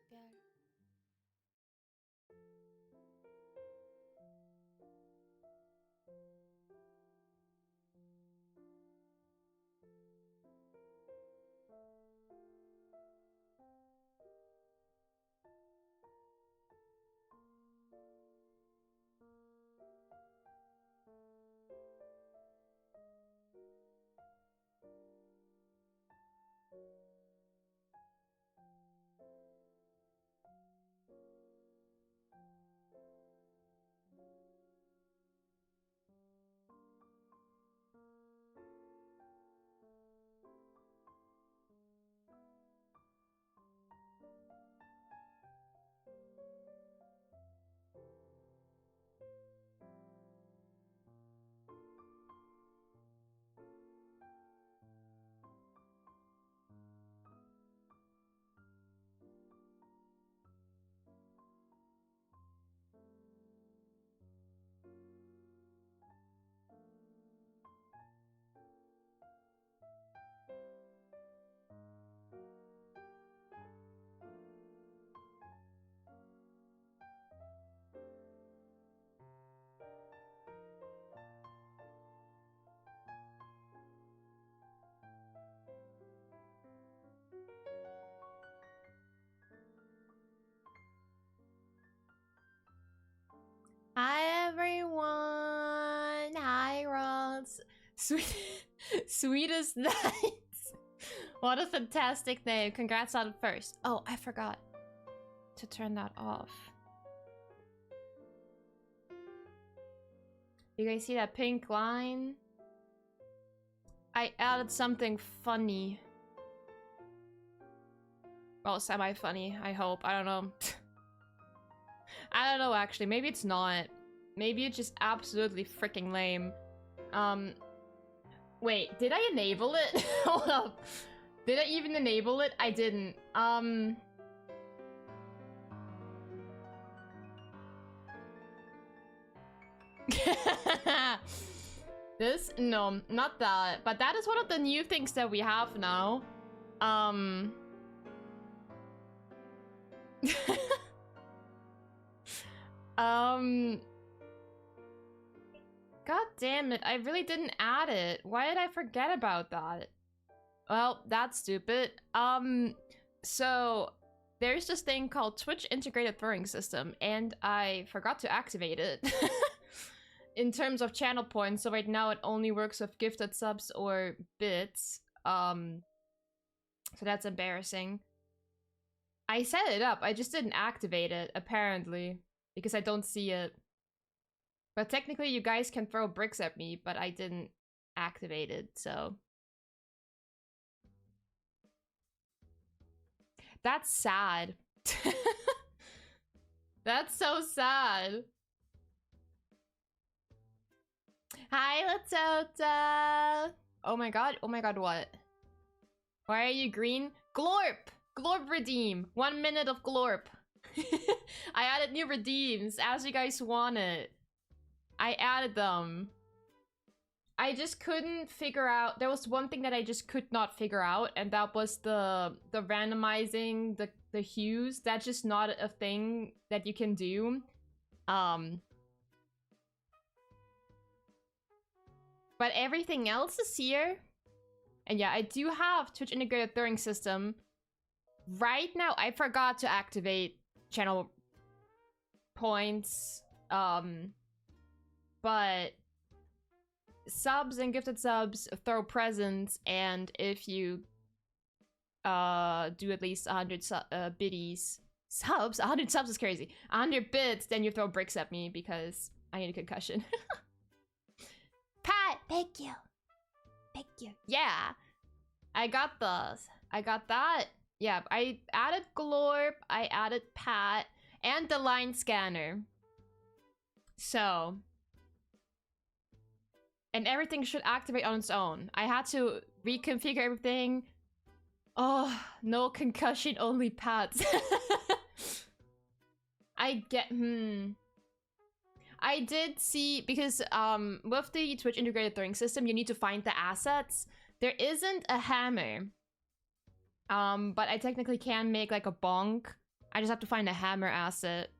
샛별 everyone. Hi, Rods. Sweetest nights. What a fantastic name. Congrats on first. Oh, I forgot to turn that off. You guys see that pink line? I added something funny. Well, semi-funny, I hope. I don't know. I don't know, actually. Maybe it's not. Maybe it's just absolutely freaking lame. Wait, did I enable it? Hold up. Did I even enable it? I didn't. This? No, not that. But that is one of the new things that we have now. God damn it, I really didn't add it. Why did I forget about that? Well, that's stupid. So there's this thing called Twitch Integrated Throwing System, and I forgot to activate it. In terms of channel points, so right now it only works with gifted subs or bits. So that's embarrassing. I set it up, I just didn't activate it, apparently. Because I don't see it. But technically you guys can throw bricks at me, but I didn't activate it, so... That's sad. That's so sad. Hi, Latota! Oh my god, what? Why are you green? Glorp! Glorp redeem! 1 minute of glorp. I added new redeems as you guys wanted. I added them. I just couldn't figure out. There was one thing that I just could not figure out, and that was the randomizing the hues. That's just not a thing that you can do. But everything else is here. And yeah, I do have Twitch Integrated Throwing System. Right now, I forgot to activate channel points. But subs and gifted subs throw presents, and if you do at least 100 biddies subs, 100 subs is crazy. 100 bits, then you throw bricks at me because I need a concussion. Pat, thank you. Thank you. Yeah. I got those. I got that. Yeah, I added Glorp, I added Pat, and the line scanner. So... and everything should activate on its own. I had to reconfigure everything. Oh, no concussion, only Pats. I did see, because with the Twitch Integrated Throwing System, you need to find the assets. There isn't a hammer. But I technically can make like a bonk. I just have to find a hammer asset.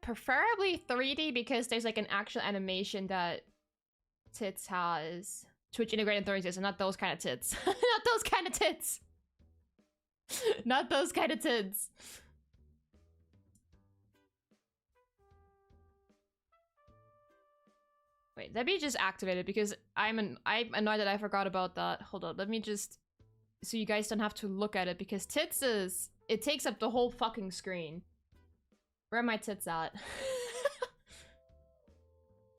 Preferably 3D, because there's like an actual animation that Tits has. Twitch Integrated Throwing System, not those kind of tits. Not those kind of tits. Not those kind of tits. Wait, let me just activate it, because I'm annoyed that I forgot about that. Hold on, let me just... so you guys don't have to look at it, because tits is... it takes up the whole fucking screen. Where are my tits at?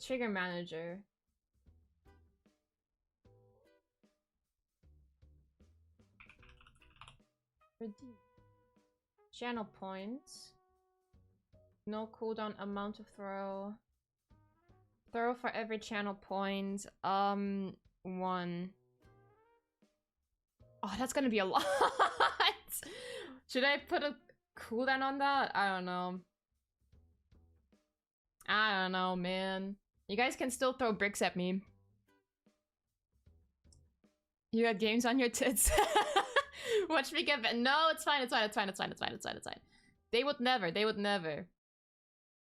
Trigger manager. Redeem. Channel points. No cooldown amount of throw. Throw for every channel point. 1. Oh, that's gonna be a lot. Should I put a cooldown on that? I don't know. I don't know, man. You guys can still throw bricks at me. You got games on your tits. Watch me get back. No, it's fine, it's fine, it's fine, it's fine, it's fine, it's fine, it's fine. They would never, they would never.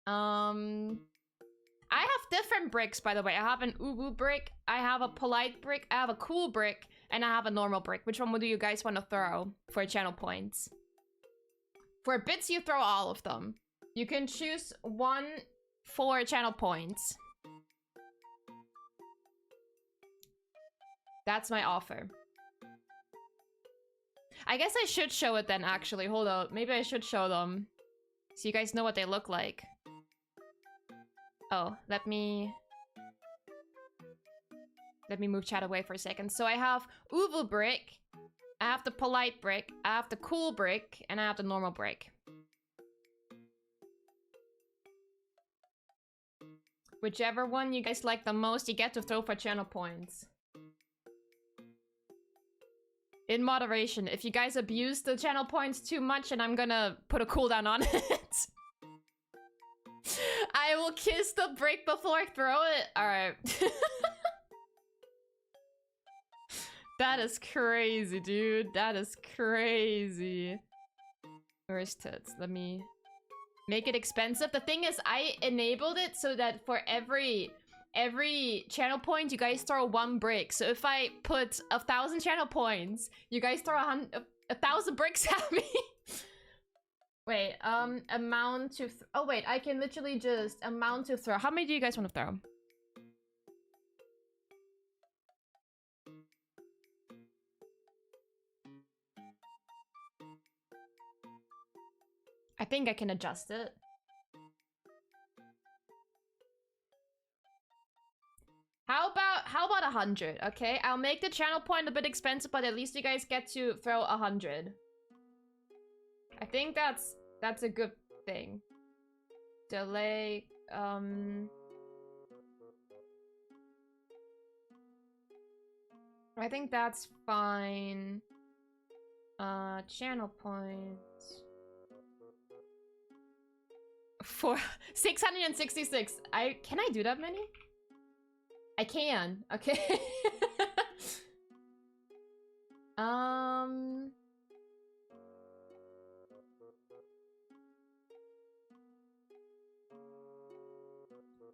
I have different bricks, by the way. I have an ubu brick, I have a polite brick, I have a cool brick, and I have a normal brick. Which one do you guys want to throw for channel points? For bits, you throw all of them. You can choose one 4 channel points. That's my offer. I guess I should show it then, actually. Hold up. Maybe I should show them. So you guys know what they look like. Oh, let me move chat away for a second. So I have Uvu brick, I have the polite brick, I have the cool brick, and I have the normal brick. Whichever one you guys like the most, you get to throw for channel points. In moderation. If you guys abuse the channel points too much, and I'm gonna put a cooldown on it. I will kiss the brick before I throw it. Alright. That is crazy, dude. That is crazy. Where's tits? Let me make it expensive. The thing is, I enabled it so that for every channel point, you guys throw 1 brick. So if I put 1,000 channel points, you guys throw 1,000 bricks at me. Wait, amount to... oh, wait, I can literally just amount to throw. How many do you guys want to throw? I think I can adjust it. How about 100? Okay, I'll make the channel point a bit expensive, but at least you guys get to throw 100. I think that's a good thing. Delay. I think that's fine. Channel points. For 666. Can I do that many? I can. Okay.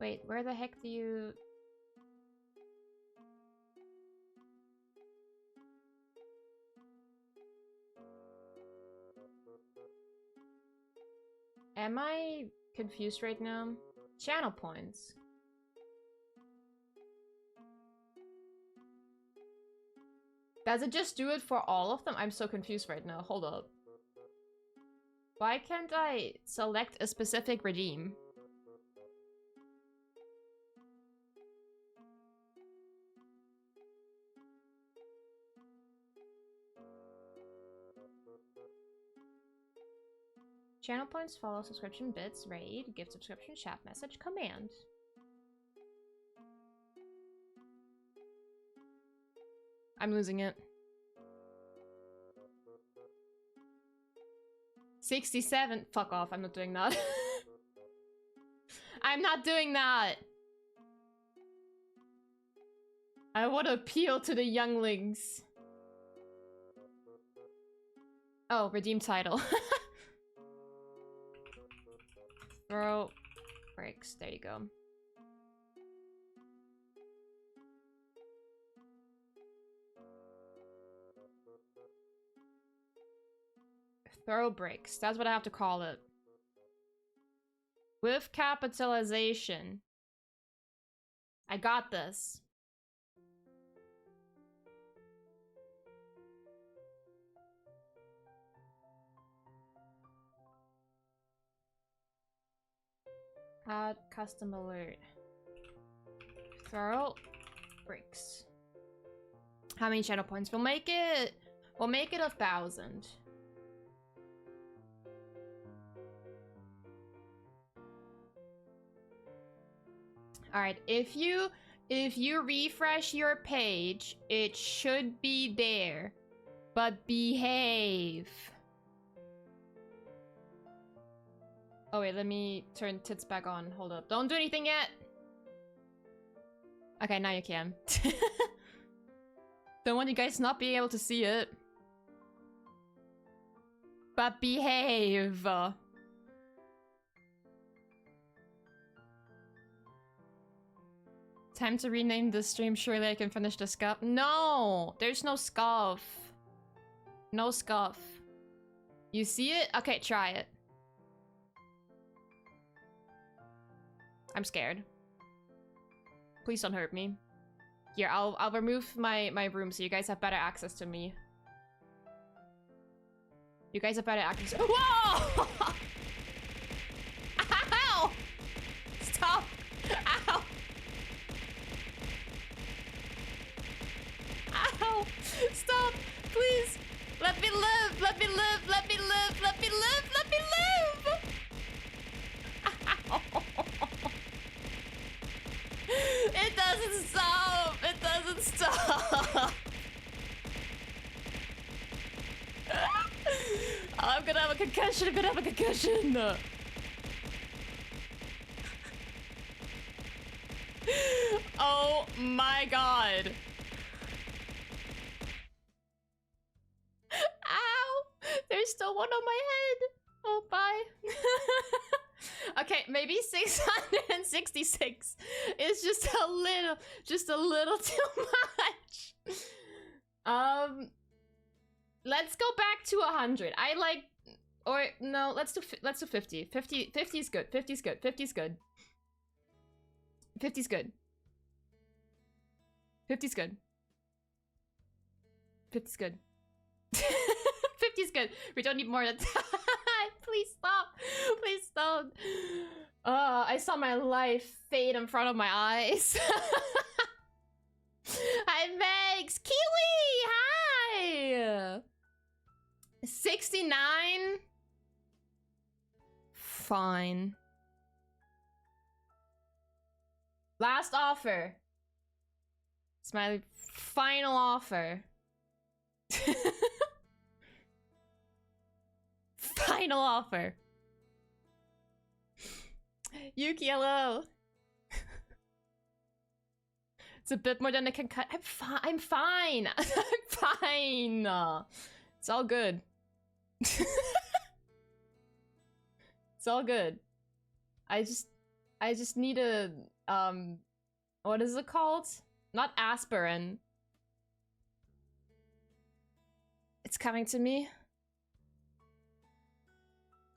Wait, where the heck do you... Am I confused right now? Channel points. Does it just do it for all of them? I'm so confused right now. Hold up. Why can't I select a specific redeem? Channel points follow subscription bits, raid, gift subscription, chat message, command. I'm losing it. 67. Fuck off, I'm not doing that. I'm not doing that. I want to appeal to the younglings. Oh, redeem title. Throw bricks. There you go. Throw bricks. That's what I have to call it. With capitalization. I got this. Add custom alert. Throw bricks. How many channel points? We'll make it 1,000. Alright, if you refresh your page, it should be there. But behave. Oh wait, let me turn tits back on. Hold up. Don't do anything yet. Okay, now you can. Don't want you guys not being able to see it. But behave. Time to rename the stream. Surely I can finish the scuff. No! There's no scuff. No scuff. You see it? Okay, try it. I'm scared. Please don't hurt me. Here, I'll remove my room so you guys have better access to me. You guys have better access. Whoa! Ow! Stop! Ow! Ow! Stop! Please! Let me live! Let me live! Let me live! Let me live! Let me live! Ow! It doesn't stop! It doesn't stop! I'm gonna have a concussion! I'm gonna have a concussion! Oh my god! Ow! There's still one on my head! Oh, bye! Okay, maybe 666 is just a little too much. Let's go back to 100. I like, or no, let's do 50. 50 is good. 50 is good. 50 is good. 50 is good. 50 is good. 50 is good. 50 is good. We don't need more than that. Please stop. Please don't. I saw my life fade in front of my eyes. Hi, Megs. Kiwi, hi. 69? Fine. Last offer. It's my final offer. Final offer. Yuki, hello. It's a bit more than I can cut. I'm fine. I'm fine. I'm fine. It's all good. It's all good. I just need a what is it called? Not aspirin. It's coming to me.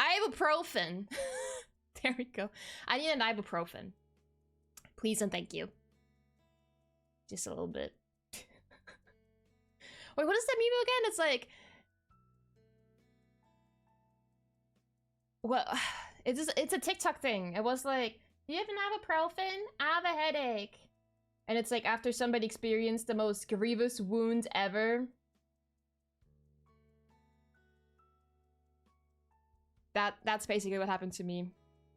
Ibuprofen. There we go. I need an ibuprofen. Please and thank you. Just a little bit. Wait, what is that meme again? It's like, well, it's a TikTok thing. It was like, do you have an ibuprofen? I have a headache. And it's like after somebody experienced the most grievous wound ever. That's basically what happened to me.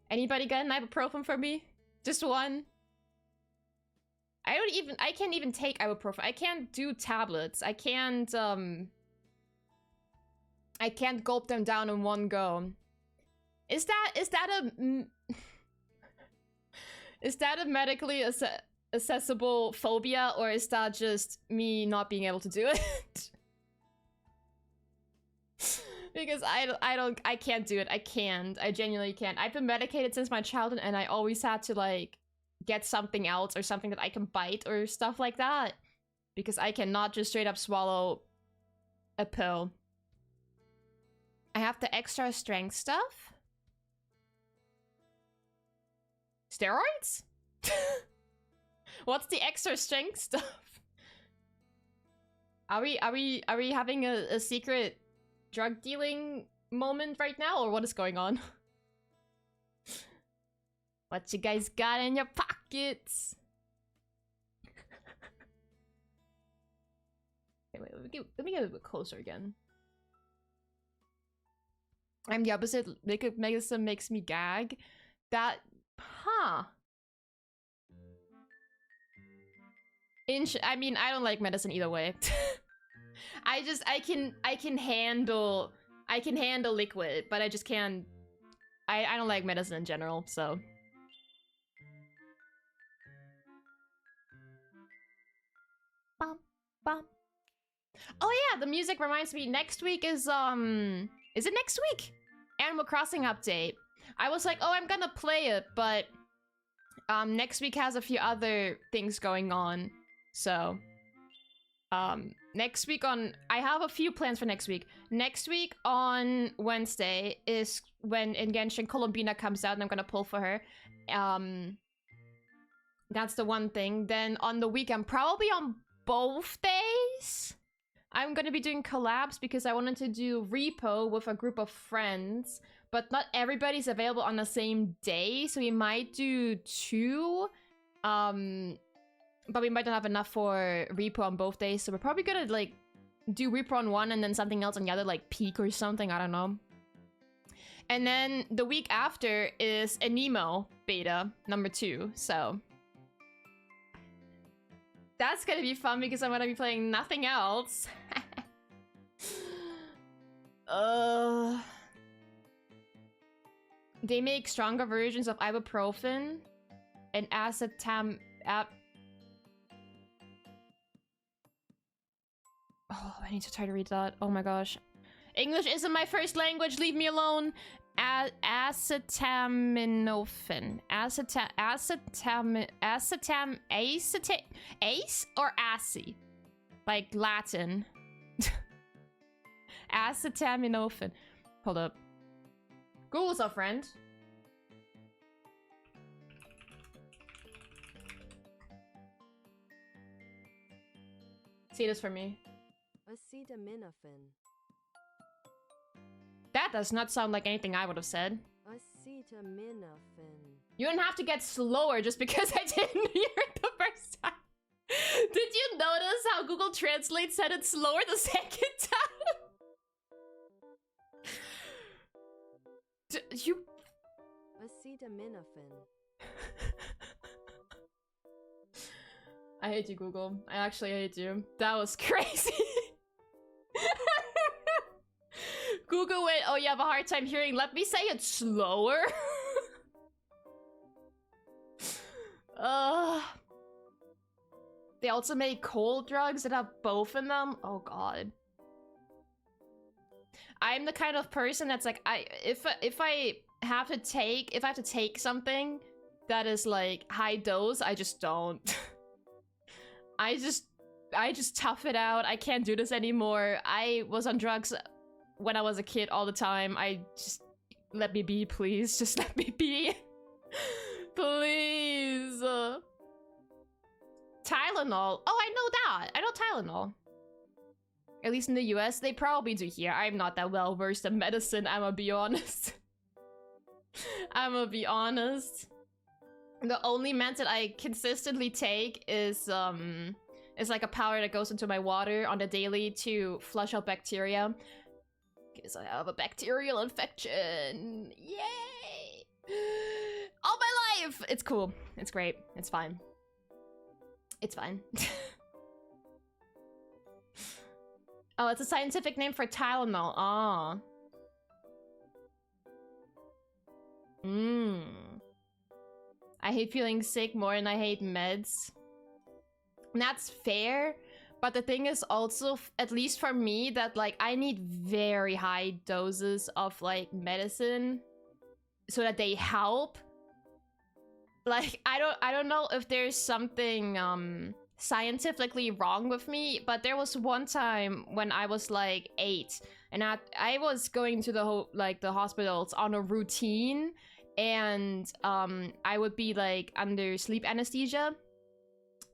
Anybody got an ibuprofen for me? Just one? I can't even take ibuprofen. I can't do tablets. I can't gulp them down in one go. Is that a medically accessible phobia, or is that just me not being able to do it? Because I can't do it. I genuinely can't. I've been medicated since my childhood, and I always had to like get something else or something that I can bite or stuff like that, because I cannot just straight up swallow a pill. I have the extra strength stuff. Steroids? What's the extra strength stuff? Are we having a secret drug dealing moment right now, or what is going on? What you guys got in your pockets? Okay, wait, let me get a bit closer again. I'm the opposite. Liquid medicine makes me gag. That, huh? I mean, I don't like medicine either way. I can handle liquid, but I just can't. I don't like medicine in general, so. Bum, bum. Oh yeah, the music reminds me. Next week is it next week? Animal Crossing update. I was like, oh, I'm gonna play it, but next week has a few other things going on, so. Next week I have a few plans for next week. Next week on Wednesday is when in Genshin Columbina comes out, and I'm gonna pull for her. That's the one thing. Then on the weekend, probably on both days, I'm gonna be doing collabs because I wanted to do repo with a group of friends, but not everybody's available on the same day, so we might do 2. But we might not have enough for repo on both days, so we're probably gonna like do repo on one and then something else on the other, like peak or something, I don't know. And then the week after is Anemo beta number 2, so that's gonna be fun because I'm gonna be playing nothing else. They make stronger versions of ibuprofen and acetam... Oh, I need to try to read that. Oh my gosh. English isn't my first language, leave me alone. Acetaminophen. Ace or acid? Like Latin. Acetaminophen. Hold up. Google's our friend. See this for me. Acetaminophen. That does not sound like anything I would have said. Acetaminophen. You don't have to get slower just because I didn't hear it the first time. Did you notice how Google Translate said it slower the second time? You... Acetaminophen. I hate you, Google. I actually hate you. That was crazy. Google went, oh, you have a hard time hearing. Let me say it slower. They also make cold drugs that have both in them. Oh god. I'm the kind of person that's like, if I have to take something that is like high dose, I just don't. I just tough it out. I can't do this anymore. I was on drugs when I was a kid all the time. I just... Let me be, please. Just let me be. Please. Tylenol. Oh, I know that. I know Tylenol. At least in the US, they probably do here. I'm not that well versed in medicine, I'ma be honest. I'ma be honest. The only meds that I consistently take is like a powder that goes into my water on the daily to flush out bacteria. Because I have a bacterial infection. Yay! All my life! It's cool. It's great. It's fine. It's fine. Oh, it's a scientific name for Tylenol. Ah. I hate feeling sick more than I hate meds. And that's fair. But the thing is also, at least for me, that like I need very high doses of like medicine so that they help. Like I don't know if there's something scientifically wrong with me, but there was one time when I was like 8 and I was going to the hospitals on a routine, and I would be like under sleep anesthesia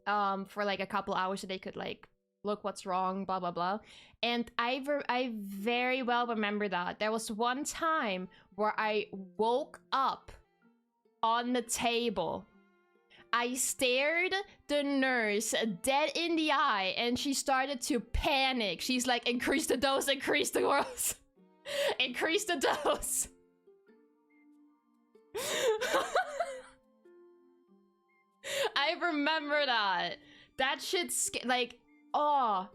for like a couple hours so they could like look what's wrong, blah blah blah. And I very well remember that there was one time where I woke up on the table. I stared the nurse dead in the eye and she started to panic. She's like, increase the dose, increase the dose. Increase the dose. I remember that. That shit's like, oh,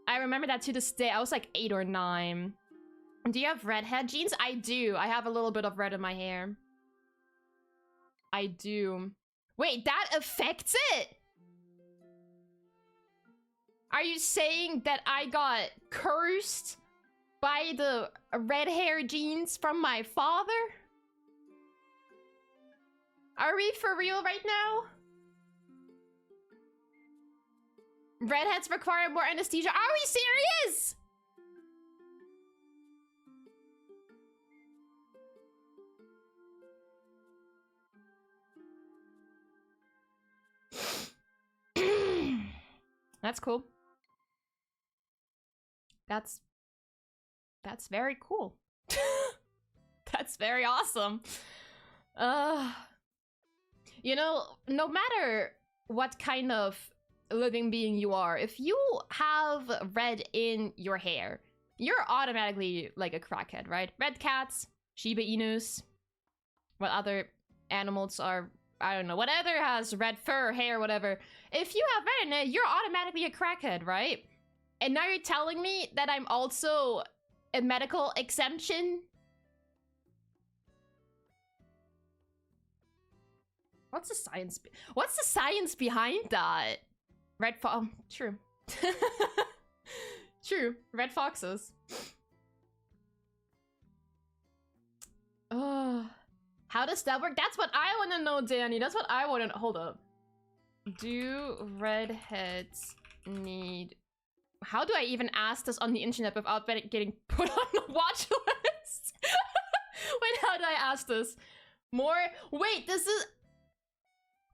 I remember that to this day. I was like 8 or 9. Do you have redhead genes? I do. I have a little bit of red in my hair. I do. Wait, that affects it? Are you saying that I got cursed by the red hair genes from my father? Are we for real right now? Redheads require more anesthesia. Are we serious? That's cool. That's very cool. That's very awesome. You know, no matter what kind of living being you are, if you have red in your hair, you're automatically like a crackhead, right? Red cats, Shiba Inus, what other animals are, I don't know, whatever has red fur, hair, whatever. If you have red in it, you're automatically a crackhead, right? And now you're telling me that I'm also a medical exemption? What's the science? What's the science behind that? Red fox. True. True. Red foxes. Oh, how does that work? That's what I want to know, Danny. That's what I want to. Hold up. Do redheads need? How do I even ask this on the internet without getting put on the watch list? Wait, how do I ask this? More. Wait, this is.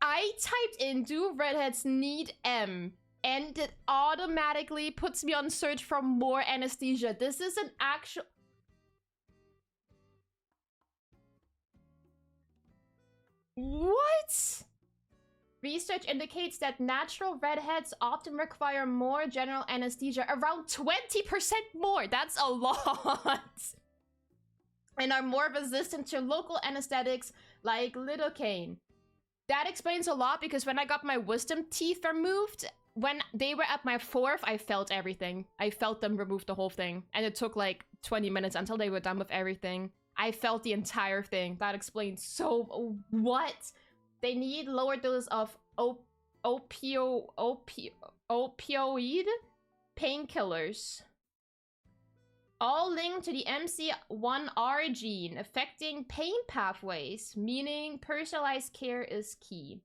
I typed in do redheads need M and it automatically puts me on search for more anesthesia. This is an actual... What? Research indicates that natural redheads often require more general anesthesia, around 20% more. That's a lot. And are more resistant to local anesthetics like lidocaine. That explains a lot because when I got my wisdom teeth removed, when they were at my 4th, I felt everything. I felt them remove the whole thing. And it took like 20 minutes until they were done with everything. I felt the entire thing. That explains so... What? They need lower doses of opioid painkillers. All linked to the MC1R gene, affecting pain pathways, meaning personalized care is key.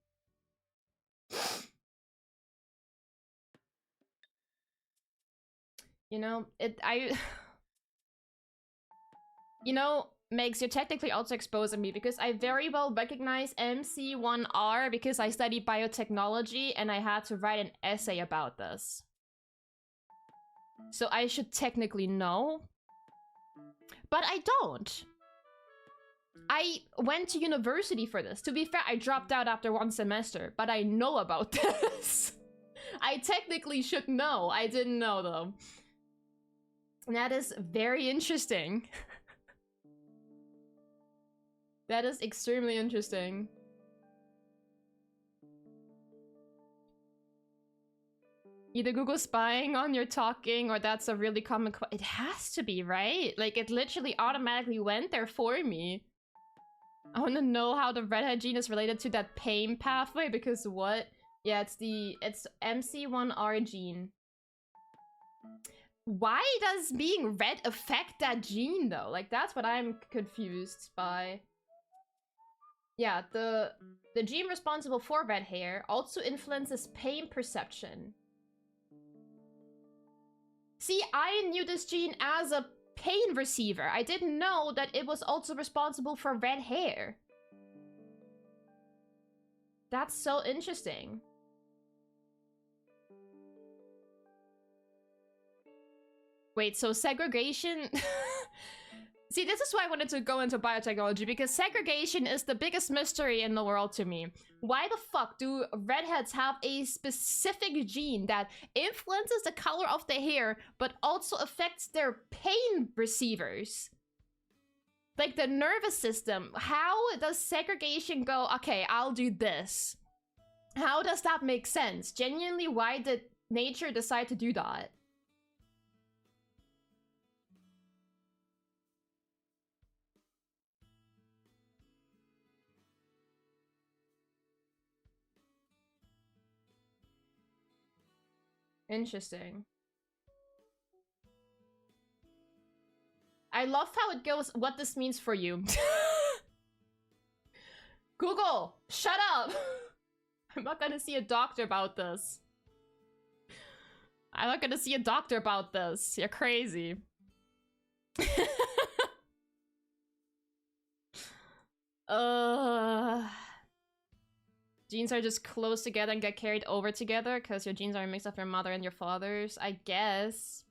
You know, you know, Megs, you're technically also exposing me because I very well recognize MC1R because I study biotechnology and I had to write an essay about this. So I should technically know. But I don't. I went to university for this. To be fair, I dropped out after 1 semester, but I know about this. I technically should know. I didn't know though. That is very interesting. That is extremely interesting. Either Google spying on your talking or that's a really common it has to be, right? Like, it literally automatically went there for me. I want to know how the redhead gene is related to that pain pathway because what? Yeah, it's MC1R gene. Why does being red affect that gene though? Like, that's what I'm confused by. Yeah, the gene responsible for red hair also influences pain perception. See, I knew this gene as a pain receiver. I didn't know that it was also responsible for red hair. That's so interesting. Wait, so segregation... See, this is why I wanted to go into biotechnology, because segregation is the biggest mystery in the world to me. Why the fuck do redheads have a specific gene that influences the color of the hair, but also affects their pain receivers? Like the nervous system. How does segregation go, okay, I'll do this? How does that make sense? Genuinely, why did nature decide to do that? Interesting. I love how it goes, what this means for you. Google, shut up! I'm not gonna see a doctor about this. I'm not gonna see a doctor about this. You're crazy. genes are just close together and get carried over together because your genes are a mix of your mother and your father's, I guess.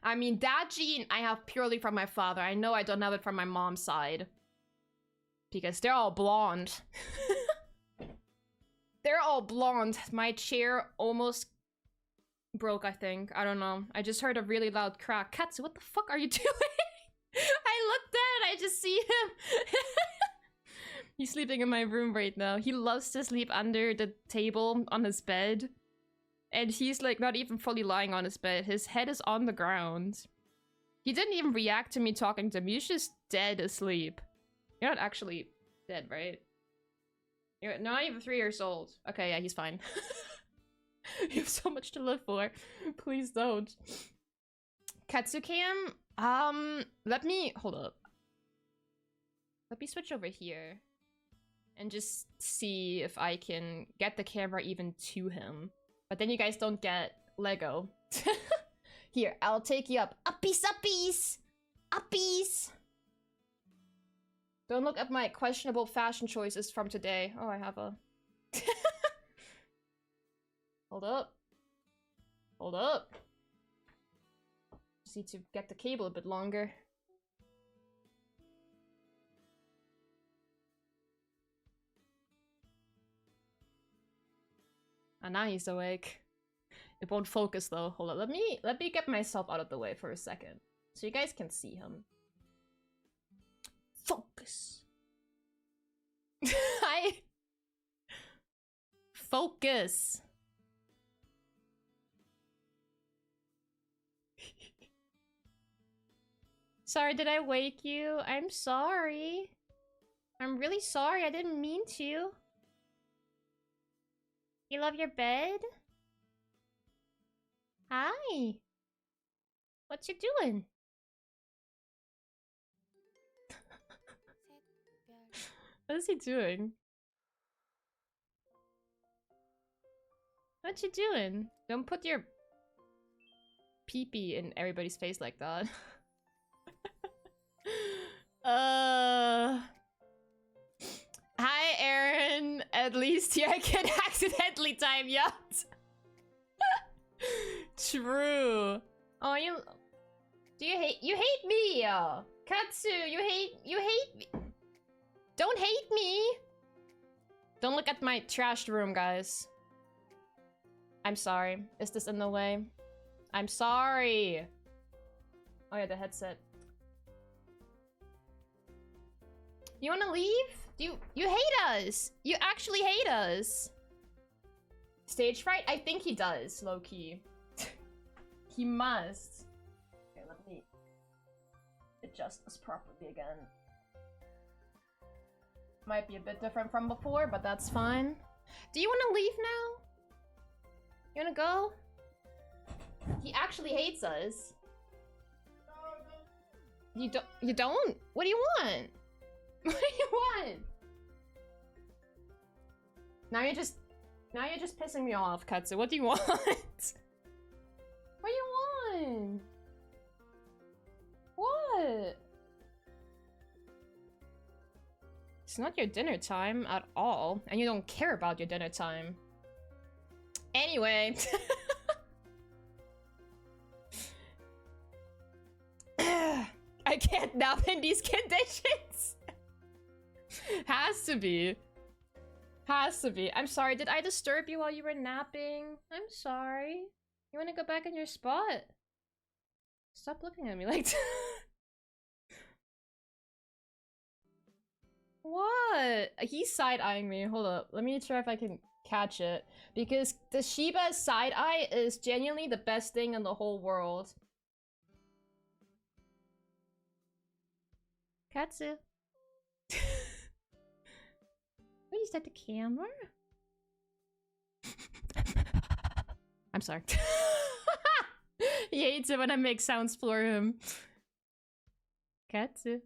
I mean, that gene I have purely from my father. I know I don't have it from my mom's side. Because they're all blonde. They're all blonde. My chair almost broke, I think. I don't know. I just heard a really loud crack. Katsu, what the fuck are you doing? I looked at it, I just see him. He's sleeping in my room right now. He loves to sleep under the table on his bed. And he's like not even fully lying on his bed. His head is on the ground. He didn't even react to me talking to him. He's just dead asleep. You're not actually dead, right? You're not even 3 years old. Okay, yeah, he's fine. You have so much to live for. Please don't. Katsukam, let me hold up. Let me switch over here and just see if I can get the camera even to him. But then you guys don't get Lego. Here, I'll take you up. Uppies, uppies! Uppies! Don't look at my questionable fashion choices from today. Oh, I have a... Hold up. Hold up. Just need to get the cable a bit longer. And now he's awake. It won't focus though. Hold on. Let me get myself out of the way for a second. So you guys can see him. Focus. Focus. Sorry, did I wake you? I'm sorry. I'm really sorry. I didn't mean to. You love your bed? Hi. What you doing? What is he doing? What you doing? Don't put your pee-pee in everybody's face like that. Hi, Aaron. At least here I can accidentally time yacht. True. Oh, you hate me, Katsu. You hate me. Don't hate me. Don't look at my trashed room, guys. I'm sorry. Is this in the way? I'm sorry. Oh yeah, the headset. You wanna leave? You hate us! You actually hate us! Stage fright? I think he does, low-key. He must. Okay, let me adjust this properly again. Might be a bit different from before, but that's fine. Do you wanna leave now? You wanna go? He actually hates us. You don't? What do you want? What do you want? Now you're just pissing me off, Katsu. What do you want? What do you want? What? It's not your dinner time at all, and you don't care about your dinner time. Anyway. I can't nap in these conditions. Has to be. Has to be. I'm sorry, did I disturb you while you were napping? I'm sorry. You wanna go back in your spot? Stop looking at me like that. What? He's side-eyeing me. Hold up. Let me try if I can catch it. Because the Shiba's side-eye is genuinely the best thing in the whole world. Katsu. What is that, the camera? I'm sorry. He hates it when I make sounds for him. Katsu.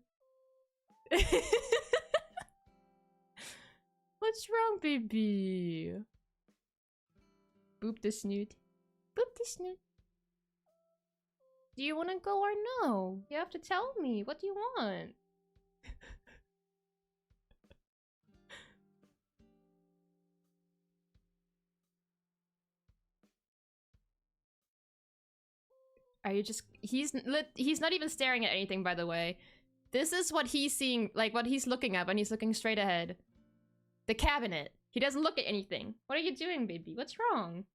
What's wrong, baby? Boop the snoot. Boop the snoot. Do you want to go or no? You have to tell me. What do you want? Are you just... He's not even staring at anything, by the way. This is what he's seeing, like what he's looking at when he's looking straight ahead. The cabinet. He doesn't look at anything. What are you doing, baby? What's wrong?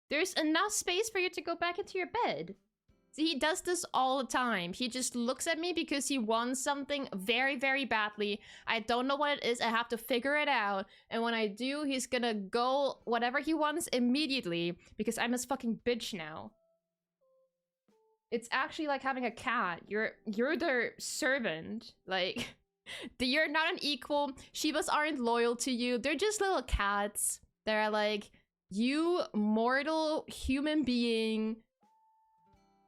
There's enough space for you to go back into your bed. See, he does this all the time. He just looks at me because he wants something very, very badly. I don't know what it is. I have to figure it out. And when I do, he's gonna go whatever he wants immediately because I'm his fucking bitch now. It's actually like having a cat. You're their servant. Like, you're not an equal. Shibas aren't loyal to you. They're just little cats. They're like, you mortal human being,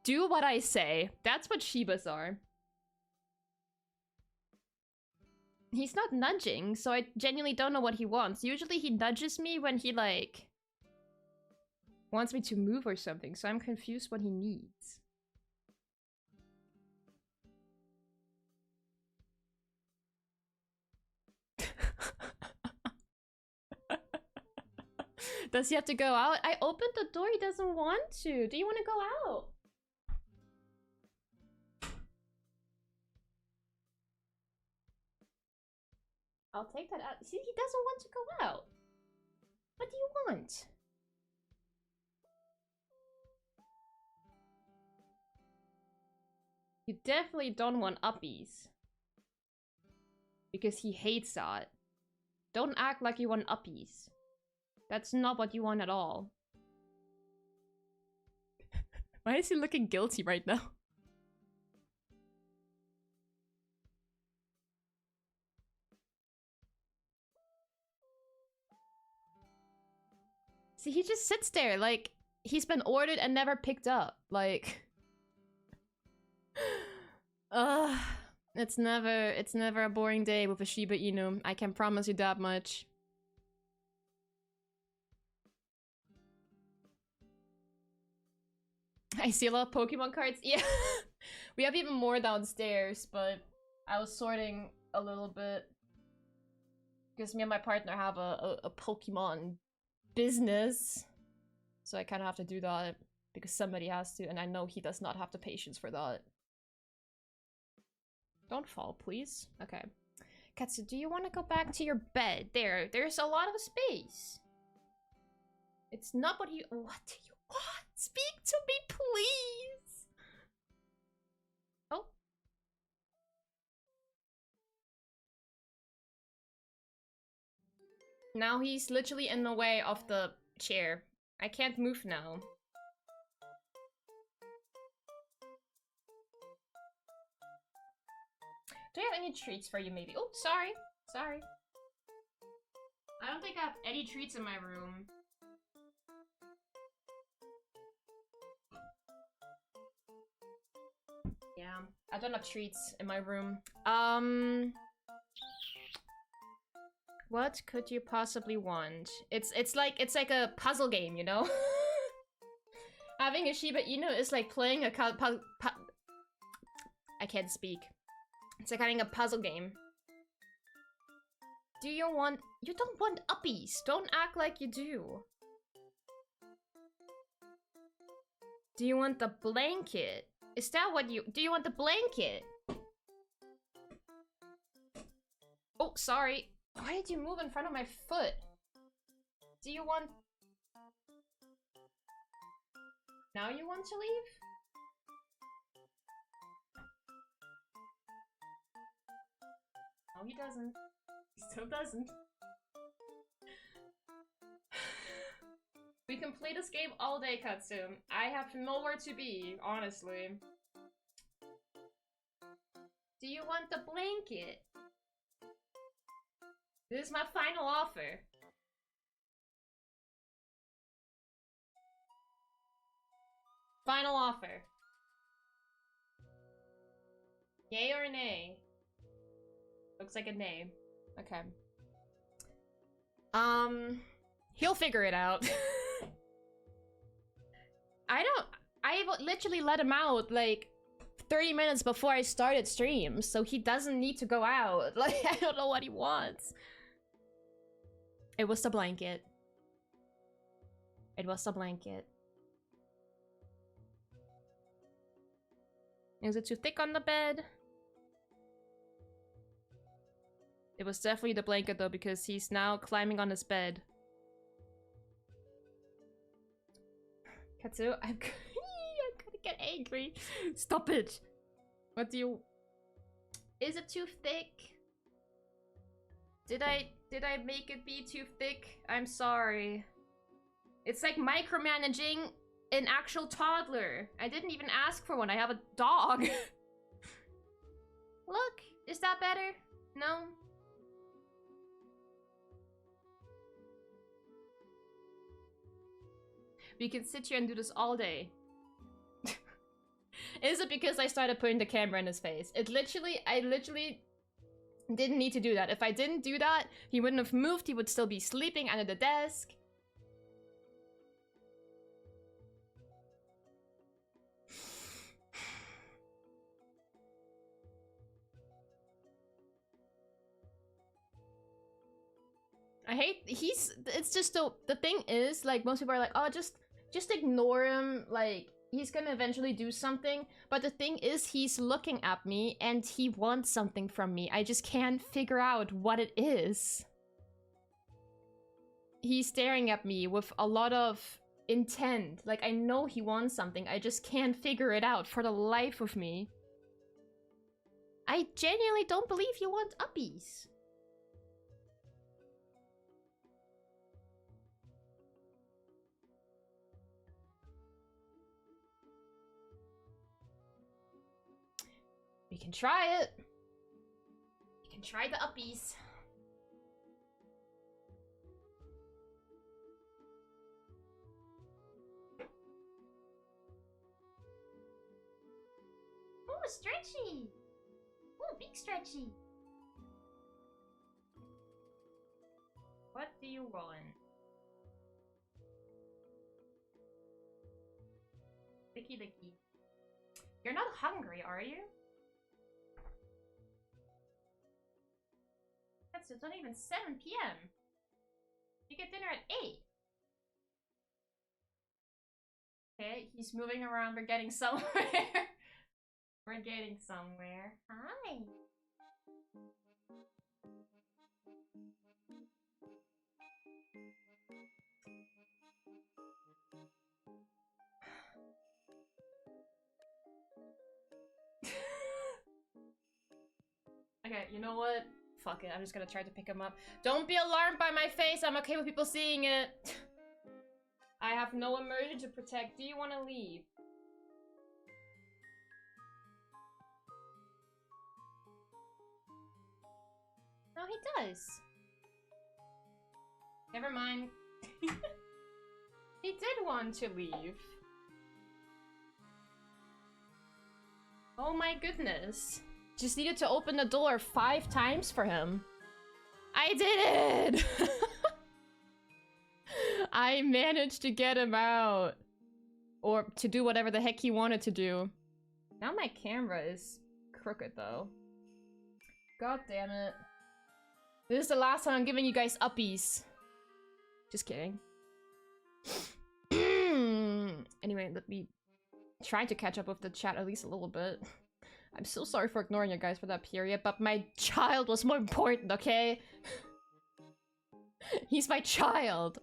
do what I say. That's what Shibas are. He's not nudging, so I genuinely don't know what he wants. Usually he nudges me when he, like, wants me to move or something, so I'm confused what he needs. Does he have to go out? I opened the door, he doesn't want to. Do you want to go out? I'll take that out. See, he doesn't want to go out. What do you want? You definitely don't want uppies. Because he hates that. Don't act like you want uppies. That's not what you want at all. Why is he looking guilty right now? See, he just sits there like he's been ordered and never picked up. Like, it's never a boring day with a Shiba Inu. I can promise you that much. I see a lot of Pokemon cards. Yeah, we have even more downstairs, but I was sorting a little bit because me and my partner have a Pokemon business, so I kind of have to do that because somebody has to, and I know he does not have the patience for that. Don't fall, please. Okay. Katsu, do you want to go back to your bed? There's a lot of space. It's not what you... What do you want? Speak to me, please! Oh. Now he's literally in the way of the chair. I can't move now. Do I have any treats for you, maybe? Oh, sorry. Sorry. I don't think I have any treats in my room. Yeah, I don't have treats in my room. What could you possibly want? It's like a puzzle game, you know? Having a Shiba Inu is like playing a I can't speak. It's like having a puzzle game. Do you want... You don't want uppies. Don't act like you do. Do you want the blanket? Is that what you... Do you want the blanket? Oh, sorry. Why did you move in front of my foot? Do you want... Now you want to leave? No, he doesn't. He still doesn't. We can play this game all day, Katsu. I have nowhere to be, honestly. Do you want the blanket? This is my final offer. Final offer. Yay or nay? Looks like a nay. Okay. He'll figure it out. I literally let him out like 30 minutes before I started stream, so he doesn't need to go out. Like, I don't know what he wants. It was the blanket. It was the blanket. Is it too thick on the bed? It was definitely the blanket though, because he's now climbing on his bed. Katsu, I'm gonna get angry. Stop it! What do you... Is it too thick? Did I make it be too thick? I'm sorry. It's like micromanaging an actual toddler. I didn't even ask for one. I have a dog. Look, is that better? No? We can sit here and do this all day. Is it because I started putting the camera in his face? I literally didn't need to do that. If I didn't do that, he wouldn't have moved. He would still be sleeping under the desk. I hate, it's just the thing is, like, most people are like, oh, just ignore him, like, he's gonna eventually do something. But the thing is, he's looking at me and he wants something from me. I just can't figure out what it is. He's staring at me with a lot of intent. Like, I know he wants something, I just can't figure it out for the life of me. I genuinely don't believe you want uppies. We can try it. We can try the uppies. Oh, stretchy. Oh, big stretchy. What do you want? Licky licky. You're not hungry, are you? It's not even 7 p.m. You get dinner at 8. Okay, he's moving around. We're getting somewhere. We're getting somewhere. Hi. Okay, you know what? Fuck it, I'm just gonna try to pick him up. Don't be alarmed by my face, I'm okay with people seeing it. I have no immersion to protect. Do you want to leave? No, he does. Never mind. He did want to leave. Oh my goodness. Just needed to open the door 5 times for him. I did it! I managed to get him out. Or to do whatever the heck he wanted to do. Now my camera is crooked though. God damn it. This is the last time I'm giving you guys uppies. Just kidding. Anyway, let me try to catch up with the chat at least a little bit. I'm so sorry for ignoring you guys for that period, but my child was more important, okay? He's my child.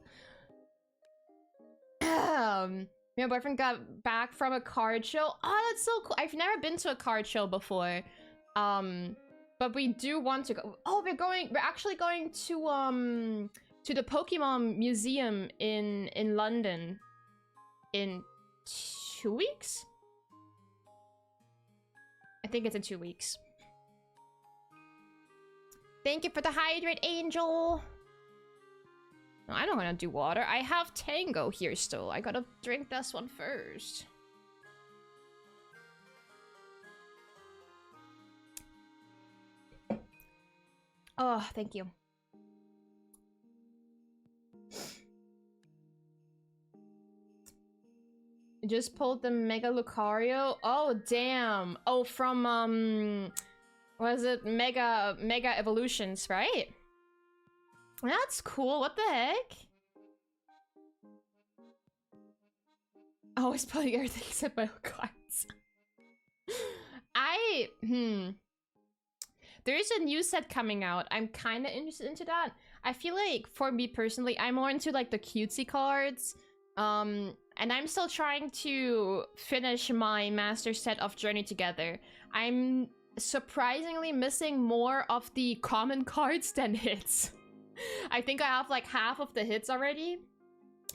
My boyfriend got back from a card show. Oh, that's so cool. I've never been to a card show before. But we do want to go. Oh, we're actually going to the Pokemon Museum in London in 2 weeks? I think it's in 2 weeks. Thank you for the hydrate, Angel. No, I don't want to do water. I have Tango here still. I gotta drink this one first. Oh, thank you. Just pulled the Mega Lucario. Oh, damn. Oh, from, what is it? Mega Evolutions, right? That's cool. What the heck? Oh, it's probably everything except my cards. There is a new set coming out. I'm kind of interested into that. I feel like, for me personally, I'm more into, like, the cutesy cards. And I'm still trying to finish my master set of Journey Together. I'm surprisingly missing more of the common cards than hits. I think I have, like, half of the hits already.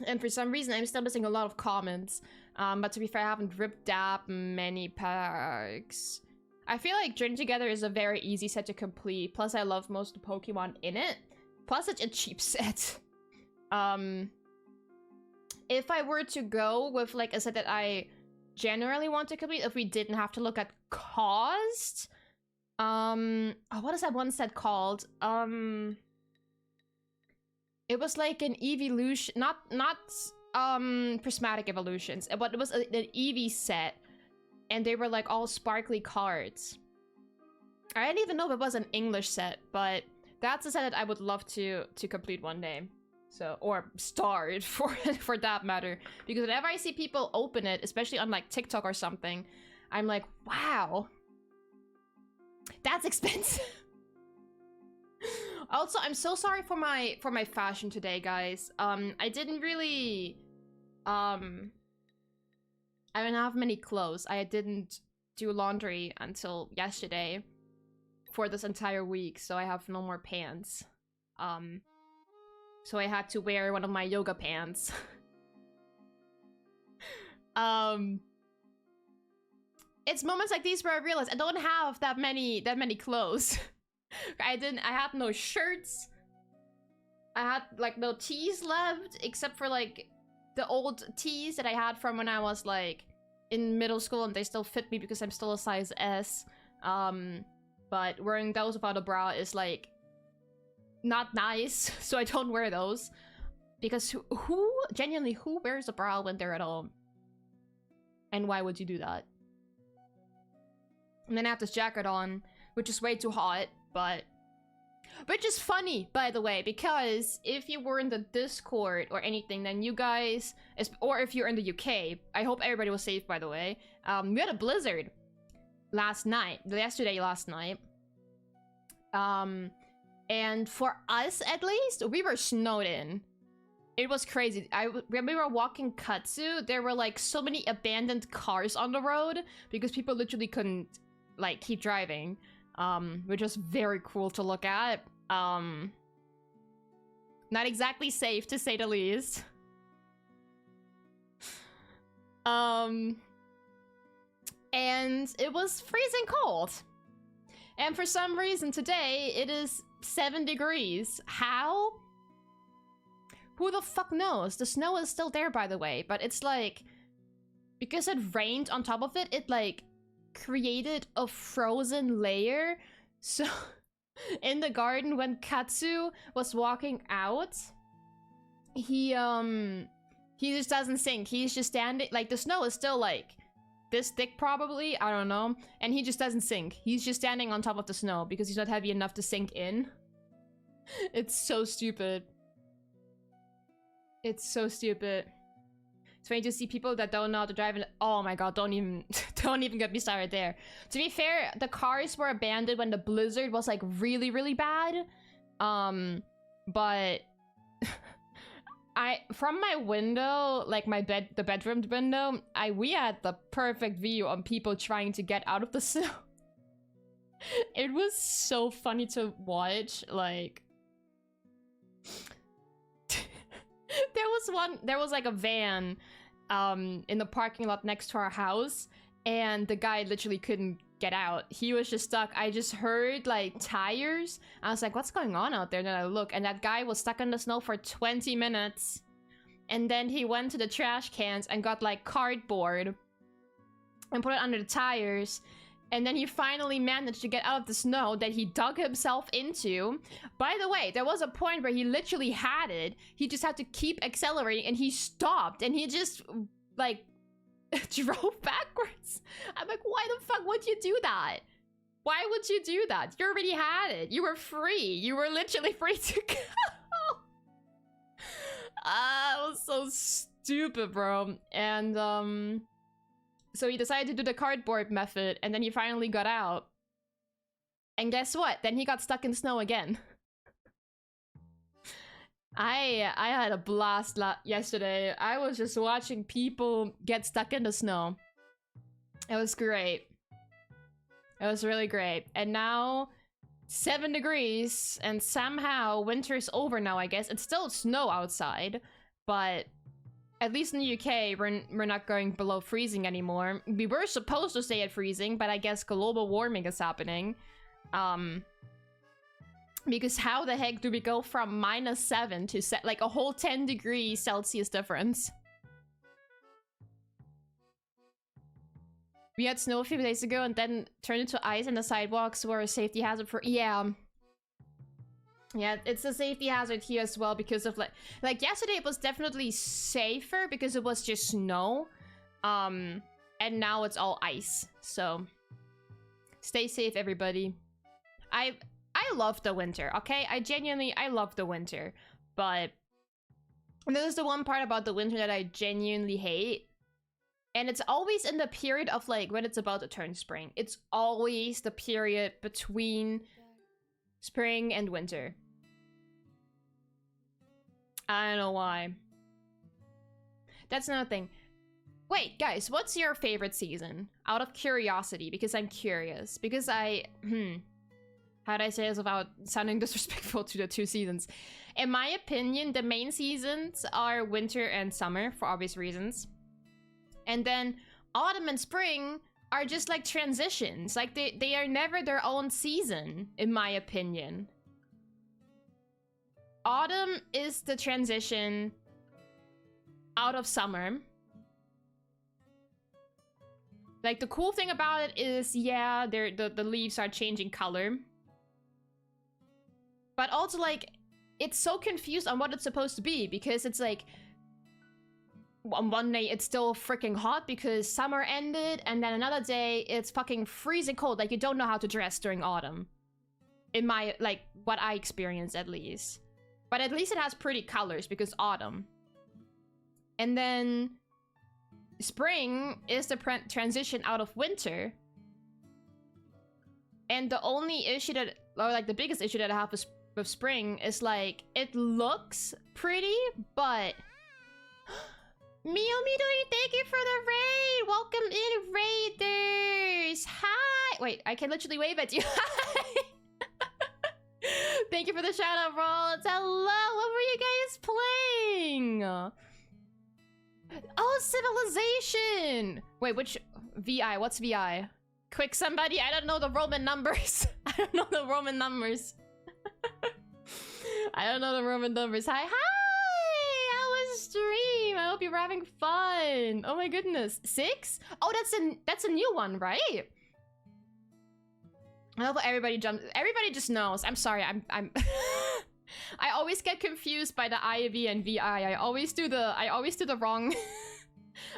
And for some reason, I'm still missing a lot of commons. But to be fair, I haven't ripped that many packs. I feel like Journey Together is a very easy set to complete. Plus, I love most of the Pokemon in it. Plus, it's a cheap set. If I were to go with, like, a set that I generally want to complete, if we didn't have to look at cost... oh, what is that one set called? It was like an evolution... Not prismatic evolutions, but it was an EV set. And they were, like, all sparkly cards. I didn't even know if it was an English set, but that's a set that I would love to complete one day. So, or start, for that matter. Because whenever I see people open it, especially on, like, TikTok or something, I'm like, wow. That's expensive. Also, I'm so sorry for my fashion today, guys. I didn't really... I don't have many clothes. I didn't do laundry until yesterday for this entire week, so I have no more pants. So I had to wear one of my yoga pants. It's moments like these where I realize I don't have that many clothes. I had no shirts. I had, like, no tees left, except for, like, the old tees that I had from when I was, like, in middle school, and they still fit me because I'm still a size S. But wearing those without a bra is, like, not nice, so I don't wear those. Because genuinely, who wears a bra when they're at home? And why would you do that? And then I have this jacket on, which is way too hot, but... Which is funny, by the way, because if you were in the Discord or anything, then you guys... Or if you're in the UK, I hope everybody was safe, by the way. We had a blizzard last night. Last night. And for us, at least, we were snowed in. It was crazy. When we were walking Katsu, there were, like, so many abandoned cars on the road because people literally couldn't, like, keep driving. Which was very cool to look at. Not exactly safe, to say the least. And it was freezing cold. And for some reason today, it is 7 degrees. How? Who the fuck knows? The snow is still there, by the way, but it's like... Because it rained on top of it, it, like, created a frozen layer. So in the garden when Katsu was walking out, he just doesn't sink. He's just standing, like, the snow is still, like, this thick probably, I don't know, and he just doesn't sink. He's just standing on top of the snow because he's not heavy enough to sink in. It's so stupid. It's so stupid. It's funny to see people that don't know how to drive, and oh my god, don't even get me started there. To be fair, the cars were abandoned when the blizzard was, like, really, really bad. But from my window, like the bedroom window, we had the perfect view on people trying to get out of the snow. It was so funny to watch, like... there was like a van in the parking lot next to our house, and the guy literally couldn't get out. He was just stuck. I just heard, like, tires. I was like, what's going on out there? And then I look, and that guy was stuck in the snow for 20 minutes. And then he went to the trash cans and got, like, cardboard and put it under the tires. And then he finally managed to get out of the snow that he dug himself into. By the way, there was a point where he literally had it. He just had to keep accelerating, and he stopped, and he just, like, drove backwards. I'm like, why the fuck would you do that? Why would you do that? You already had it. You were free. You were literally free to go. It was so stupid, bro. And, So he decided to do the cardboard method, and then he finally got out. And guess what? Then he got stuck in snow again. I had a blast yesterday. I was just watching people get stuck in the snow. It was great. It was really great. And now 7 degrees, and somehow winter's over now, I guess. It's still snow outside, but at least in the UK, we're not going below freezing anymore. We were supposed to stay at freezing, but I guess global warming is happening. Because how the heck do we go from -7 to like a whole 10 degrees Celsius difference? We had snow a few days ago and then turned into ice, and the sidewalks were a safety hazard for— yeah. Yeah, it's a safety hazard here as well because of like yesterday it was definitely safer because it was just snow. And now it's all ice. So stay safe, everybody. I love the winter, okay? I love the winter. But this is the one part about the winter that I genuinely hate. And it's always in the period of like when it's about to turn spring. It's always the period between spring and winter. I don't know why. That's another thing. Wait, guys, what's your favorite season? Out of curiosity, because I'm curious. Because how'd I say this without sounding disrespectful to the 2 seasons? In my opinion, the main seasons are winter and summer, for obvious reasons. And then autumn and spring are just like transitions. Like they are never their own season, in my opinion. Autumn is the transition out of summer. Like, the cool thing about it is, yeah, the leaves are changing color. But also, like, it's so confused on what it's supposed to be, because it's like, on one day it's still freaking hot because summer ended, and then another day it's fucking freezing cold. Like, you don't know how to dress during autumn. In my, like, what I experienced at least. But at least it has pretty colors because autumn. And then spring is the transition out of winter. And the only issue that, or like the biggest issue that I have with spring is like, it looks pretty, but Mio Midori, thank you for the raid! Welcome in, raiders! Hi! Wait, I can literally wave at you. Hi! Thank you for the shout out, Rolls. Hello, what were you guys playing? Oh, Civilization! Wait, which VI? What's VI? Quick, somebody, I don't know the Roman numbers. I don't know the Roman numbers. I don't know the Roman numbers. Hi, how was stream? I hope you're having fun. Oh my goodness, 6? Oh, that's a new one, right? I hope everybody jumps. Everybody just knows. I'm sorry. I'm. I always get confused by the IV and VI. I always do the wrong.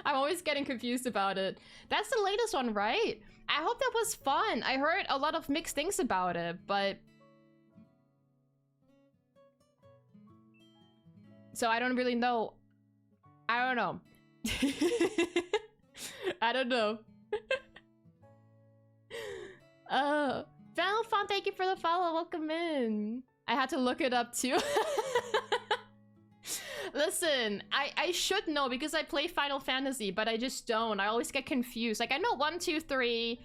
I'm always getting confused about it. That's the latest one, right? I hope that was fun. I heard a lot of mixed things about it, but so I don't really know. I don't know. I don't know. Final Fun, thank you for the follow. Welcome in. I had to look it up too. Listen, I should know because I play Final Fantasy, but I just don't. I always get confused. Like, I know 1, 2, 3,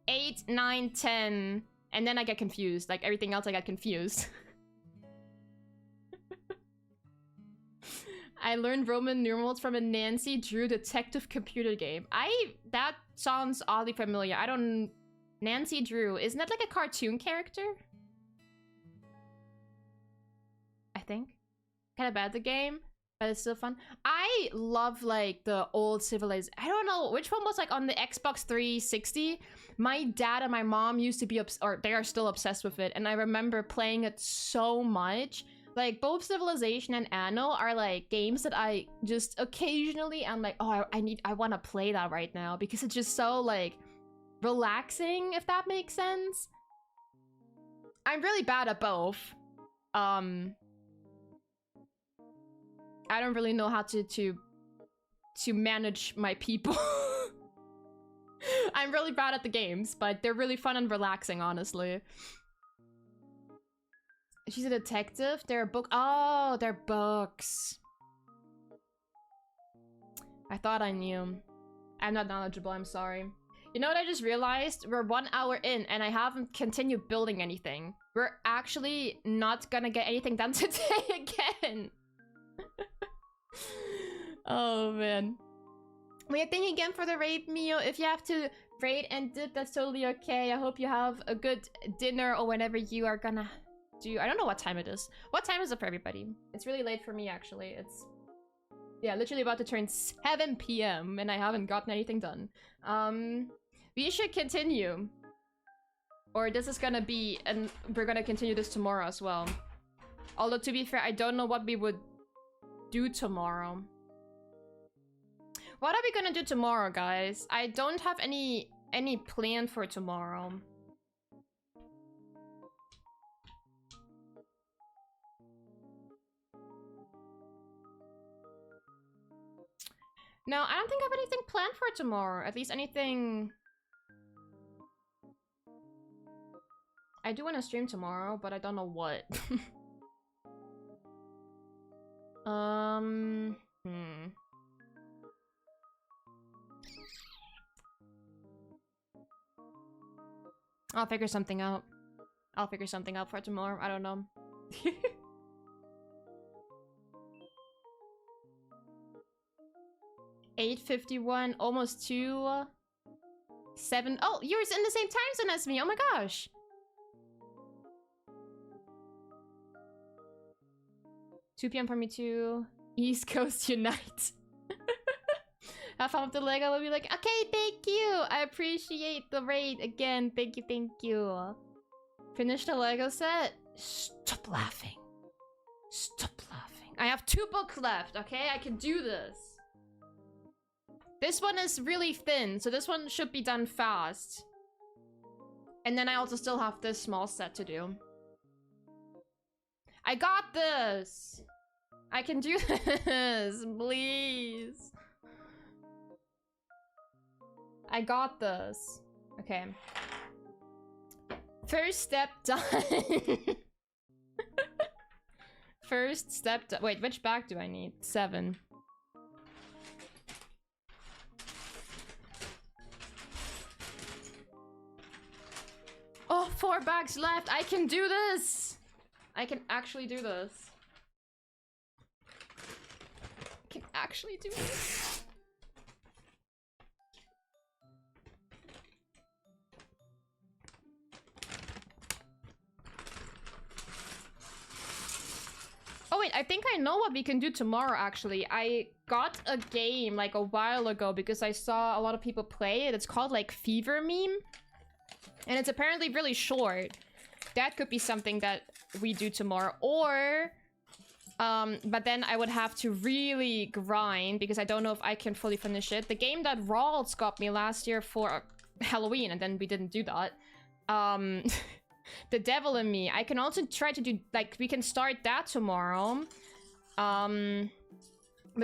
8, 9, 10, and then I get confused. Like, everything else I get confused. I learned Roman numerals from a Nancy Drew detective computer game. That sounds oddly familiar. I don't... Nancy Drew, isn't that like a cartoon character? I think. Kind of bad, the game, but it's still fun. I love like the old Civilization. I don't know which one was like on the Xbox 360. My dad and my mom used to be or they are still obsessed with it, and I remember playing it so much. Like, both Civilization and Anno are like games that I just occasionally am like, oh, I want to play that right now because it's just so like relaxing, if that makes sense. I'm really bad at both. I don't really know how to manage my people. I'm really bad at the games, but they're really fun and relaxing, honestly. She's a detective? They're a book. Oh, they're books. I thought I knew. I'm not knowledgeable, I'm sorry. You know what I just realized? We're 1 hour in and I haven't continued building anything. We're actually not gonna get anything done today again. Oh, man. Wait, thank you again for the raid, Mio. If you have to raid and dip, that's totally okay. I hope you have a good dinner or whatever you are gonna do. I don't know what time it is. What time is it for everybody? It's really late for me, actually. It's... yeah, literally about to turn 7 p.m. and I haven't gotten anything done. We should continue. Or this is gonna be... and we're gonna continue this tomorrow as well. Although, to be fair, I don't know what we would do tomorrow. What are we gonna do tomorrow, guys? I don't have any plan for tomorrow. No, I don't think I have anything planned for tomorrow. At least anything... I do want to stream tomorrow, but I don't know what. I'll figure something out. I'll figure something out for tomorrow. I don't know. 8:51, almost 2. 7. Oh, you're in the same time zone as me. Oh my gosh. $2 p.m. for me too. East Coast Unite. Have fun with the Lego. We'll be like, okay, thank you. I appreciate the raid again. Thank you, thank you. Finish the Lego set. Stop laughing. Stop laughing. I have 2 books left, okay? I can do this. This one is really thin, so this one should be done fast. And then I also still have this small set to do. I got this! I can do this, please. I got this. Okay. First step done. First step done. Wait, which bag do I need? 7. Oh, 4 bags left. I can do this. I can actually do this. I can actually do this. Oh wait, I think I know what we can do tomorrow, actually. I got a game like a while ago because I saw a lot of people play it. It's called like Fever Meme. And it's apparently really short. That could be something that we do tomorrow. Or, but then I would have to really grind because I don't know if I can fully finish it. The game that Rawls got me last year for Halloween, and then we didn't do that. The Devil in Me. I can also try to do, like, we can start that tomorrow. But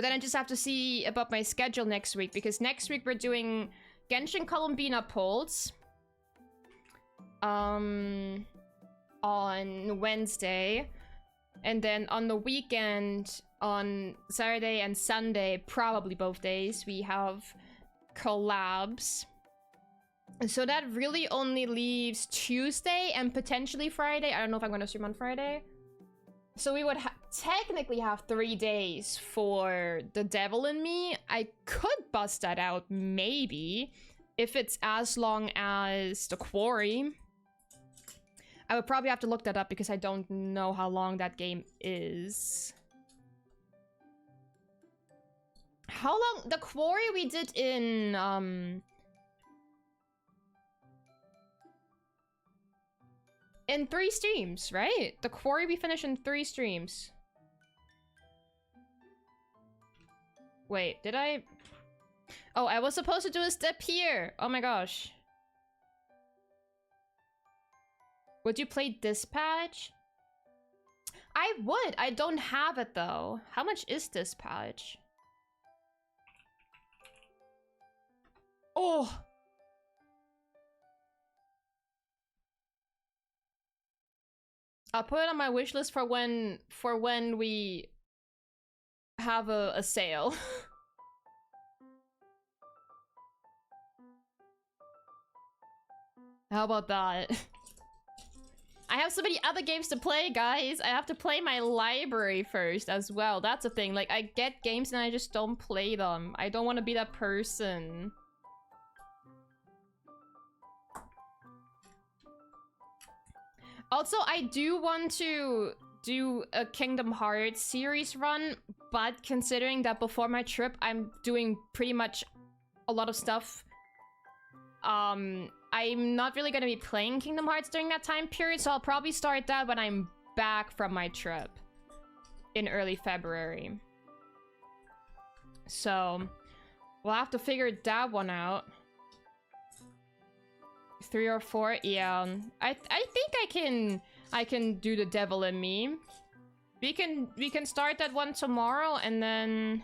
then I just have to see about my schedule next week, because next week we're doing Genshin Columbina Pulse. On Wednesday. And then on the weekend, on Saturday and Sunday, probably both days, we have collabs. So that really only leaves Tuesday and potentially Friday. I don't know if I'm going to stream on Friday. So we would technically have 3 days for The Devil in Me. I could bust that out, maybe, if it's as long as The Quarry. I would probably have to look that up because I don't know how long that game is. How long? The Quarry we did in 3 streams, right? The Quarry we finished in 3 streams. Wait, did I? Oh, I was supposed to do a step here. Oh my gosh. Would you play Dispatch? I would. I don't have it though. How much is Dispatch? Oh, I'll put it on my wish list for when we have a sale. How about that? I have so many other games to play, guys. I have to play my library first as well. That's the thing. Like, I get games and I just don't play them. I don't want to be that person. Also, I do want to do a Kingdom Hearts series run, but considering that before my trip, I'm doing pretty much a lot of stuff. I'm not really gonna be playing Kingdom Hearts during that time period, so I'll probably start that when I'm back from my trip in early February. So, we'll have to figure that one out. 3 or 4, yeah. I think I can do the devil in me. We can start that one tomorrow and then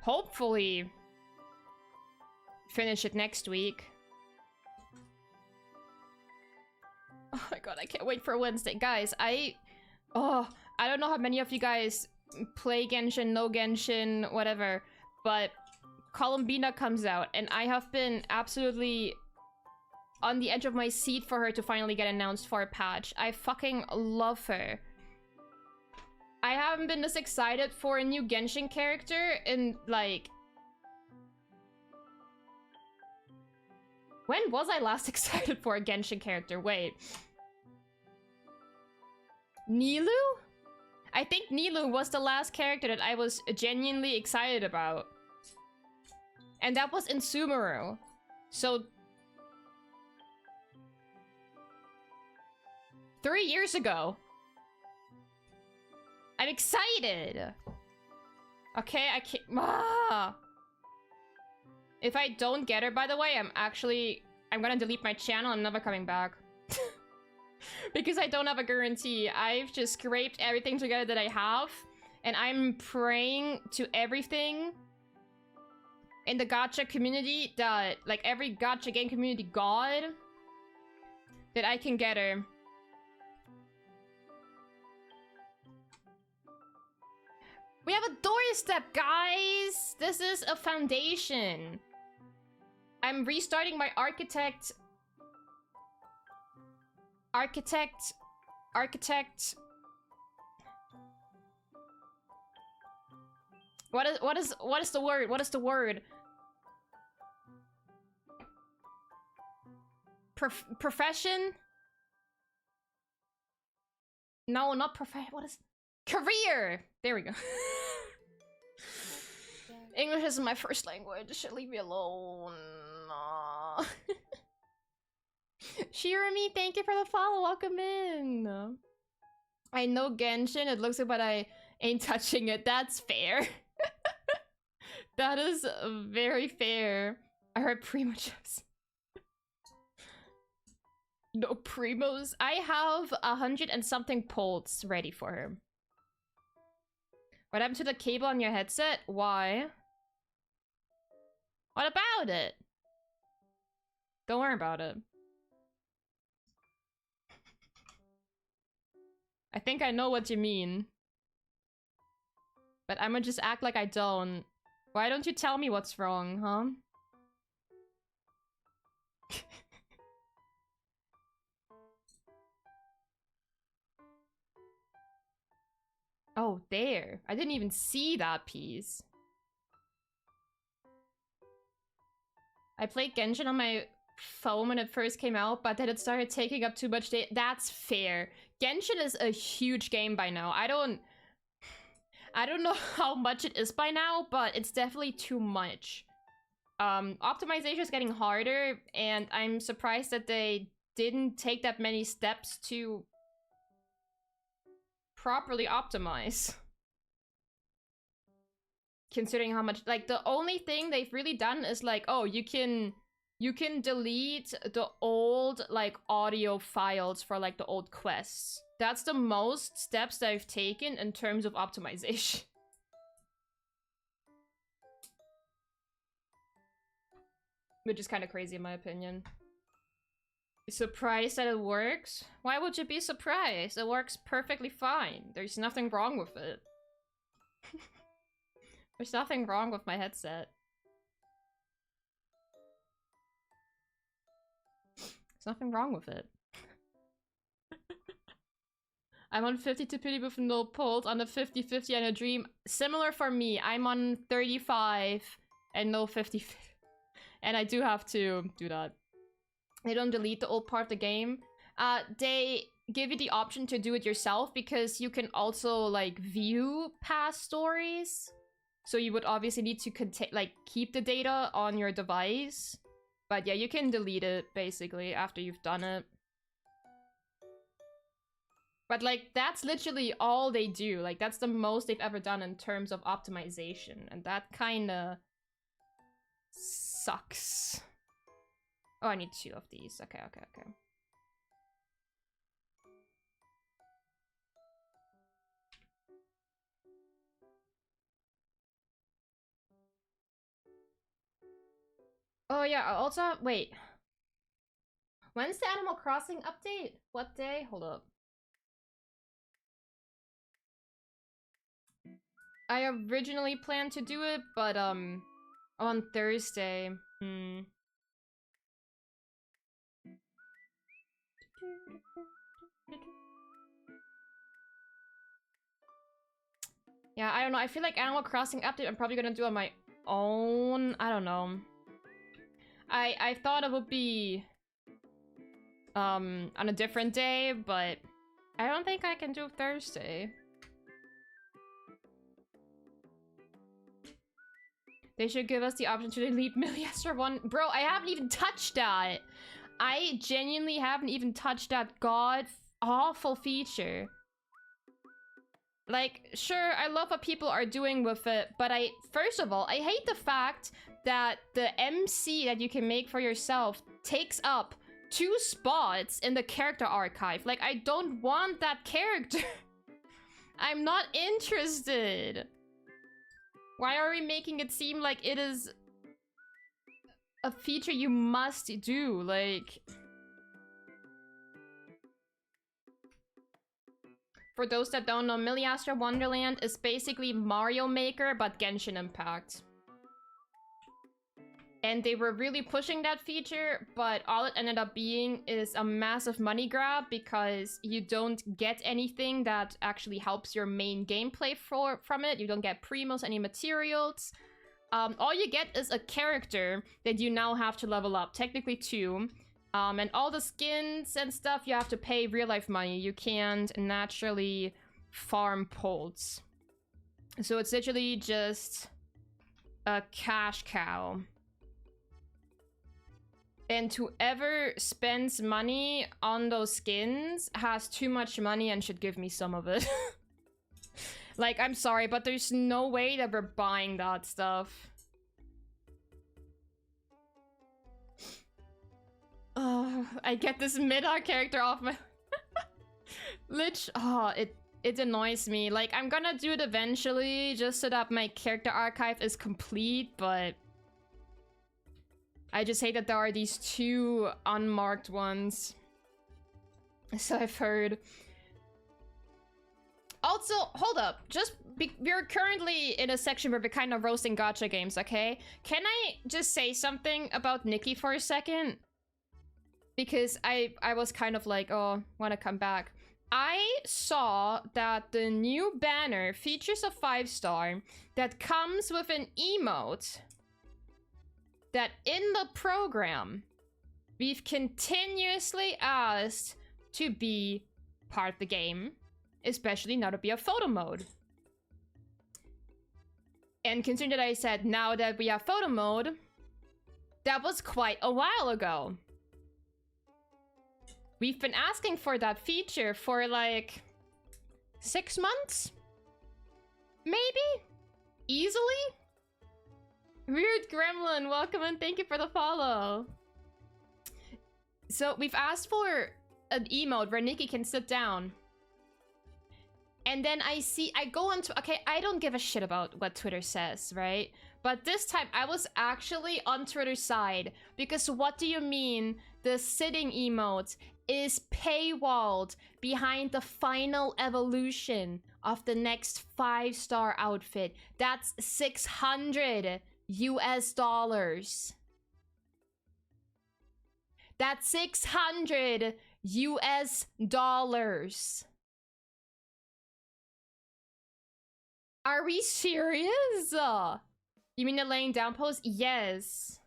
hopefully finish it next week. Oh my god, I can't wait for Wednesday. Guys, I don't know how many of you guys play Genshin, no Genshin, whatever, but Columbina comes out, and I have been absolutely on the edge of my seat for her to finally get announced for a patch. I fucking love her. I haven't been this excited for a new Genshin character in, like... When was I last excited for a Genshin character? Wait. Nilou? I think Nilou was the last character that I was genuinely excited about. And that was in Sumeru. So... 3 years ago. I'm excited! Okay, I can't... Ah! If I don't get her, by the way, I'm gonna delete my channel and never coming back. Because I don't have a guarantee. I've just scraped everything together that I have. And I'm praying to everything in the gacha community that, like, every gacha game community god, that I can get her. We have a doorstep, guys! This is a foundation. I'm restarting my architect. What is the word? What is the word? Profession? No, not profession. What is... Career! There we go. English isn't my first language. Leave me alone. Aww. Shirami, thank you for the follow. Welcome in. I know Genshin. It looks like, but I ain't touching it. That's fair. That is very fair. I heard Primo jokes. No Primos. I have 100 and something pults ready for her. What happened to the cable on your headset? Why? What about it? Don't worry about it. I think I know what you mean. But I'ma just act like I don't. Why don't you tell me what's wrong, huh? Oh, there. I didn't even see that piece. I played Genshin on my phone when it first came out, but then it started taking up too much data. That's fair. Genshin is a huge game by now. I don't know how much it is by now, but it's definitely too much. Optimization is getting harder, and I'm surprised that they didn't take that many steps to properly optimize. Considering how much, like, the only thing they've really done is like, oh, you can delete the old, like, audio files for, like, the old quests. That's the most steps they've taken in terms of optimization. Which is kind of crazy in my opinion. Surprised that it works? Why would you be surprised? It works perfectly fine. There's nothing wrong with it. There's nothing wrong with my headset. There's nothing wrong with it. I'm on 50 to pity with no pulse, on a 50-50 and a dream. Similar for me. I'm on 35 and no 50. And I do have to do that. They don't delete the old part of the game. They give you the option to do it yourself because you can also like view past stories. So you would obviously need to keep the data on your device. But yeah, you can delete it basically after you've done it. But like that's literally all they do. Like that's the most they've ever done in terms of optimization, and that kind of sucks. Oh, I need 2 of these. Okay. Oh yeah, I also wait. When's the Animal Crossing update? What day? Hold up. I originally planned to do it, but on Thursday. Yeah, I don't know. I feel like Animal Crossing update I'm probably gonna do on my own. I don't know. I thought it would be on a different day, but I don't think I can do Thursday. They should give us the option to delete Milliester 1. Bro, I haven't even touched that. I genuinely haven't even touched that god-awful feature. Like, sure, I love what people are doing with it, but first of all, I hate the fact that the MC that you can make for yourself takes up 2 spots in the character archive. Like, I don't want that character. I'm not interested. Why are we making it seem like it is a feature you must do? Like, for those that don't know, Milliester Wonderland is basically Mario Maker, but Genshin Impact. And they were really pushing that feature, but all it ended up being is a massive money grab because you don't get anything that actually helps your main gameplay from it. You don't get primos, any materials. All you get is a character that you now have to level up, technically 2. And all the skins and stuff you have to pay real life money. You can't naturally farm pulls. So it's literally just a cash cow. And whoever spends money on those skins has too much money and should give me some of it. Like, I'm sorry, but there's no way that we're buying that stuff. I get this mid-art character off my... it annoys me. Like, I'm gonna do it eventually, just so that my character archive is complete, but... I just hate that there are these 2 unmarked ones. So I've heard. Also, hold up. We're currently in a section where we're kind of roasting gacha games, okay? Can I just say something about Nikki for a second? Because I was kind of like, oh, want to come back. I saw that the new banner features a 5-star that comes with an emote that in the program, we've continuously asked to be part of the game, especially now to be a photo mode. And considering that I said now that we have photo mode, that was quite a while ago. We've been asking for that feature for like 6 months? Maybe? Easily? Weird Gremlin, welcome and thank you for the follow. So we've asked for an emote where Nikki can sit down. And then I go on to, okay, I don't give a shit about what Twitter says, right? But this time I was actually on Twitter's side because what do you mean the sitting emote is paywalled behind the final evolution of the next 5-star outfit. That's $600 US. That's $600 US. Are we serious? You mean the laying down pose? Yes.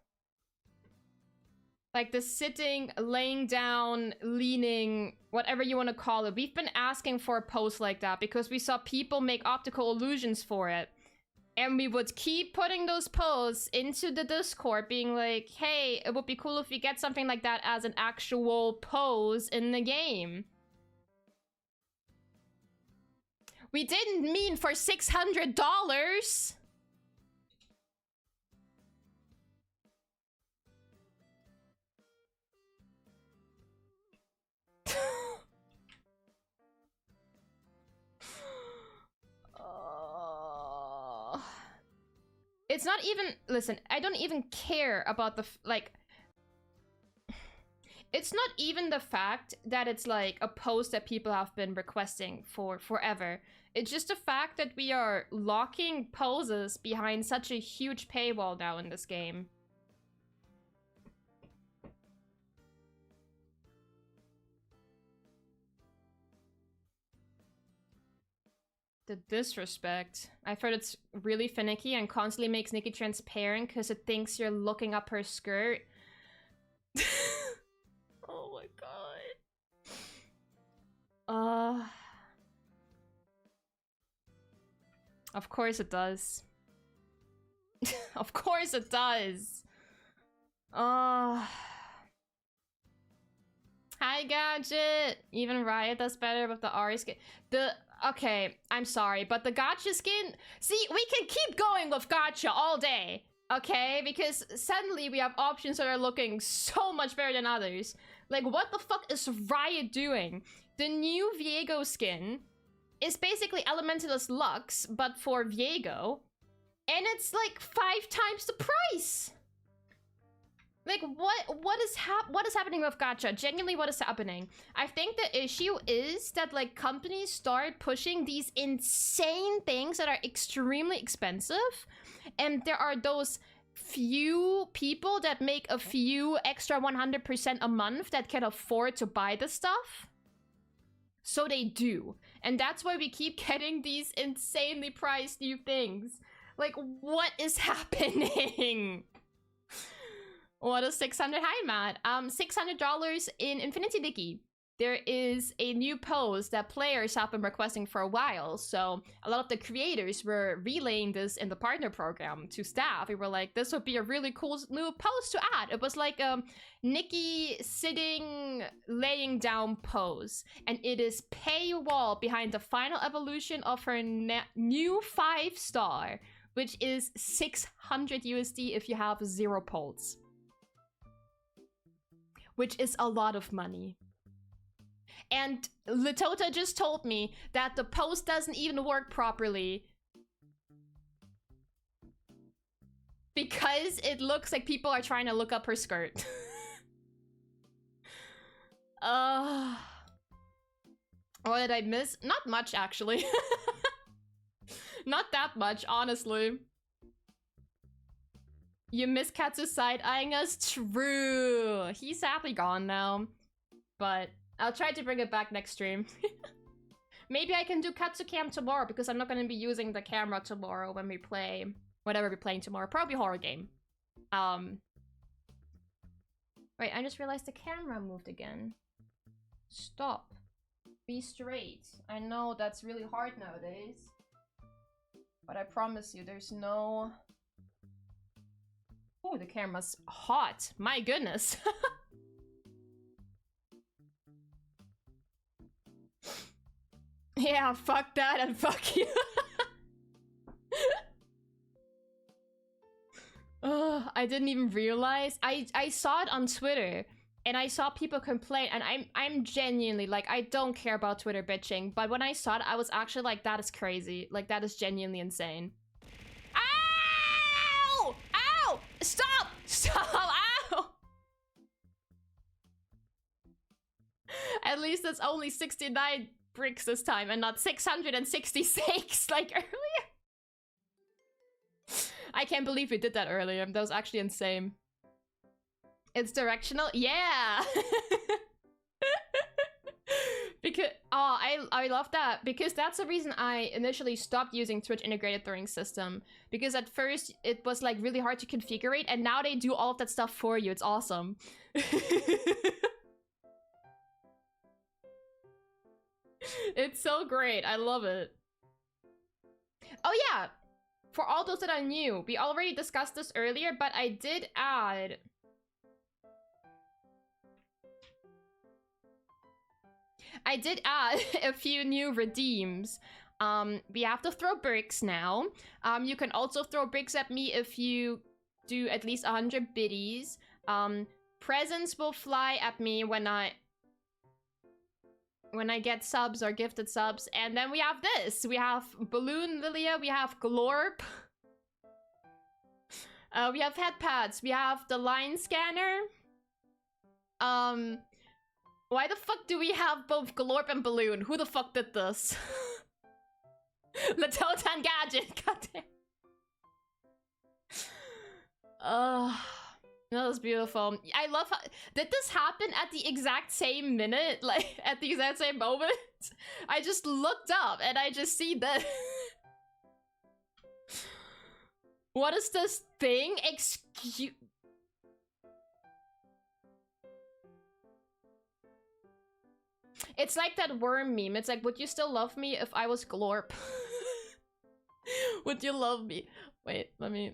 Like the sitting, laying down, leaning, whatever you want to call it. We've been asking for a pose like that because we saw people make optical illusions for it. And we would keep putting those poses into the Discord, being like, hey, it would be cool if we get something like that as an actual pose in the game. We didn't mean for $600. It's not even, listen, I don't even care about the, like, it's not even the fact that it's like a post that people have been requesting for forever. It's just the fact that we are locking poses behind such a huge paywall now in this game. The disrespect. I've heard it's really finicky and constantly makes Nikki transparent because it thinks you're looking up her skirt. Oh my god. Of course it does. Of course it does. Hi Gadget! Even Riot does better with the Ari skin. Okay, I'm sorry, but the gacha skin... See, we can keep going with gacha all day, okay? Because suddenly we have options that are looking so much better than others. Like, what the fuck is Riot doing? The new Viego skin is basically Elementalist Lux, but for Viego. And it's like 5 times the price! Like, what is happening with gacha? Genuinely, what is happening? I think the issue is that, like, companies start pushing these insane things that are extremely expensive. And there are those few people that make a few extra 100% a month that can afford to buy the stuff. So they do. And that's why we keep getting these insanely priced new things. Like, what is happening? What is 600? Hi, Matt. $600 in Infinity Wiki. There is a new pose that players have been requesting for a while. So a lot of the creators were relaying this in the partner program to staff. We were like, this would be a really cool new pose to add. It was like Nikki sitting, laying down pose. And it is paywall behind the final evolution of her new 5-star, which is 600 USD if you have 0 pulse. Which is a lot of money. And Litota just told me that the post doesn't even work properly because it looks like people are trying to look up her skirt. What did I miss? Not much, actually. Not that much, honestly. You miss Katsu side-eyeing us? True. He's sadly gone now. But I'll try to bring it back next stream. Maybe I can do Katsu Cam tomorrow because I'm not going to be using the camera tomorrow when we play whatever we're playing tomorrow. Probably horror game. Wait, I just realized the camera moved again. Stop. Be straight. I know that's really hard nowadays. But I promise you, there's no... Oh, the camera's hot. My goodness. Yeah, fuck that and fuck you. I didn't even realize. I saw it on Twitter and I saw people complain, and I'm genuinely like, I don't care about Twitter bitching, but when I saw it, I was actually like, that is crazy. Like, that is genuinely insane. Ow! Ow! Stop! Stop! Ow! At least it's only 69 bricks this time and not 666 like earlier. I can't believe we did that earlier. That was actually insane. It's directional? Yeah! Because I love that, because that's the reason I initially stopped using Twitch integrated throwing system, because at first it was like really hard to configure it, and now they do all of that stuff for you. It's awesome. It's so great. I love it. Oh yeah, for all those that are new, we already discussed this earlier, but I did add a few new redeems. We have to throw bricks now. You can also throw bricks at me if you do at least 100 biddies. Presents will fly at me when I get subs or gifted subs. And then we have this. We have Balloon Lilia, we have Glorp. We have head pads, we have the line scanner. Why the fuck do we have both Glorp and Balloon? Who the fuck did this? Latotan Gadget, goddamn. That was beautiful. I love how... Did this happen at the exact same minute? Like, at the exact same moment? I just looked up and I just see that. What is this thing? Excuse... It's like that worm meme. It's like, would you still love me if I was Glorp? Would you love me? Wait, let me...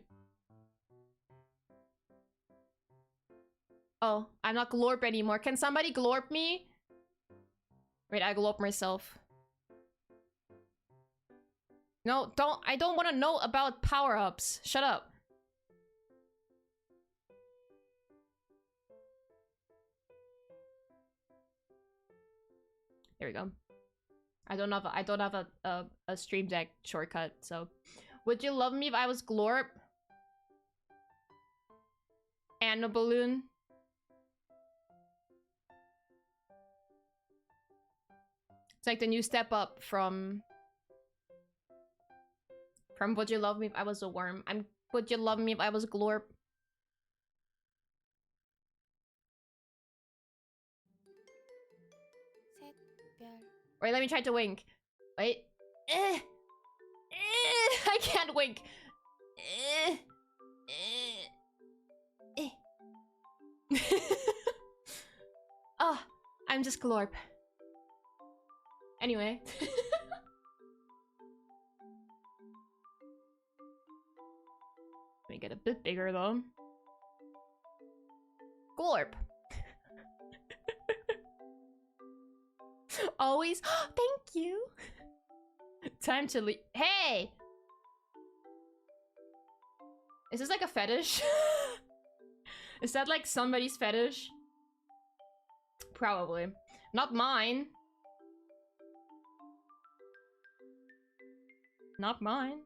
Oh, I'm not Glorp anymore. Can somebody Glorp me? Wait, I Glorp myself. No, don't. I don't want to know about power-ups. Shut up. There we go. I don't have a Stream Deck shortcut, so. Would you love me if I was Glorp? And a balloon? It's like the new step up from Would you love me if I was a worm? Would you love me if I was Glorp? Wait, let me try to wink. Wait. I can't wink. Oh, I'm just Glorp. Anyway. Let me get a bit bigger though. Glorp. Always. Thank you. Time to leave. Hey! Is this like a fetish? Is that like somebody's fetish? Probably. Not mine. Not mine.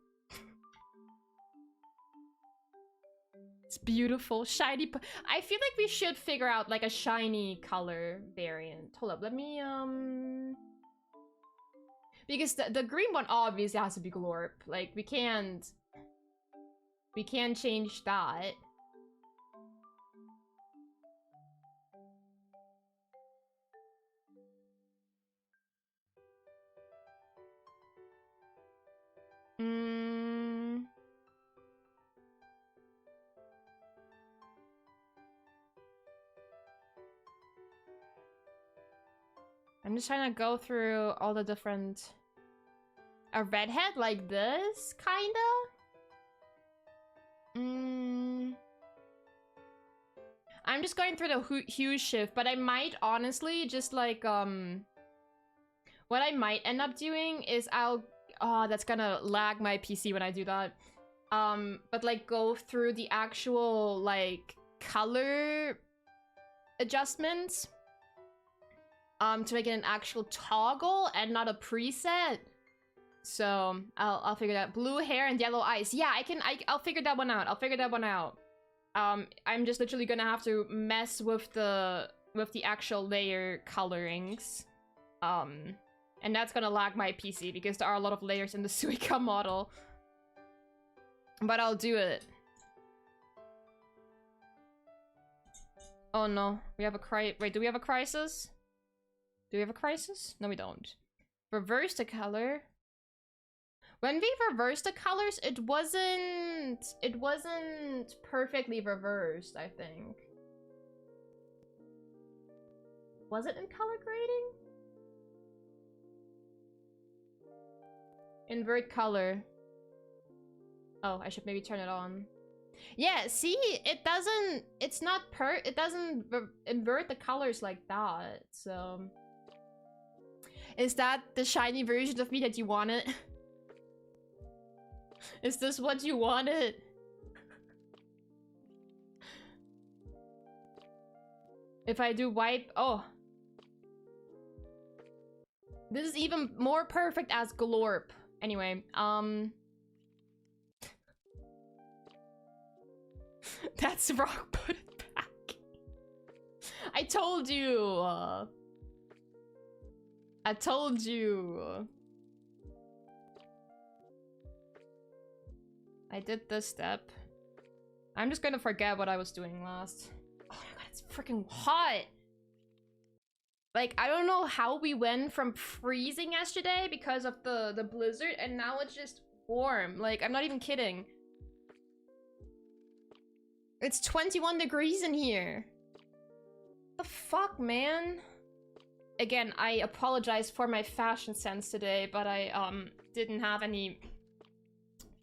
It's beautiful. Shiny. I feel like we should figure out like a shiny color variant. Hold up, let me because the green one obviously has to be Glorp. Like we can't change that. I'm just trying to go through all the different... A redhead like this, kinda? I'm just going through the hue shift, but I might honestly just like, what I might end up doing is I'll... Oh, that's gonna lag my PC when I do that. But like go through the actual, like, color adjustments. To make it an actual toggle and not a preset. So I'll figure that. Blue hair and yellow eyes. Yeah, I'll figure that one out. I'm just literally gonna have to mess with the with the actual layer colorings. And that's gonna lag my PC because there are a lot of layers in the Suica model. But I'll do it. Oh no, we have a wait, do we have a crisis? Do we have a crisis? No, we don't. Reverse the color. When we reversed the colors, it wasn't perfectly reversed, I think. Was it in color grading? Invert color. Oh, I should maybe turn it on. Yeah, see, it doesn't invert the colors like that, so. Is that the shiny version of me that you wanted? Is this what you wanted? If I do white, oh. This is even more perfect as Glorp. Anyway, that's rock, put it back. I told you. I told you. I did this step. I'm just gonna forget what I was doing last. Oh my god, it's freaking hot. Like, I don't know how we went from freezing yesterday because of the blizzard, and now it's just warm. Like, I'm not even kidding. It's 21 degrees in here. The fuck, man? Again, I apologize for my fashion sense today, but I didn't have any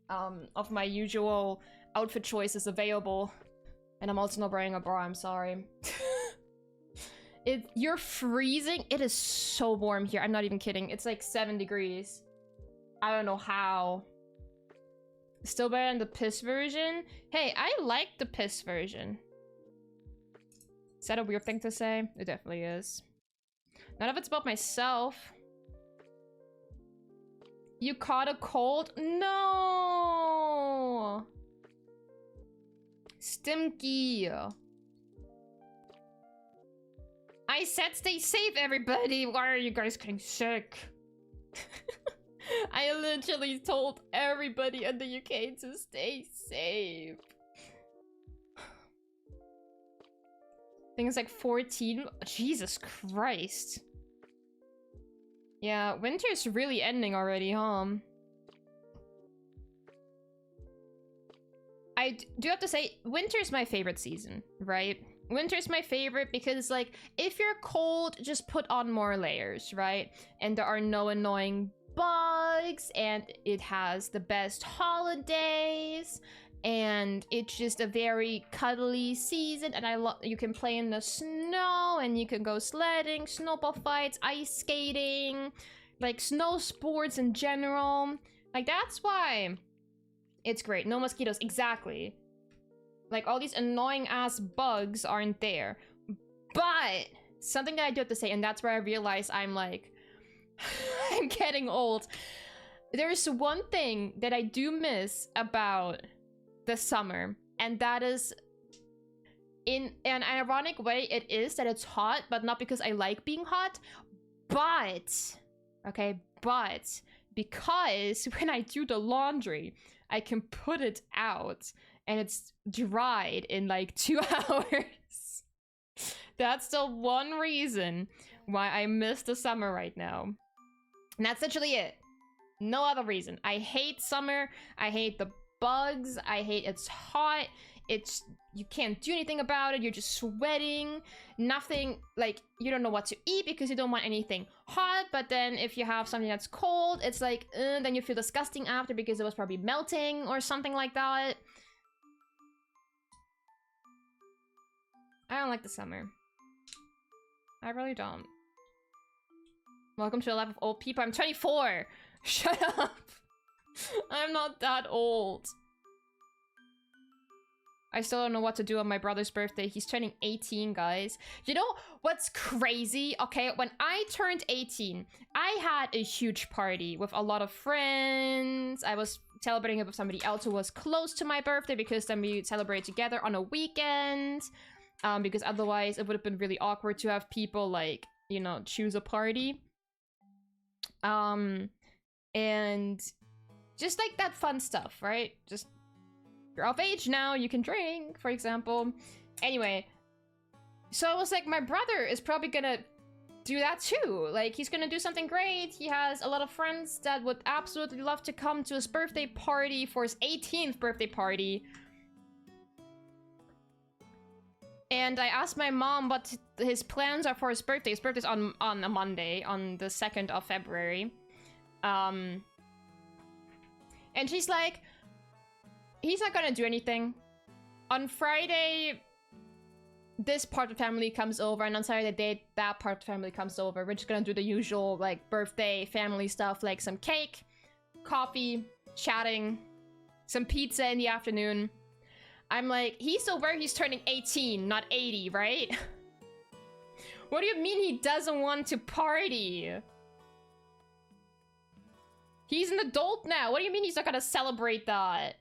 of my usual outfit choices available. And I'm also not wearing a bra, I'm sorry. You're freezing? It is so warm here, I'm not even kidding. It's like 7 degrees. I don't know how. Still better than the piss version? Hey, I like the piss version. Is that a weird thing to say? It definitely is. None of it's about myself. You caught a cold? No! Stimky. I said stay safe, everybody! Why are you guys getting sick? I literally told everybody in the UK to stay safe. I think it's like 14. Jesus Christ. Yeah, winter's really ending already, huh? I do have to say, winter's my favorite season, right? Winter's my favorite because, like, if you're cold, just put on more layers, right? And there are no annoying bugs, and it has the best holidays, and it's just a very cuddly season, and you can play in the snow, and you can go sledding, snowball fights, ice skating, like snow sports in general. Like, that's why it's great. No mosquitoes, exactly. Like, all these annoying ass bugs aren't there. But something that I do have to say, and that's where I realize I'm like I'm getting old. There's one thing that I do miss about the summer, and that is, in an ironic way, it is that it's hot, but not because I like being hot, but, okay, but because when I do the laundry, I can put it out and it's dried in like 2 hours. That's the one reason why I miss the summer right now. And that's literally it. No other reason. I hate summer. I hate the bugs. I hate it's hot. It's, you can't do anything about it. You're just sweating. Nothing, like, you don't know what to eat because you don't want anything hot. But then if you have something that's cold, it's like, then you feel disgusting after because it was probably melting or something like that. I don't like the summer. I really don't. Welcome to a life of old people. I'm 24. Shut up. I'm not that old. I still don't know what to do on my brother's birthday. He's turning 18, guys. You know what's crazy? Okay, when I turned 18, I had a huge party with a lot of friends. I was celebrating it with somebody else who was close to my birthday because then we celebrated together on a weekend. Because otherwise it would have been really awkward to have people like, you know, choose a party. And just like that fun stuff, right? Just, you're of age now, you can drink, for example. Anyway, so I was like, my brother is probably gonna do that too. Like, he's gonna do something great. He has a lot of friends that would absolutely love to come to his birthday party for his 18th birthday party. And I asked my mom what his plans are for his birthday. His birthday's on a Monday, on the 2nd of February. And she's like, he's not gonna do anything. On Friday, this part of the family comes over, and on Saturday, that part of the family comes over. We're just gonna do the usual, like, birthday family stuff, like some cake, coffee, chatting, some pizza in the afternoon. I'm like, he's aware he's turning 18, not 80, right? What do you mean he doesn't want to party? He's an adult now. What do you mean he's not gonna celebrate that?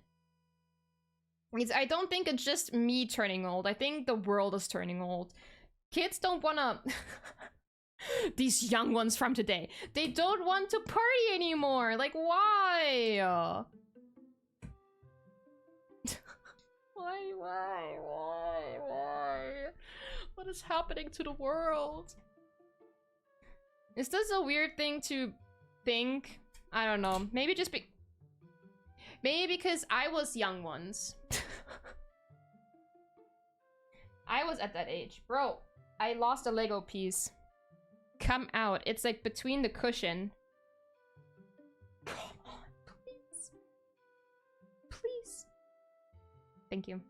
I don't think it's just me turning old. I think the world is turning old. Kids don't wanna... These young ones from today. They don't want to party anymore. Like, why? Why? What is happening to the world? Is this a weird thing to think? I don't know. Maybe just maybe because I was young once. I was at that age. Bro, I lost a Lego piece. Come out. It's like between the cushion. Come on, please. Please. Thank you.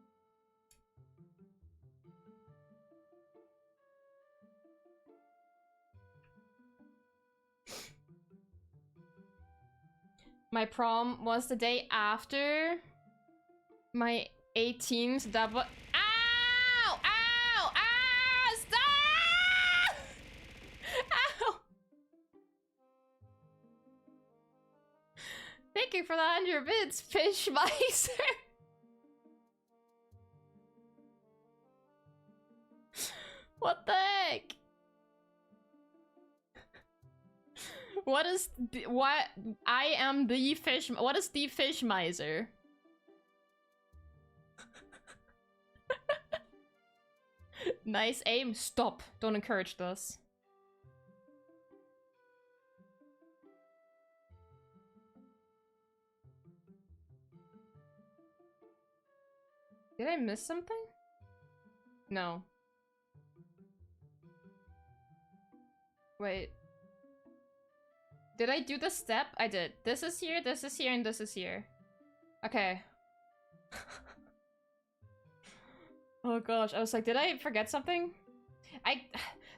My prom was the day after my 18th double. Ow! Ow! Ah! Stop! Ow! Thank you for the 100 bits, Fish Miser. What the heck? What is what? I am the fish. What is the Fish Miser? Nice aim. Stop. Don't encourage this. Did I miss something? No. Wait. Did I do the step? I did. This is here, and this is here. Okay. Oh gosh, I was like, did I forget something?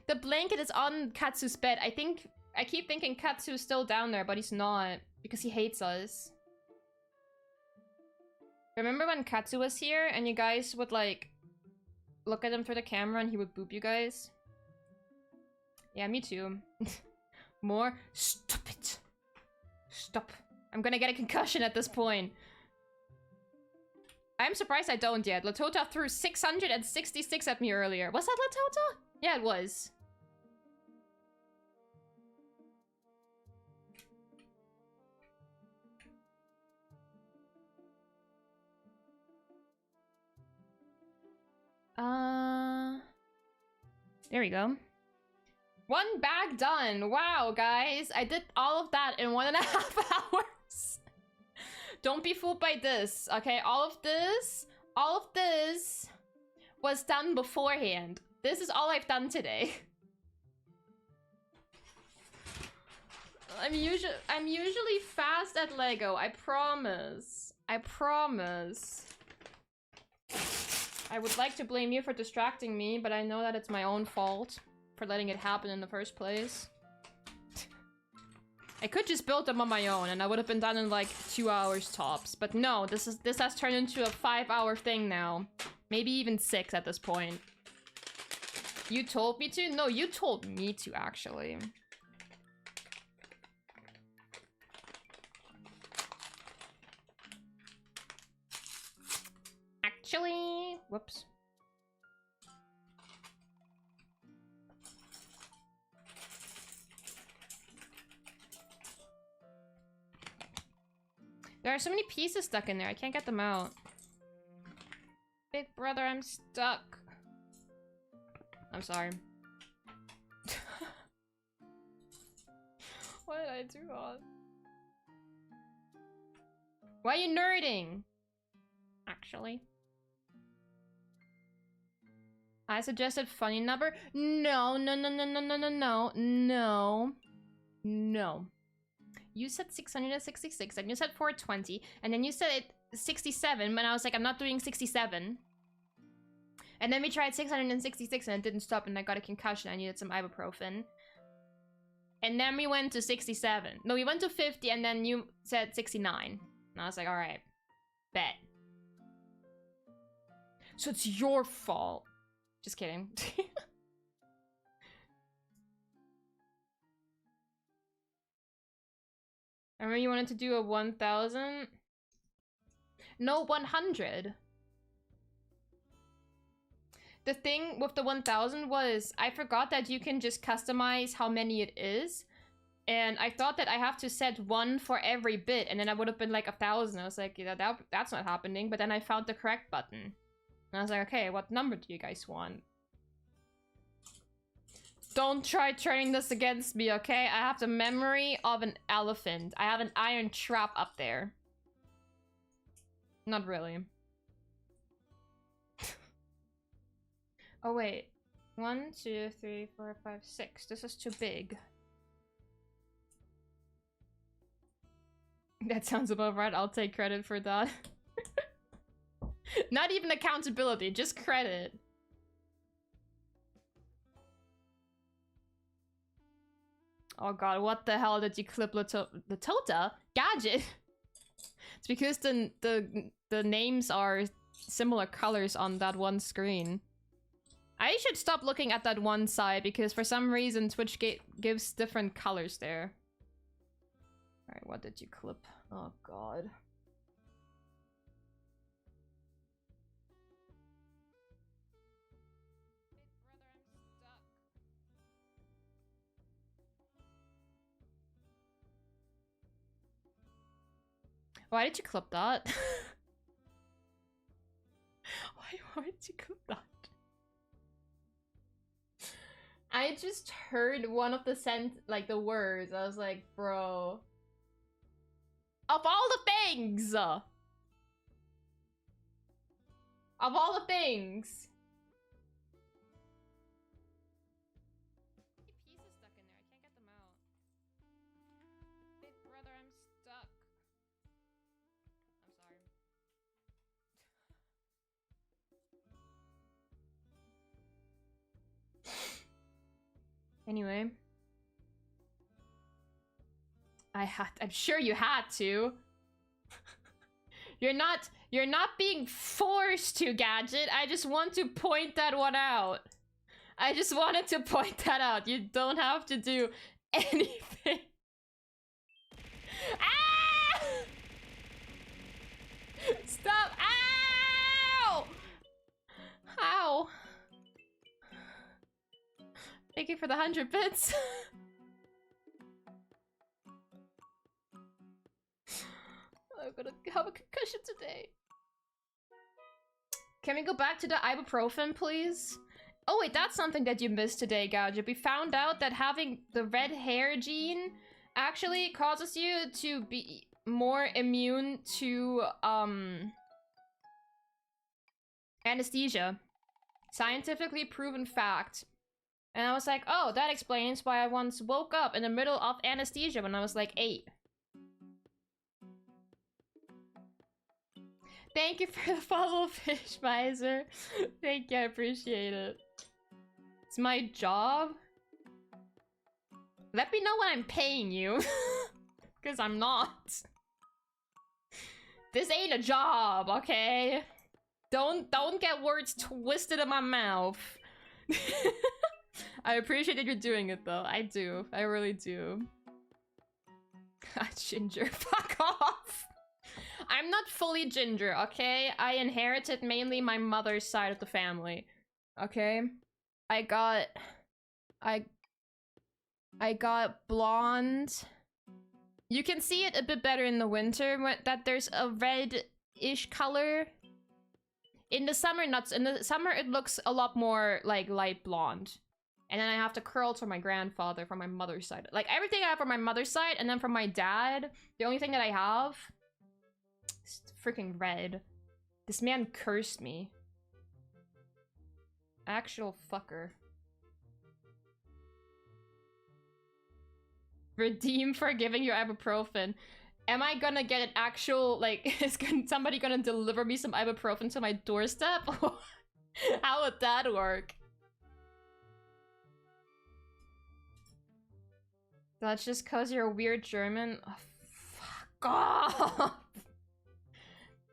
The blanket is on Katsu's bed. I keep thinking Katsu's still down there, but he's not. Because he hates us. Remember when Katsu was here and you guys would like look at him through the camera and he would boop you guys? Yeah, me too. More. Stop it. Stop. I'm gonna get a concussion at this point. I'm surprised I don't yet. Latota threw 666 at me earlier. Was that Latota? Yeah, it was. There we go. One bag done. Wow, guys. I did all of that in 1.5 hours. Don't be fooled by this, okay? All of this was done beforehand. This is all I've done today. I'm usually fast at Lego. I promise. I promise. I would like to blame you for distracting me, but I know that it's my own fault for letting it happen in the first place. I could just build them on my own and I would have been done in like 2 hours tops. But no, this has turned into a 5-hour thing now. Maybe even 6 at this point. You told me to? No, you told me to, actually. Actually, whoops. There are so many pieces stuck in there. I can't get them out. Big brother, I'm stuck. I'm sorry. What did I do wrong? Why are you nerding? Actually. I suggested funny number. No, no, no, no, no, no, no, no, no. No. You said 666, and you said 420, and then you said 67, but I was like, I'm not doing 67. And then we tried 666, and it didn't stop, and I got a concussion. I needed some ibuprofen. And then we went to 67. No, we went to 50, and then you said 69. And I was like, alright. Bet. So it's your fault. Just kidding. I remember you wanted to do a 1000? No, 100. The thing with the 1000 was I forgot that you can just customize how many it is. And I thought that I have to set one for every bit, and then I would have been like 1000. I was like, yeah, that's not happening. But then I found the correct button. And I was like, okay, what number do you guys want? Don't try turning this against me, okay? I have the memory of an elephant. I have an iron trap up there. Not really. Oh, wait. 1, 2, 3, 4, 5, 6. This is too big. That sounds about right. I'll take credit for that. Not even accountability, just credit. Oh god, what the hell did you clip Latota? Gadget? It's because the names are similar colors on that one screen. I should stop looking at that one side because for some reason Twitch gives different colors there. Alright, what did you clip? Oh god. Why did you clip that? Why did you clip that? I just heard one of the the words. I was like, bro. Of all the things! Of all the things! Pieces stuck in there. I can't get them out. Big brother, I'm stuck. I'm sorry. Anyway. I'm sure you had to. You're not being forced to, Gadget. I just want to point that one out. I just wanted to point that out. You don't have to do anything. Ah! Stop! Ow! Ow! Thank you for the 100 bits. I'm gonna have a concussion today. Can we go back to the ibuprofen, please? Oh wait, that's something that you missed today, Gadget. We found out that having the red hair gene actually causes you to be more immune to anesthesia. Scientifically proven fact. And I was like, oh, that explains why I once woke up in the middle of anesthesia when I was like 8. Thank you for the follow, Fish Miser. Thank you, I appreciate it. It's my job. Let me know when I'm paying you. Because I'm not. This ain't a job, okay? Don't get words twisted in my mouth. I appreciate that you're doing it though. I do. I really do. Ginger, fuck off. I'm not fully ginger, okay? I inherited mainly my mother's side of the family. Okay? I got blonde. You can see it a bit better in the winter, that there's a red-ish color. In the summer, in the summer it looks a lot more like light blonde. And then I have the curls from my grandfather from my mother's side. Like everything I have from my mother's side, and then from my dad, the only thing that I have is freaking red. This man cursed me. Actual fucker. Redeem for giving you ibuprofen. Am I gonna get an actual, like, is somebody gonna deliver me some ibuprofen to my doorstep? How would that work? That's just cause you're a weird German? Oh, fuck off!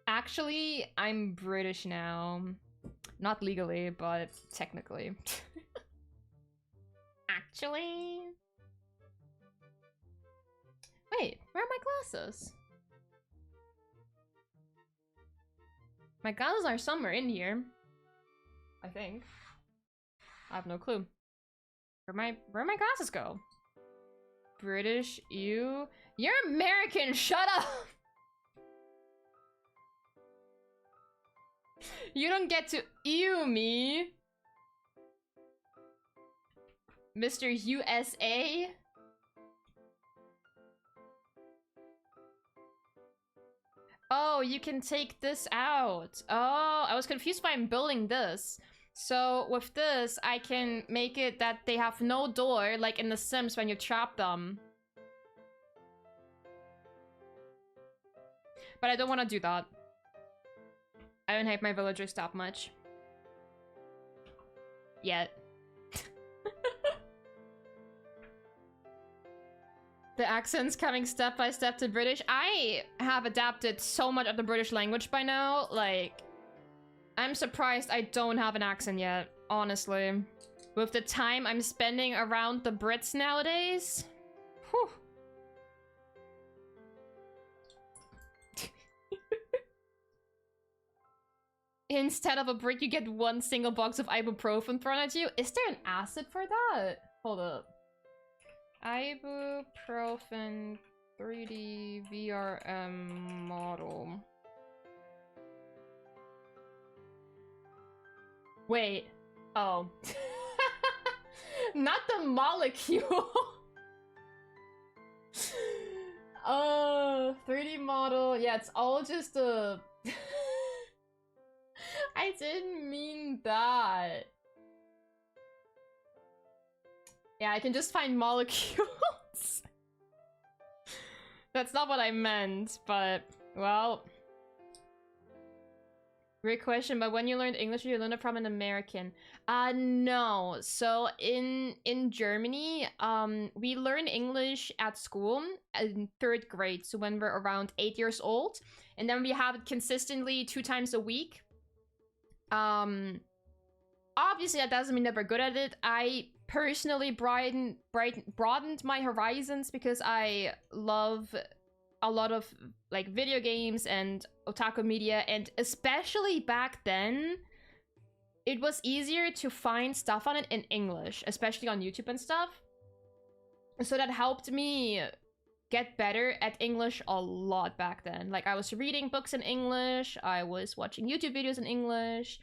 Actually, I'm British now. Not legally, but technically. Actually... Wait, where are my glasses? My glasses are somewhere in here. I think. I have no clue. Where'd my glasses go? British, you... You're American, shut up! You don't get to ew me! Mr. USA? Oh, you can take this out. Oh, I was confused why I'm building this. So with this, I can make it that they have no door, like in The Sims when you trap them. But I don't want to do that. I don't hate my villagers that much. Yet. The accent's coming step by step to British. I have adapted so much of the British language by now, like... I'm surprised I don't have an accent yet, honestly. With the time I'm spending around the Brits nowadays. Whew. Instead of a brick, you get one single box of ibuprofen thrown at you. Is there an acid for that? Hold up. Ibuprofen 3D VRM model. Wait. Oh. Not the molecule. 3D model. Yeah, it's all just a... I didn't mean that. Yeah, I can just find molecules. That's not what I meant, but, well... Great question, but when you learned English, you learned it from an American? No. So in Germany, we learn English at school in 3rd grade. So when we're around 8 years old, and then we have it consistently 2 times a week. Obviously that doesn't mean that we're good at it. I personally broadened my horizons because I love a lot of like video games and otaku media, and especially back then it was easier to find stuff on it in English, especially on YouTube and stuff. So that helped me get better at English a lot back then. Like I was reading books in English, I was watching YouTube videos in English.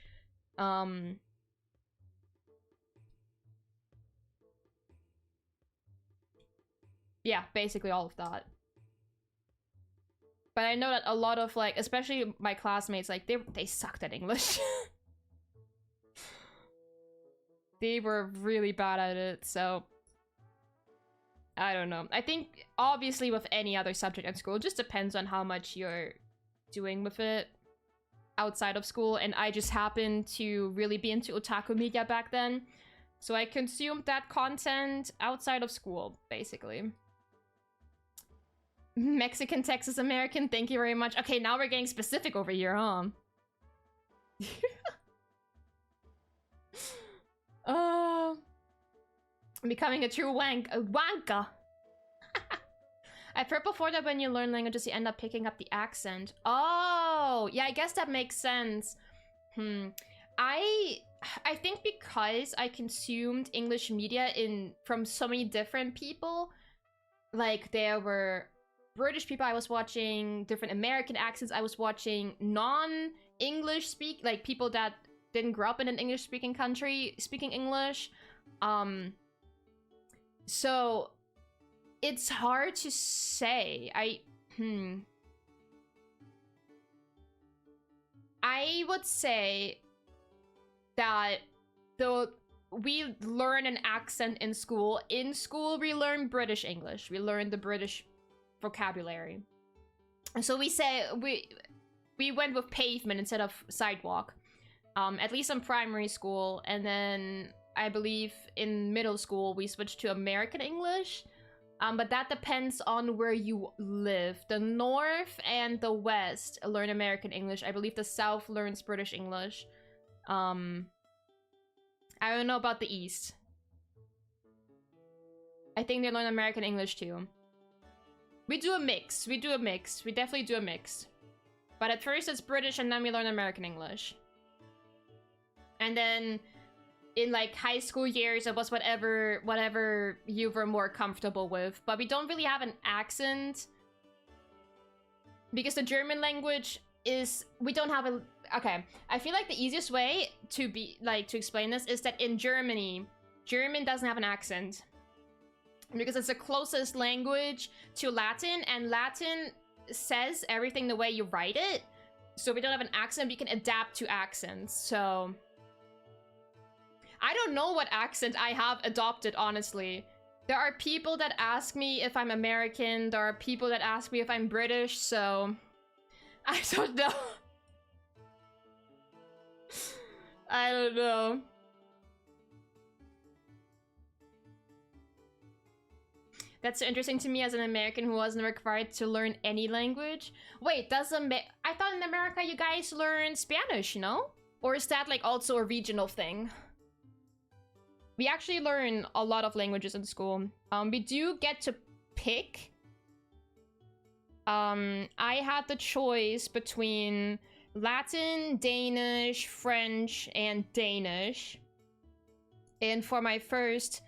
Yeah, basically all of that. But I know that a lot of, like, especially my classmates, like, they sucked at English. They were really bad at it, so... I don't know. I think, obviously, with any other subject at school, it just depends on how much you're doing with it outside of school, and I just happened to really be into otaku media back then, so I consumed that content outside of school, basically. Mexican, Texas American, thank you very much. Okay, now we're getting specific over here, huh? I'm becoming a true wanka. I've heard before that when you learn languages, you end up picking up the accent. Oh, yeah, I guess that makes sense. I think because I consumed English media from so many different people, like there were British people, I was watching different American accents, I was watching non-English like people that didn't grow up in an English-speaking country speaking English. So it's hard to say. I would say that though we learn an accent in school. In school, we learn British English. We learn the British vocabulary. So we say we went with pavement instead of sidewalk. At least in primary school, and then I believe in middle school we switched to American English. But that depends on where you live. The North and the West learn American English. I believe the South learns British English. I don't know about the East. I think they learn American English too. We do a mix. We definitely do a mix. But at first it's British and then we learn American English. And then in like high school years, it was whatever you were more comfortable with. But we don't really have an accent. Because the German language is, we don't have a, okay. I feel like the easiest way to explain this is that in Germany, German doesn't have an accent. Because it's the closest language to Latin, and Latin says everything the way you write it. So we don't have an accent, we can adapt to accents, so... I don't know what accent I have adopted, honestly. There are people that ask me if I'm American, there are people that ask me if I'm British, so... I don't know. I don't know. That's so interesting to me as an American who wasn't required to learn any language. Wait, I thought in America you guys learn Spanish, no? Or is that like also a regional thing? We actually learn a lot of languages in school. We do get to pick. I had the choice between Latin, Danish, French, and Danish. And for my first,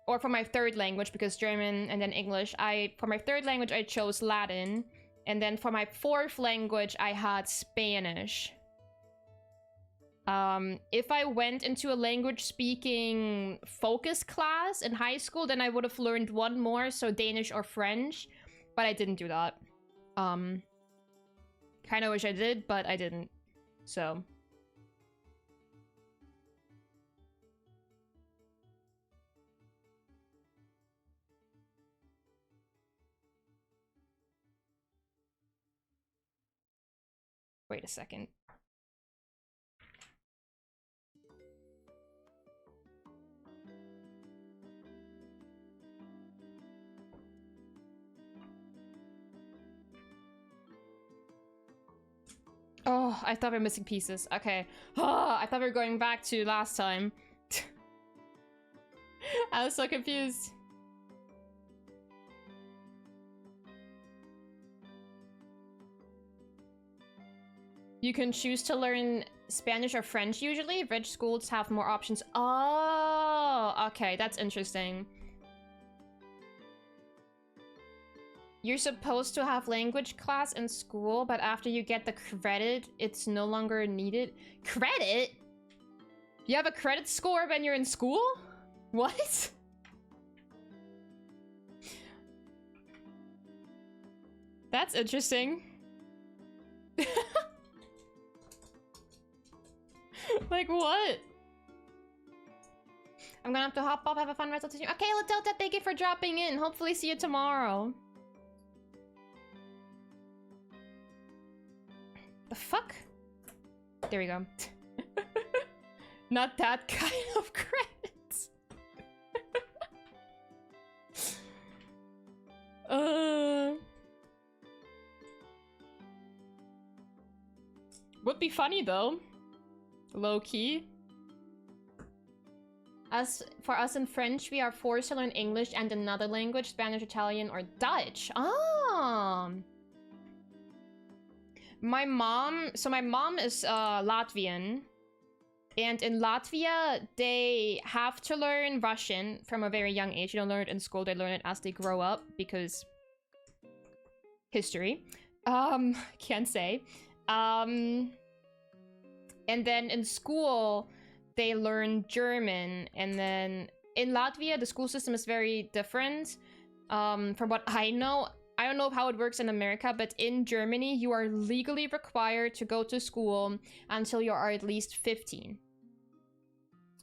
or for my third language, because German and then English, for my third language I chose Latin. And then for my fourth language I had Spanish. If I went into a language speaking focus class in high school, then I would have learned one more, so Danish or French, but I didn't do that. Kind of wish I did, but I didn't, so. Wait a second. Oh, I thought we were missing pieces. Okay. Oh, I thought we were going back to last time. I was so confused. You can choose to learn Spanish or French usually. Rich schools have more options. Oh, okay. That's interesting. You're supposed to have language class in school, but after you get the credit, it's no longer needed. Credit? You have a credit score when you're in school? What? That's interesting. Like, what? I'm gonna have to hop off, have a fun rest of the stream. Okay, Ladelta, thank you for dropping in. Hopefully see you tomorrow. The fuck? There we go. Not that kind of credits. Would be funny though. Low key. As for us in French, we are forced to learn English and another language, Spanish, Italian, or Dutch. Ah. My mom is Latvian, and in Latvia they have to learn Russian from a very young age. They don't learn it in school, they learn it as they grow up, because history. Can't say. And then in school, they learn German. And then in Latvia, the school system is very different. From what I know, I don't know how it works in America, but in Germany, you are legally required to go to school until you are at least 15.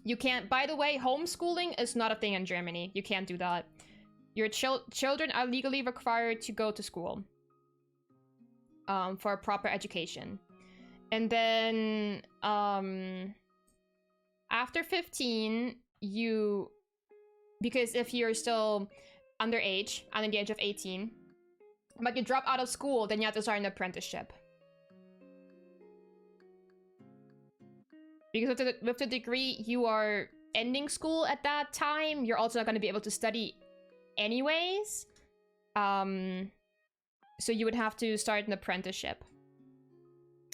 You can't, by the way, homeschooling is not a thing in Germany. You can't do that. Your children are legally required to go to school for a proper education. And then after 15, because if you're still underage, under the age of 18, but you drop out of school, then you have to start an apprenticeship. Because with the degree you are ending school at that time, you're also not going to be able to study anyways. So you would have to start an apprenticeship.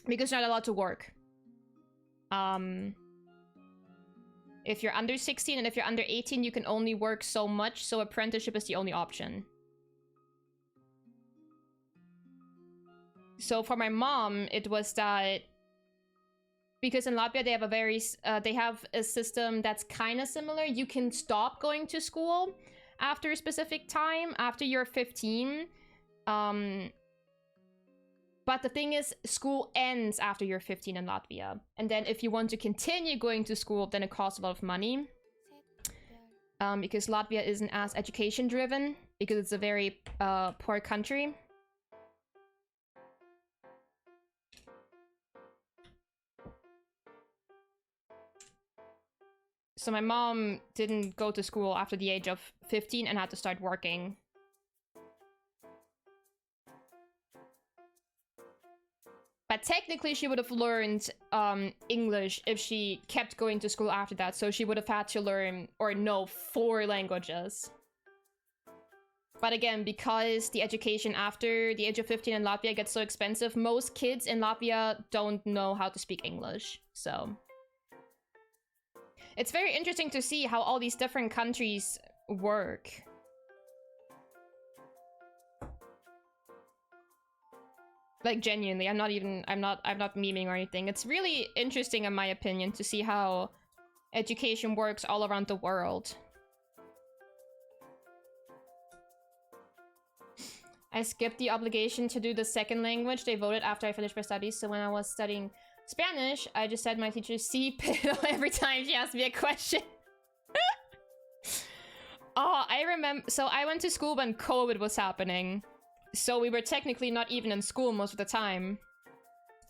Because you're not allowed to work. If you're under 16 and if you're under 18, you can only work so much, so apprenticeship is the only option. So for my mom, it was that because in Latvia they have a system that's kind of similar. You can stop going to school after a specific time, after you're 15. But the thing is, school ends after you're 15 in Latvia. And then if you want to continue going to school, then it costs a lot of money. Because Latvia isn't as education driven, because it's a very poor country. So my mom didn't go to school after the age of 15 and had to start working. But technically she would have learned English if she kept going to school after that. So she would have had to learn or know 4 languages. But again, because the education after the age of 15 in Latvia gets so expensive, most kids in Latvia don't know how to speak English. So it's very interesting to see how all these different countries work. Like, genuinely, I'm not memeing or anything. It's really interesting, in my opinion, to see how education works all around the world. I skipped the obligation to do the second language. They voted after I finished my studies. So when I was studying Spanish, I just said my teacher "sí" every time she asked me a question. Oh, I remember. So I went to school when COVID was happening. So we were technically not even in school most of the time.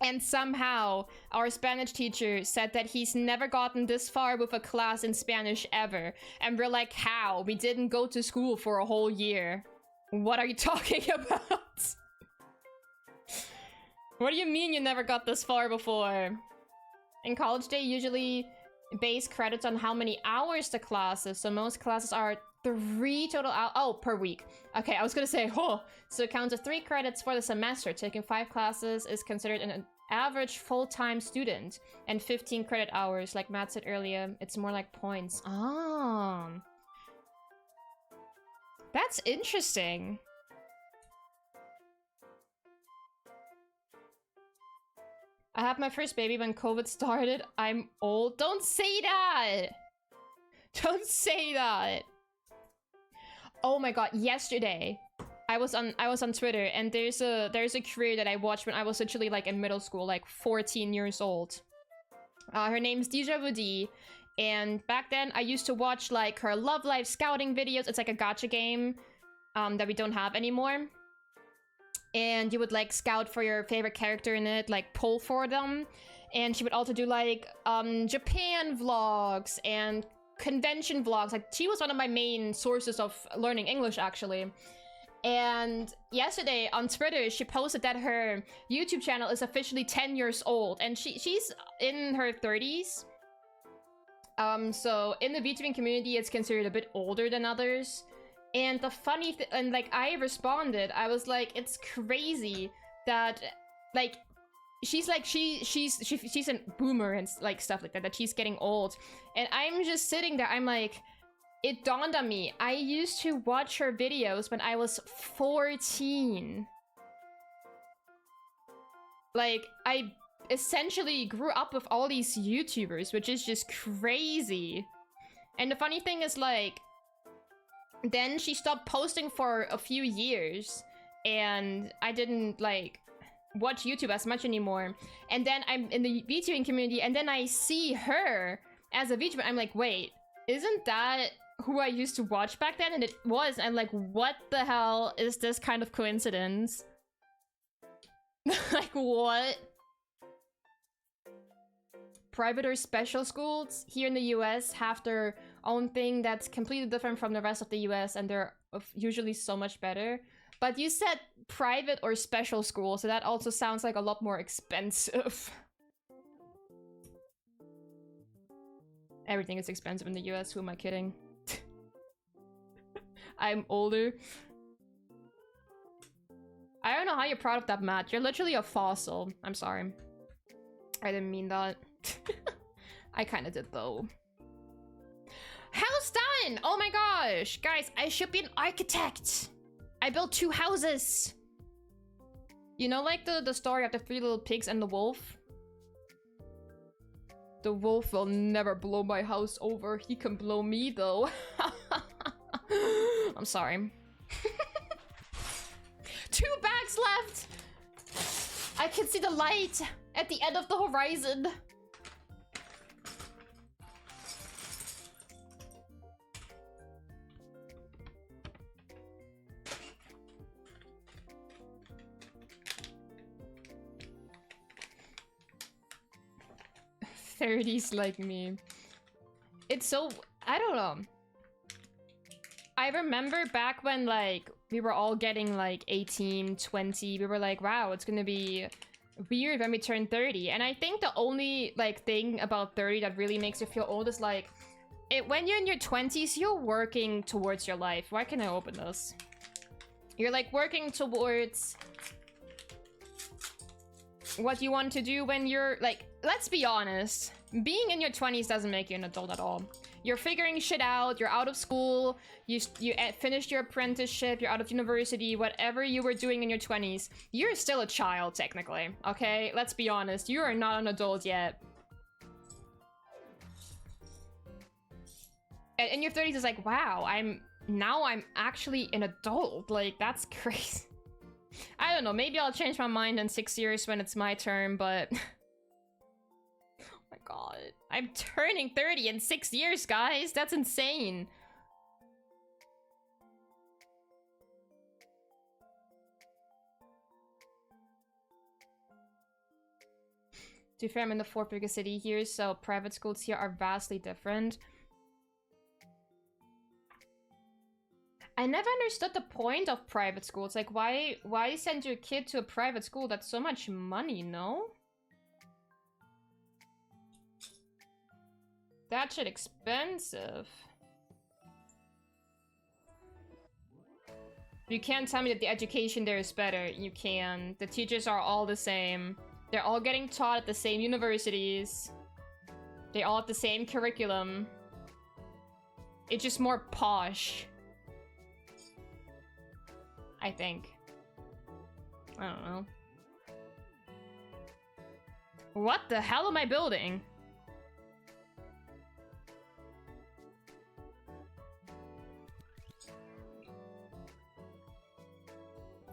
And somehow, our Spanish teacher said that he's never gotten this far with a class in Spanish ever. And we're like, how? We didn't go to school for a whole year. What are you talking about? What do you mean you never got this far before? In college, they usually base credits on how many hours the class is. So most classes are 3 total hours. Oh, per week. Okay, I was gonna say, oh. So it counts as 3 credits for the semester. Taking 5 classes is considered an average full-time student. And 15 credit hours, like Matt said earlier, it's more like points. Oh. That's interesting. I had my first baby when COVID started. I'm old. Don't say that! Don't say that! Oh my god, yesterday I was on Twitter and there's a creator that I watched when I was literally like in middle school, like 14 years old. Her name's VOD, and back then I used to watch like her Love Life scouting videos. It's like a gacha game that we don't have anymore. And you would like scout for your favorite character in it, like pull for them. And she would also do like Japan vlogs and convention vlogs. Like, she was one of my main sources of learning English, actually. And yesterday on Twitter, she posted that her YouTube channel is officially 10 years old, and she's in her 30s. So in the VTubing community, it's considered a bit older than others. And the funny thing, and like, I responded, I was like, it's crazy that like she's a boomer and like stuff like that she's getting old. And I'm just sitting there, I'm like, it dawned on me, I used to watch her videos when I was 14. Like, I essentially grew up with all these YouTubers, which is just crazy. And the funny thing is, like, then she stopped posting for a few years, and I didn't, like, watch YouTube as much anymore. And then I'm in the VTubing community, and then I see her as a VTuber. I'm like, wait, isn't that who I used to watch back then? And it was. I'm like, what the hell is this kind of coincidence? Like, what? Private or special schools here in the US have their own thing that's completely different from the rest of the US, and they're usually so much better. But you said private or special school, so that also sounds like a lot more expensive. Everything is expensive in the US, who am I kidding? I'm older. I don't know how you're proud of that, Matt. You're literally a fossil. I'm sorry. I didn't mean that. I kind of did, though. House done! Oh my gosh! Guys, I should be an architect! I built 2 houses! You know, like the story of the 3 little pigs and the wolf? The wolf will never blow my house over. He can blow me, though. I'm sorry. 2 bags left! I can see the light at the end of the horizon. '30s like me. It's so... I don't know. I remember back when, like, we were all getting, like, 18, 20. We were like, wow, it's gonna be weird when we turn 30. And I think the only, like, thing about 30 that really makes you feel old is, like, when you're in your 20s, you're working towards your life. Why can't I open this? You're, like, working towards what you want to do when you're, like, let's be honest. Being in your 20s doesn't make you an adult at all. You're figuring shit out, you're out of school, you finished your apprenticeship, you're out of university, whatever you were doing in your 20s, you're still a child, technically, okay? Let's be honest, you are not an adult yet. And in your 30s, it's like, wow, I'm actually an adult. Like, that's crazy. I don't know, maybe I'll change my mind in 6 years when it's my turn, but... Oh my god. I'm turning 30 in 6 years, guys! That's insane! To be fair, I'm in the 4th biggest city here, so private schools here are vastly different. I never understood the point of private schools. Like, why send your kid to a private school? That's so much money, no? That shit expensive. You can't tell me that the education there is better. You can. The teachers are all the same. They're all getting taught at the same universities. They all have the same curriculum. It's just more posh. I think. I don't know. What the hell am I building?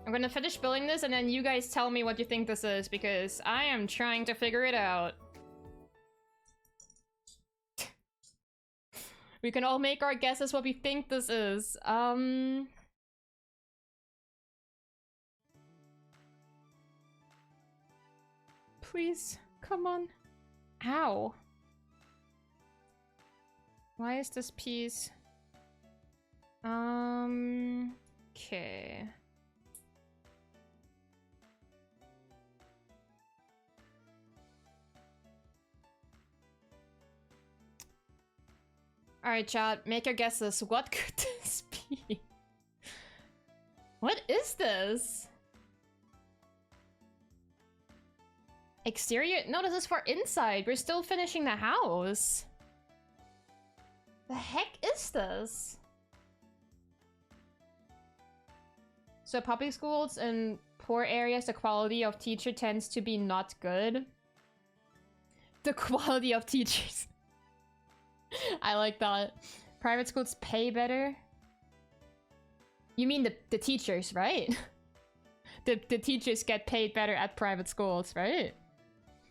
I'm gonna finish building this and then you guys tell me what you think this is, because I am trying to figure it out. We can all make our guesses what we think this is. Please, come on. Ow. Why is this piece? Okay. Alright, chat, make your guesses. What could this be? What is this? Exterior? No, this is for inside. We're still finishing the house. The heck is this? So public schools in poor areas, the quality of teacher tends to be not good. The quality of teachers. I like that. Private schools pay better. You mean the teachers, right? the teachers get paid better at private schools, right?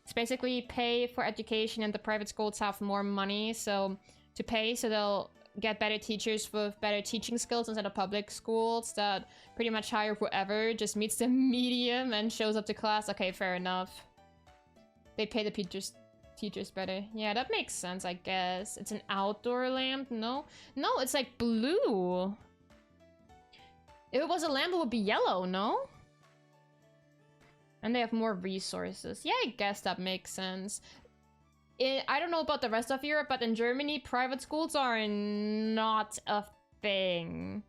It's basically pay for education, and the private schools have more money so to pay, so they'll get better teachers with better teaching skills instead of public schools that pretty much hire whoever just meets the medium and shows up to class. Okay, fair enough. They pay the teachers better. Yeah, that makes sense, I guess. It's an outdoor lamp. No, it's like blue. If it was a lamp, it would be yellow, no? And they have more resources. Yeah, I guess that makes sense. I don't know about the rest of Europe, but in Germany, private schools are not a thing.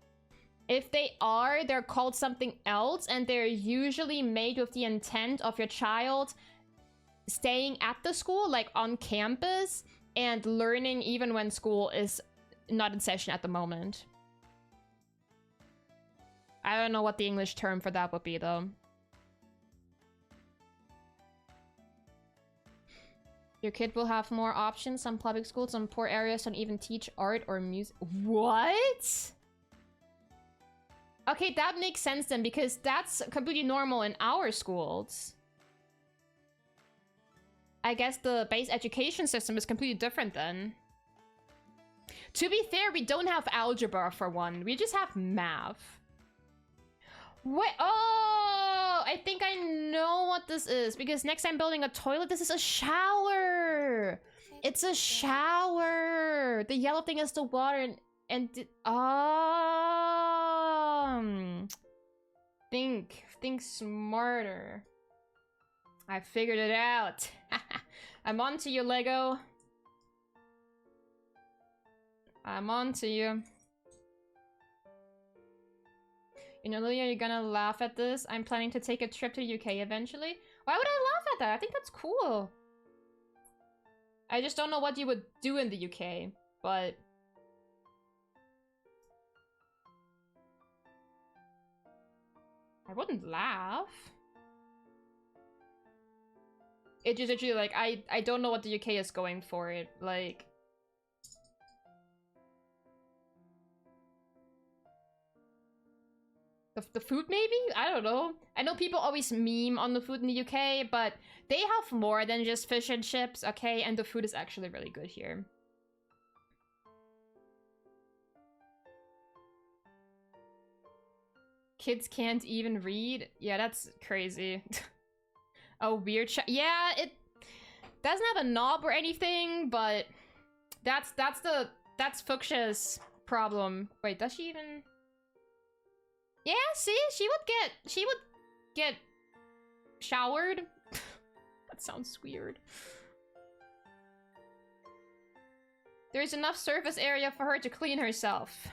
If they are, they're called something else, and they're usually made with the intent of your child staying at the school, like on campus, and learning even when school is not in session at the moment. I don't know what the English term for that would be, though. Your kid will have more options. Some public schools in poor areas don't even teach art or music. What? Okay, that makes sense then, because that's completely normal in our schools. I guess the base education system is completely different then. To be fair, we don't have algebra for one. We just have math. What? Oh, I think I know what this is, because next time building a toilet, this is a shower. It's a shower. The yellow thing is the water, and think smarter. I figured it out. I'm onto you, Lego. I'm onto you. You know, Lilia, you're gonna laugh at this. I'm planning to take a trip to UK eventually. Why would I laugh at that? I think that's cool. I just don't know what you would do in the UK, but... I wouldn't laugh. It's just actually like, I don't know what the UK is going for it. Like... The food, maybe? I don't know. I know people always meme on the food in the UK, but they have more than just fish and chips, okay? And the food is actually really good here. Kids can't even read? Yeah, that's crazy. A weird yeah, it doesn't have a knob or anything, but that's Fuchsia's problem. Wait, does she even... Yeah, see? She would get showered. That sounds weird. There's enough surface area for her to clean herself.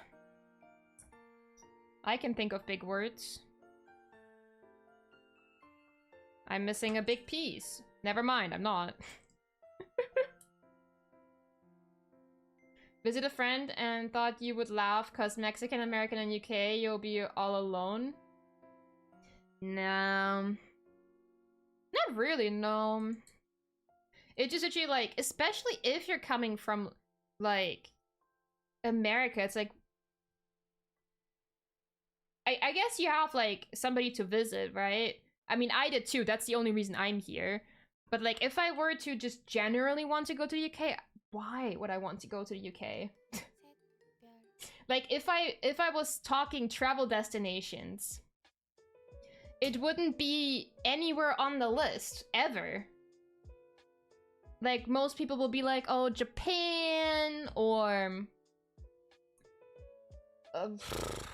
I can think of big words. I'm missing a big piece. Never mind, I'm not. Visit a friend and thought you would laugh because Mexican, American, and UK, you'll be all alone. No. Not really, no. It's just actually like, especially if you're coming from, like, America, it's like... I guess you have, like, somebody to visit, right? I mean, I did too, that's the only reason I'm here. But, like, if I were to just generally want to go to the UK... Why would I want to go to the UK? Like, if I was talking travel destinations, it wouldn't be anywhere on the list, ever. Like, most people will be like, oh, Japan, or...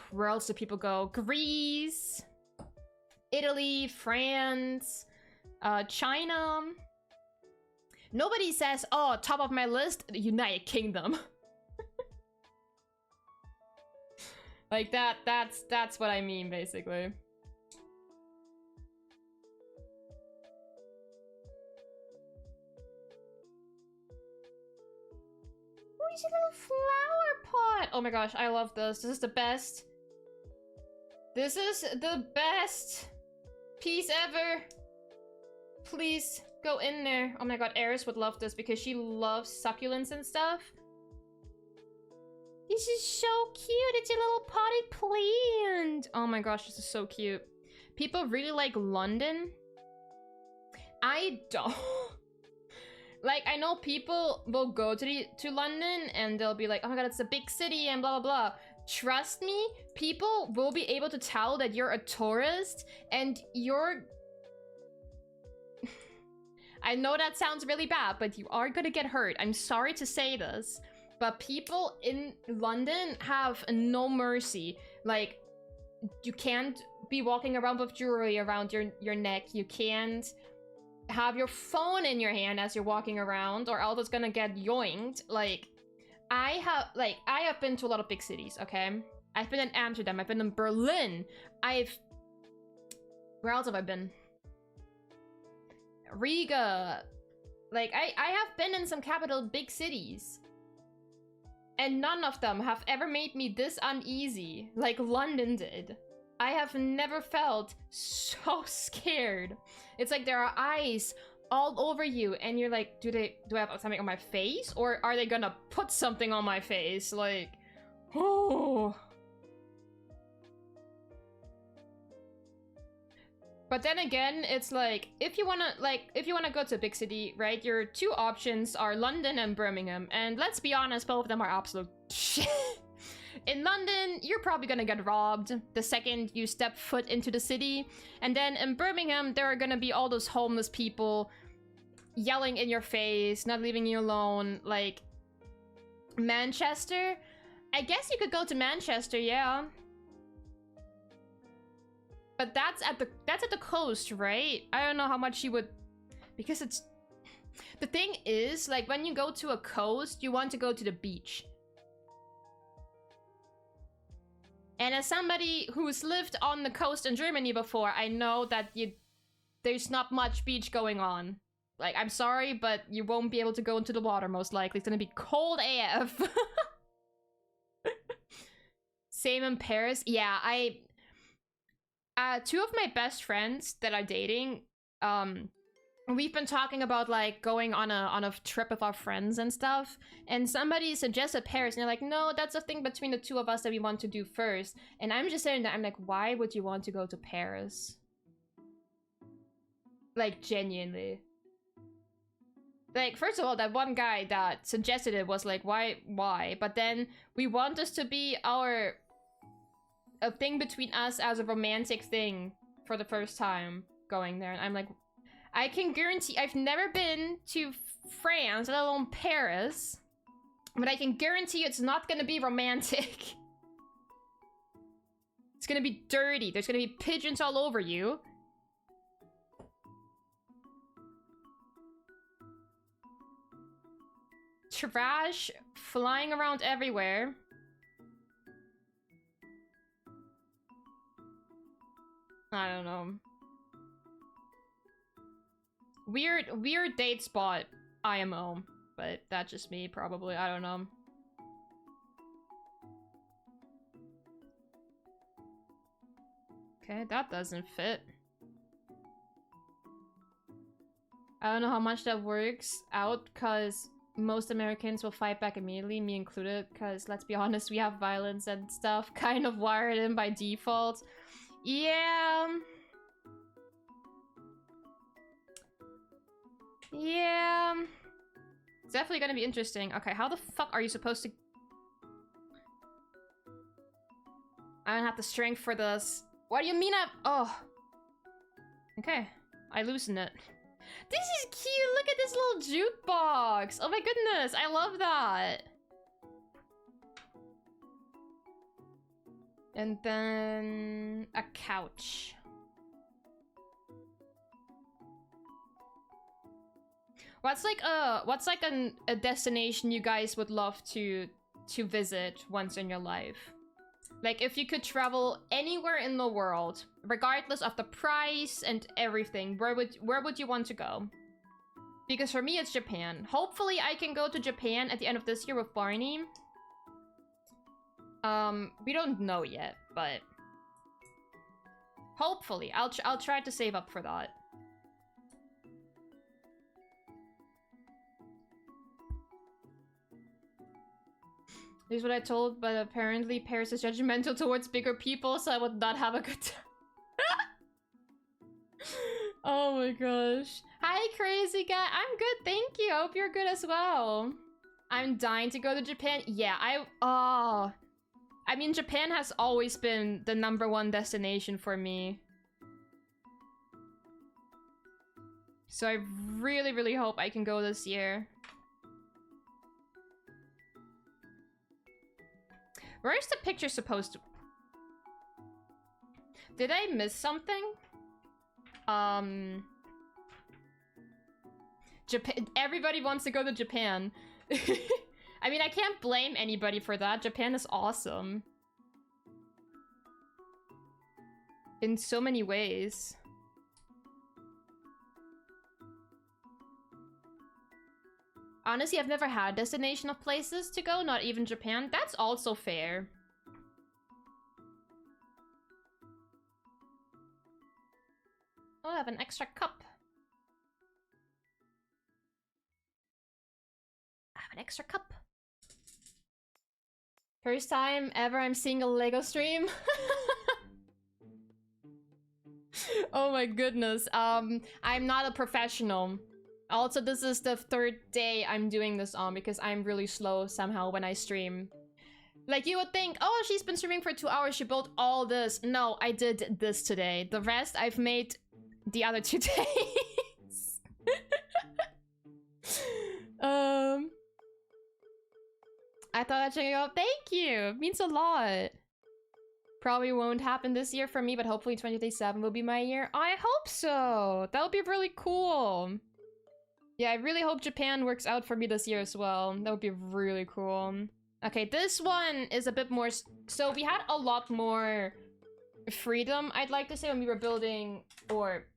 where else do people go? Greece, Italy, France, China... Nobody says, oh, top of my list, the United Kingdom. Like that's what I mean, basically. Oh, you see a little flower pot. Oh my gosh, I love this. This is the best. This is the best peace ever. Please go in there. Oh my god, Eris would love this because she loves succulents and stuff. This is so cute. It's a little potted plant. Oh my gosh, this is so cute. People really like London. I don't. Like, I know people will go to London and they'll be like, oh my god, it's a big city and blah, blah, blah. Trust me, people will be able to tell that you're a tourist and you're... I know that sounds really bad, but you are gonna get hurt. I'm sorry to say this, but people in London have no mercy. Like, you can't be walking around with jewelry around your neck. You can't have your phone in your hand as you're walking around, or else it's gonna get yoinked. Like, I have been to a lot of big cities, okay? I've been in Amsterdam, I've been in Berlin, where else have I been? Riga. Like, I have been in some capital big cities. And none of them have ever made me this uneasy, like London did. I have never felt so scared. It's like there are eyes all over you, and you're like, do I have something on my face? Or are they gonna put something on my face? Like, oh. But then again, it's like, if you wanna go to a big city, right? Your two options are London and Birmingham. And let's be honest, both of them are absolute shit. In London, you're probably gonna get robbed the second you step foot into the city. And then in Birmingham, there are gonna be all those homeless people yelling in your face, not leaving you alone. Like, Manchester? I guess you could go to Manchester, yeah. But that's at the coast, right? I don't know how much you would... Because it's... The thing is, like, when you go to a coast, you want to go to the beach. And as somebody who's lived on the coast in Germany before, I know that there's not much beach going on. Like, I'm sorry, but you won't be able to go into the water, most likely. It's gonna be cold AF. Same in Paris. Yeah, two of my best friends that are dating, we've been talking about, like, going on a trip with our friends and stuff, and somebody suggested Paris, and they're like, no, that's a thing between the two of us that we want to do first. And I'm just saying that, I'm like, why would you want to go to Paris? Like, genuinely. Like, first of all, that one guy that suggested it was like, why? But then we want this to be a thing between us as a romantic thing for the first time going there. And I'm like, I can guarantee, I've never been to France, let alone Paris, but I can guarantee you it's not gonna be romantic. It's gonna be dirty. There's gonna be pigeons all over you. Trash flying around everywhere. I don't know. Weird date spot, IMO. But that's just me, probably. I don't know. Okay, that doesn't fit. I don't know how much that works out, because most Americans will fight back immediately, me included, because let's be honest, we have violence and stuff kind of wired in by default. Yeah. Yeah. It's definitely gonna be interesting. Okay, how the fuck are you supposed to... I don't have the strength for this. What do you mean Oh. Okay. I loosen it. This is cute! Look at this little jukebox! Oh my goodness, I love that! And then... a couch. What's like a destination you guys would love to visit once in your life? Like, if you could travel anywhere in the world, regardless of the price and everything, where would you want to go? Because for me, it's Japan. Hopefully, I can go to Japan at the end of this year with Barney. We don't know yet, but Hopefully. I'll try to save up for that. Here's what I told, but apparently Paris is judgmental towards bigger people, so I would not have a good time. Oh my gosh. Hi, crazy guy. I'm good, thank you. I hope you're good as well. I'm dying to go to Japan. Yeah, I mean, Japan has always been the #1 destination for me. So I really, really hope I can go this year. Where's the picture supposed to... Did I miss something? Japan. Everybody wants to go to Japan. I mean, I can't blame anybody for that. Japan is awesome. In so many ways. Honestly, I've never had a destination of places to go, not even Japan. That's also fair. Oh, I have an extra cup. I have an extra cup. First time ever I'm seeing a Lego stream. Oh my goodness. I'm not a professional. Also, this is the 3rd day I'm doing this on because I'm really slow somehow when I stream. Like, you would think, oh, she's been streaming for 2 hours, she built all this. No, I did this today. The rest I've made the other 2 days. I thought I'd check it out. Thank you! It means a lot. Probably won't happen this year for me, but hopefully 2027 will be my year. I hope so! That would be really cool. Yeah, I really hope Japan works out for me this year as well. That would be really cool. Okay, this one is a bit more... So we had a lot more freedom, I'd like to say, when we were building or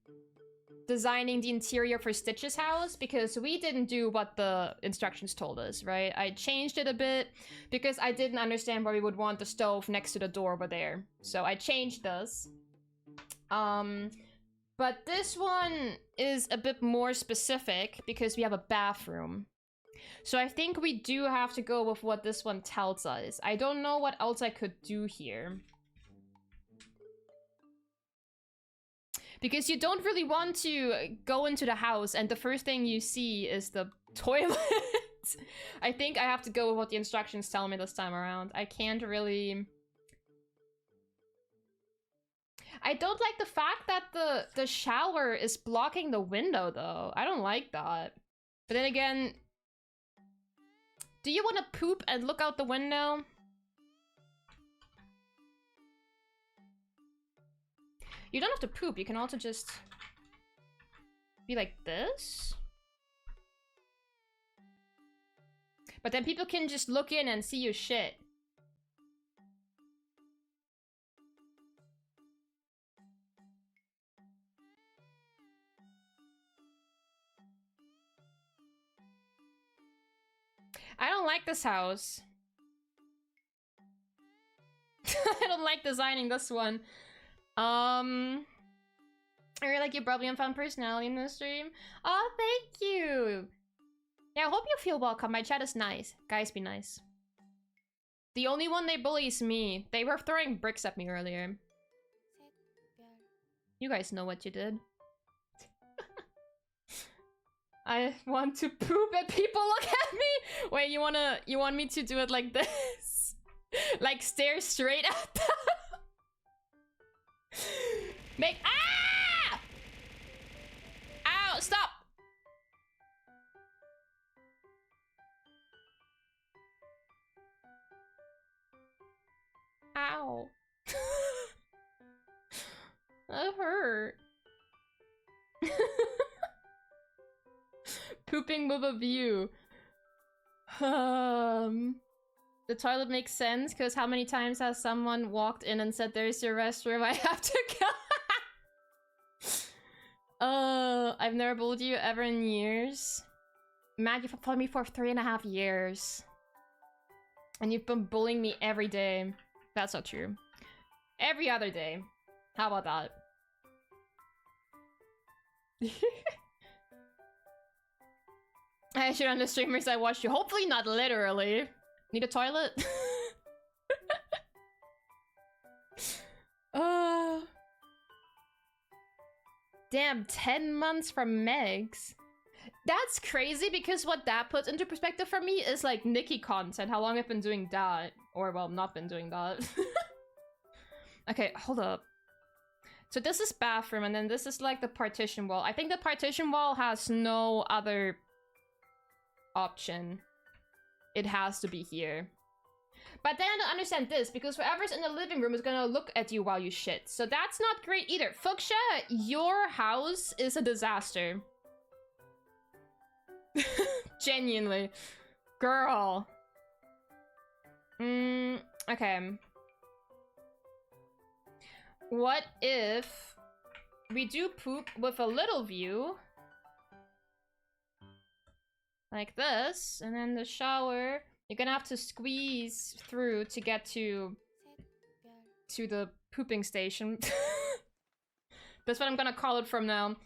designing the interior for Stitch's house, because we didn't do what the instructions told us, right? I changed it a bit because I didn't understand why we would want the stove next to the door over there. So I changed this. But this one is a bit more specific because we have a bathroom. So I think we do have to go with what this one tells us. I don't know what else I could do here. Because you don't really want to go into the house and the first thing you see is the toilet. I think I have to go with what the instructions tell me this time around. I can't really... I don't like the fact that the shower is blocking the window, though. I don't like that. But then again... Do you want to poop and look out the window? You don't have to poop, you can also just be like this. But then people can just look in and see your shit. I don't like this house. I don't like designing this one. I really like your bubbly and fun personality in the stream. Oh, thank you! Yeah, I hope you feel welcome. My chat is nice. Guys, be nice. The only one they bully is me. They were throwing bricks at me earlier. You guys know what you did. I want to poop and people look at me? Wait, you want me to do it like this? Like stare straight at them? Make... Ah! Ow, stop! Ow. That hurt. Pooping with a view. The toilet makes sense, because how many times has someone walked in and said, there's your restroom, I have to go? I've never bullied you ever in years. Matt, you've followed me for 3.5 years. And you've been bullying me every day. That's not true. Every other day. How about that? I should on the streamers I watched you. Hopefully not literally. Need a toilet? Damn, 10 months from Megs. That's crazy because what that puts into perspective for me is like Nikki content, how long I've been doing that. Or, well, not been doing that. Okay, hold up. So this is bathroom, and then this is like the partition wall. I think the partition wall has no other option. It has to be here. But then I don't understand this, because whoever's in the living room is gonna look at you while you shit. So that's not great either. Fuchsia, your house is a disaster. Genuinely. Girl. Okay. What if we do poop with a little view? Like this, and then the shower. You're gonna have to squeeze through to get to the pooping station. That's what I'm gonna call it from now.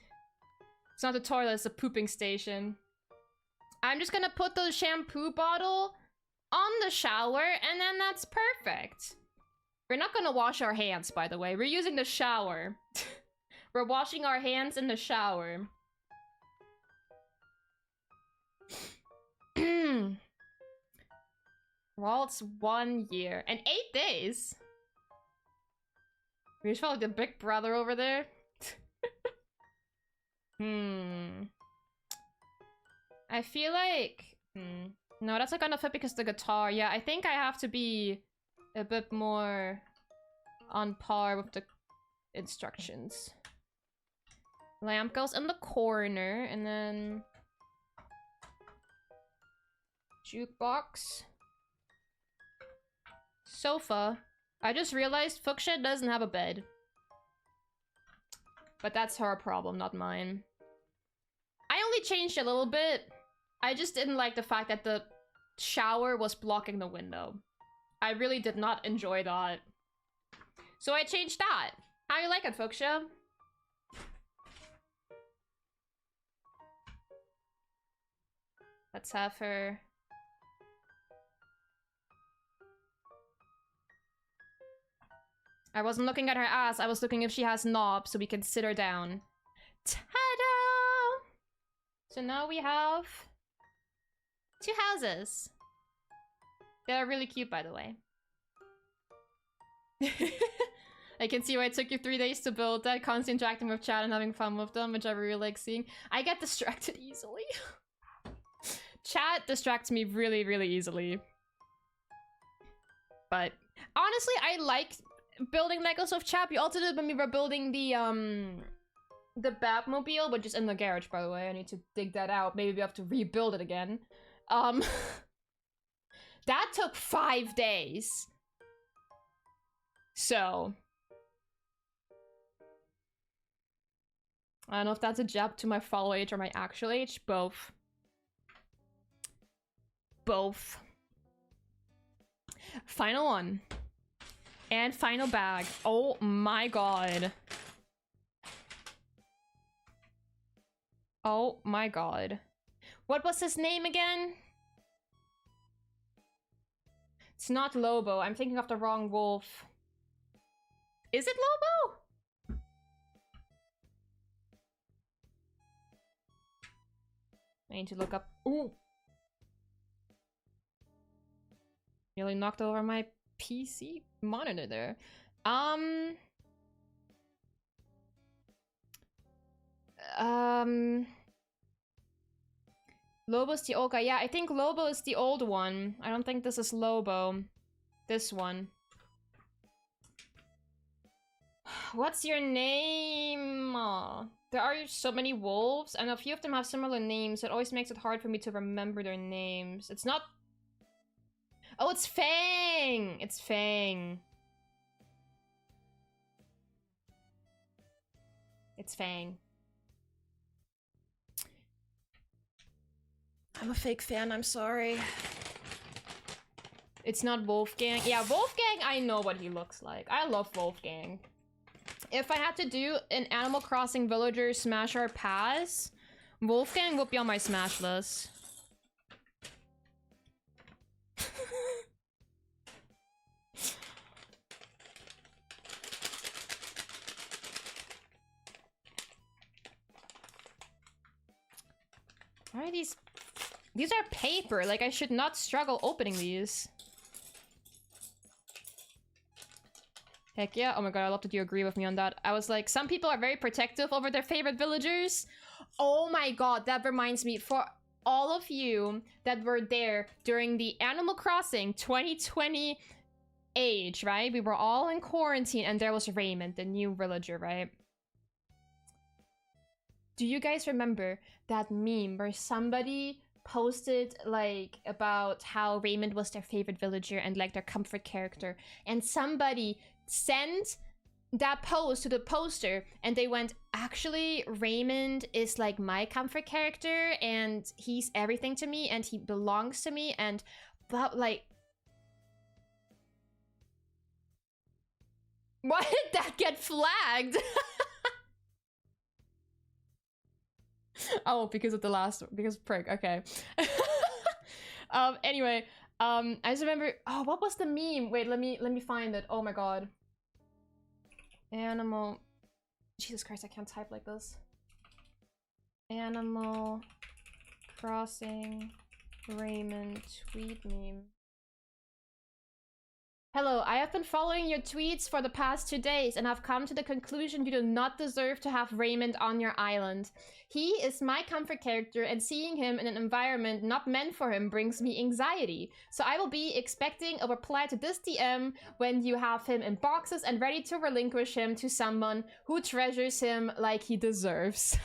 It's not the toilet, it's the pooping station. I'm just gonna put the shampoo bottle on the shower, and then that's perfect. We're not gonna wash our hands, by the way. We're using the shower. We're washing our hands in the shower. Well, it's 1 year and 8 days. We just felt like the big brother over there. I feel like... No, that's not gonna fit because the guitar. Yeah, I think I have to be a bit more on par with the instructions. Lamp goes in the corner, and then... Jukebox. Sofa. I just realized Fuchsia doesn't have a bed. But that's her problem, not mine. I only changed a little bit. I just didn't like the fact that the shower was blocking the window. I really did not enjoy that. So I changed that. How you like it, Fuchsia? Let's have her... I wasn't looking at her ass, I was looking if she has knobs so we can sit her down. Ta-da! So now we have 2 houses. They're really cute, by the way. I can see why it took you 3 days to build that. Constantly interacting with chat and having fun with them, which I really like seeing. I get distracted easily. Chat distracts me really, really easily. But honestly, I like building Legos with chat. We also did when we were building the Batmobile, which is in the garage, by the way. I need to dig that out. Maybe we have to rebuild it again. That took 5 days. So I don't know if that's a jab to my follow age or my actual age. Both. Both. Final one. And final bag. Oh my god. Oh my god. What was his name again? It's not Lobo. I'm thinking of the wrong wolf. Is it Lobo? I need to look up. Ooh. Nearly knocked over my PC monitor there. Lobo's the old guy. Yeah, I think Lobo is the old one. I don't think this is Lobo. This one. What's your name? Aw. There are so many wolves, and a few of them have similar names. It always makes it hard for me to remember their names. It's not... Oh, it's Fang! It's Fang. It's Fang. I'm a fake fan, I'm sorry. It's not Wolfgang. Yeah, Wolfgang, I know what he looks like. I love Wolfgang. If I had to do an Animal Crossing villager smash or pass, Wolfgang would be on my smash list. Why are these? These are paper. Like, I should not struggle opening these. Heck yeah. Oh my god, I love that you agree with me on that. I was like, some people are very protective over their favorite villagers. Oh my god, that reminds me. For all of you that were there during the Animal Crossing 2020 age, right? We were all in quarantine and there was Raymond, the new villager, right? Do you guys remember that meme where somebody posted like about how Raymond was their favorite villager and like their comfort character, and somebody sent that post to the poster and they went, actually Raymond is like my comfort character and he's everything to me and he belongs to me, and but like, why did that get flagged? Oh, because of the last, because prick, okay. Anyway, I just remember, oh, what was the meme? Wait, let me find it. Oh my god. Animal, Jesus Christ, I can't type like this. Animal Crossing Raymond tweet meme. Hello, I have been following your tweets for the past 2 days and have come to the conclusion you do not deserve to have Raymond on your island. He is my comfort character and seeing him in an environment not meant for him brings me anxiety. So I will be expecting a reply to this DM when you have him in boxes and ready to relinquish him to someone who treasures him like he deserves.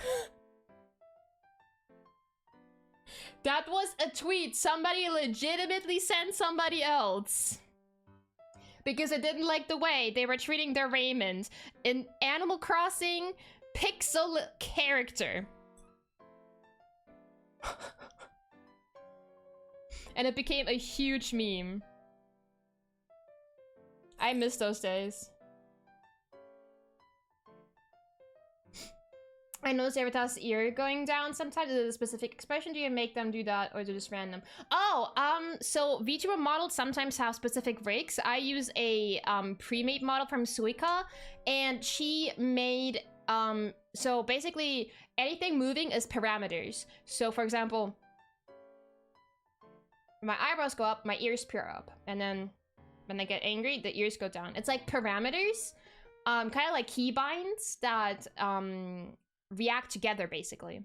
That was a tweet somebody legitimately sent somebody else. Because I didn't like the way they were treating their Raymond, an Animal Crossing pixel character. And it became a huge meme. I miss those days. I noticed Evertas' ear going down sometimes. Is it a specific expression? Do you make them do that or is it just random? Oh, so VTuber models sometimes have specific rigs. I use a pre-made model from Suica, and she made so basically anything moving is parameters. So for example, my eyebrows go up, my ears peer up, and then when I get angry, the ears go down. It's like parameters, kind of like keybinds that react together, basically.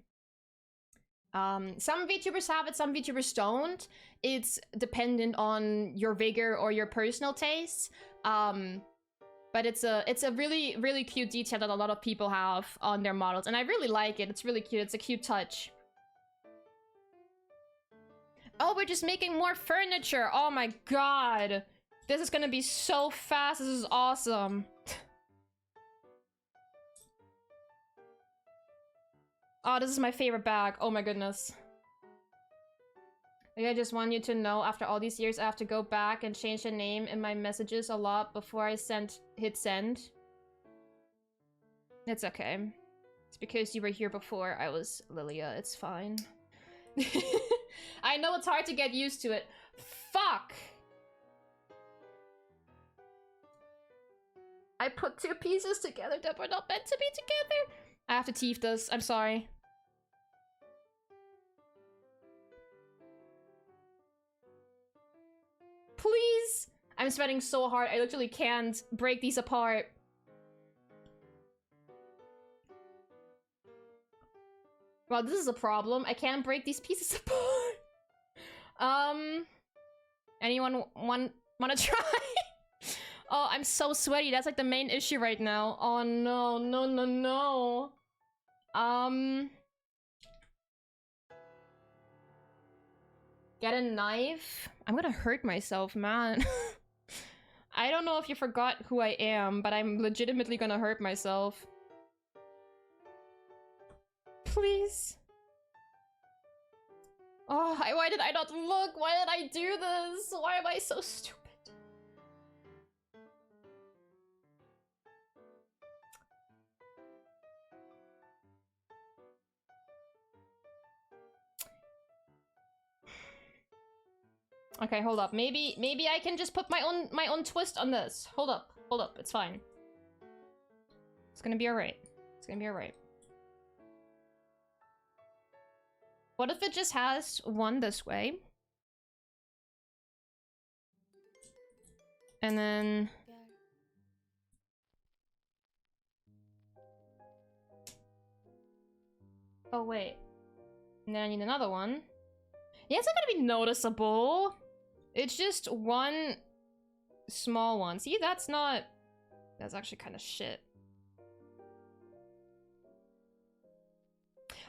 Some VTubers have it, some VTubers don't. It's dependent on your vigor or your personal tastes. But it's a really, really cute detail that a lot of people have on their models, and I really like it. It's really cute. It's a cute touch. Oh, we're just making more furniture. Oh my god. This is gonna be so fast. This is awesome. Oh, this is my favorite bag. Oh my goodness. Maybe I just want you to know, after all these years, I have to go back and change the name in my messages a lot before I hit send. It's okay. It's because you were here before I was Lilia. It's fine. I know it's hard to get used to it. Fuck! I put two pieces together that were not meant to be together. I have to teeth this. I'm sorry. Please! I'm sweating so hard. I literally can't break these apart. Well, this is a problem. I can't break these pieces apart. Anyone wanna try? Oh, I'm so sweaty. That's like the main issue right now. Oh no, no, no, no. Get a knife? I'm gonna hurt myself, man. I don't know if you forgot who I am, but I'm legitimately gonna hurt myself. Please. Oh, why did I not look? Why did I do this? Why am I so stupid? Okay, hold up. Maybe I can just put my own twist on this. Hold up. It's fine. It's gonna be alright. It's gonna be alright. What if it just has one this way? And then... Oh, wait. And then I need another one. Yeah, it's not gonna be noticeable. It's just one small one. See, that's not... That's actually kind of shit.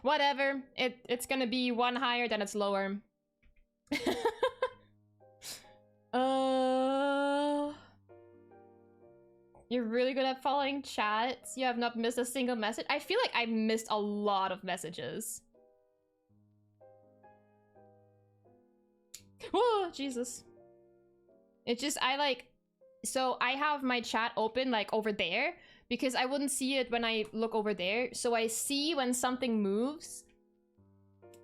Whatever. It's gonna be one higher, then it's lower. You're really good at following chats. You have not missed a single message. I feel like I missed a lot of messages. Oh, Jesus. It's just, so I have my chat open, like, over there, because I wouldn't see it when I look over there. So I see when something moves.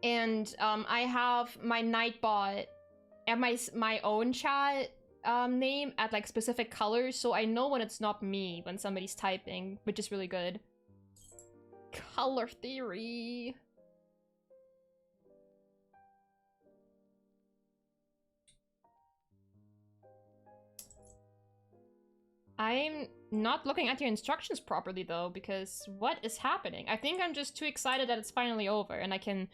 And, I have my Nightbot and my own chat name at, like, specific colors, so I know when it's not me when somebody's typing, which is really good. Color theory. I'm not looking at your instructions properly, though, because what is happening? I think I'm just too excited that it's finally over and I can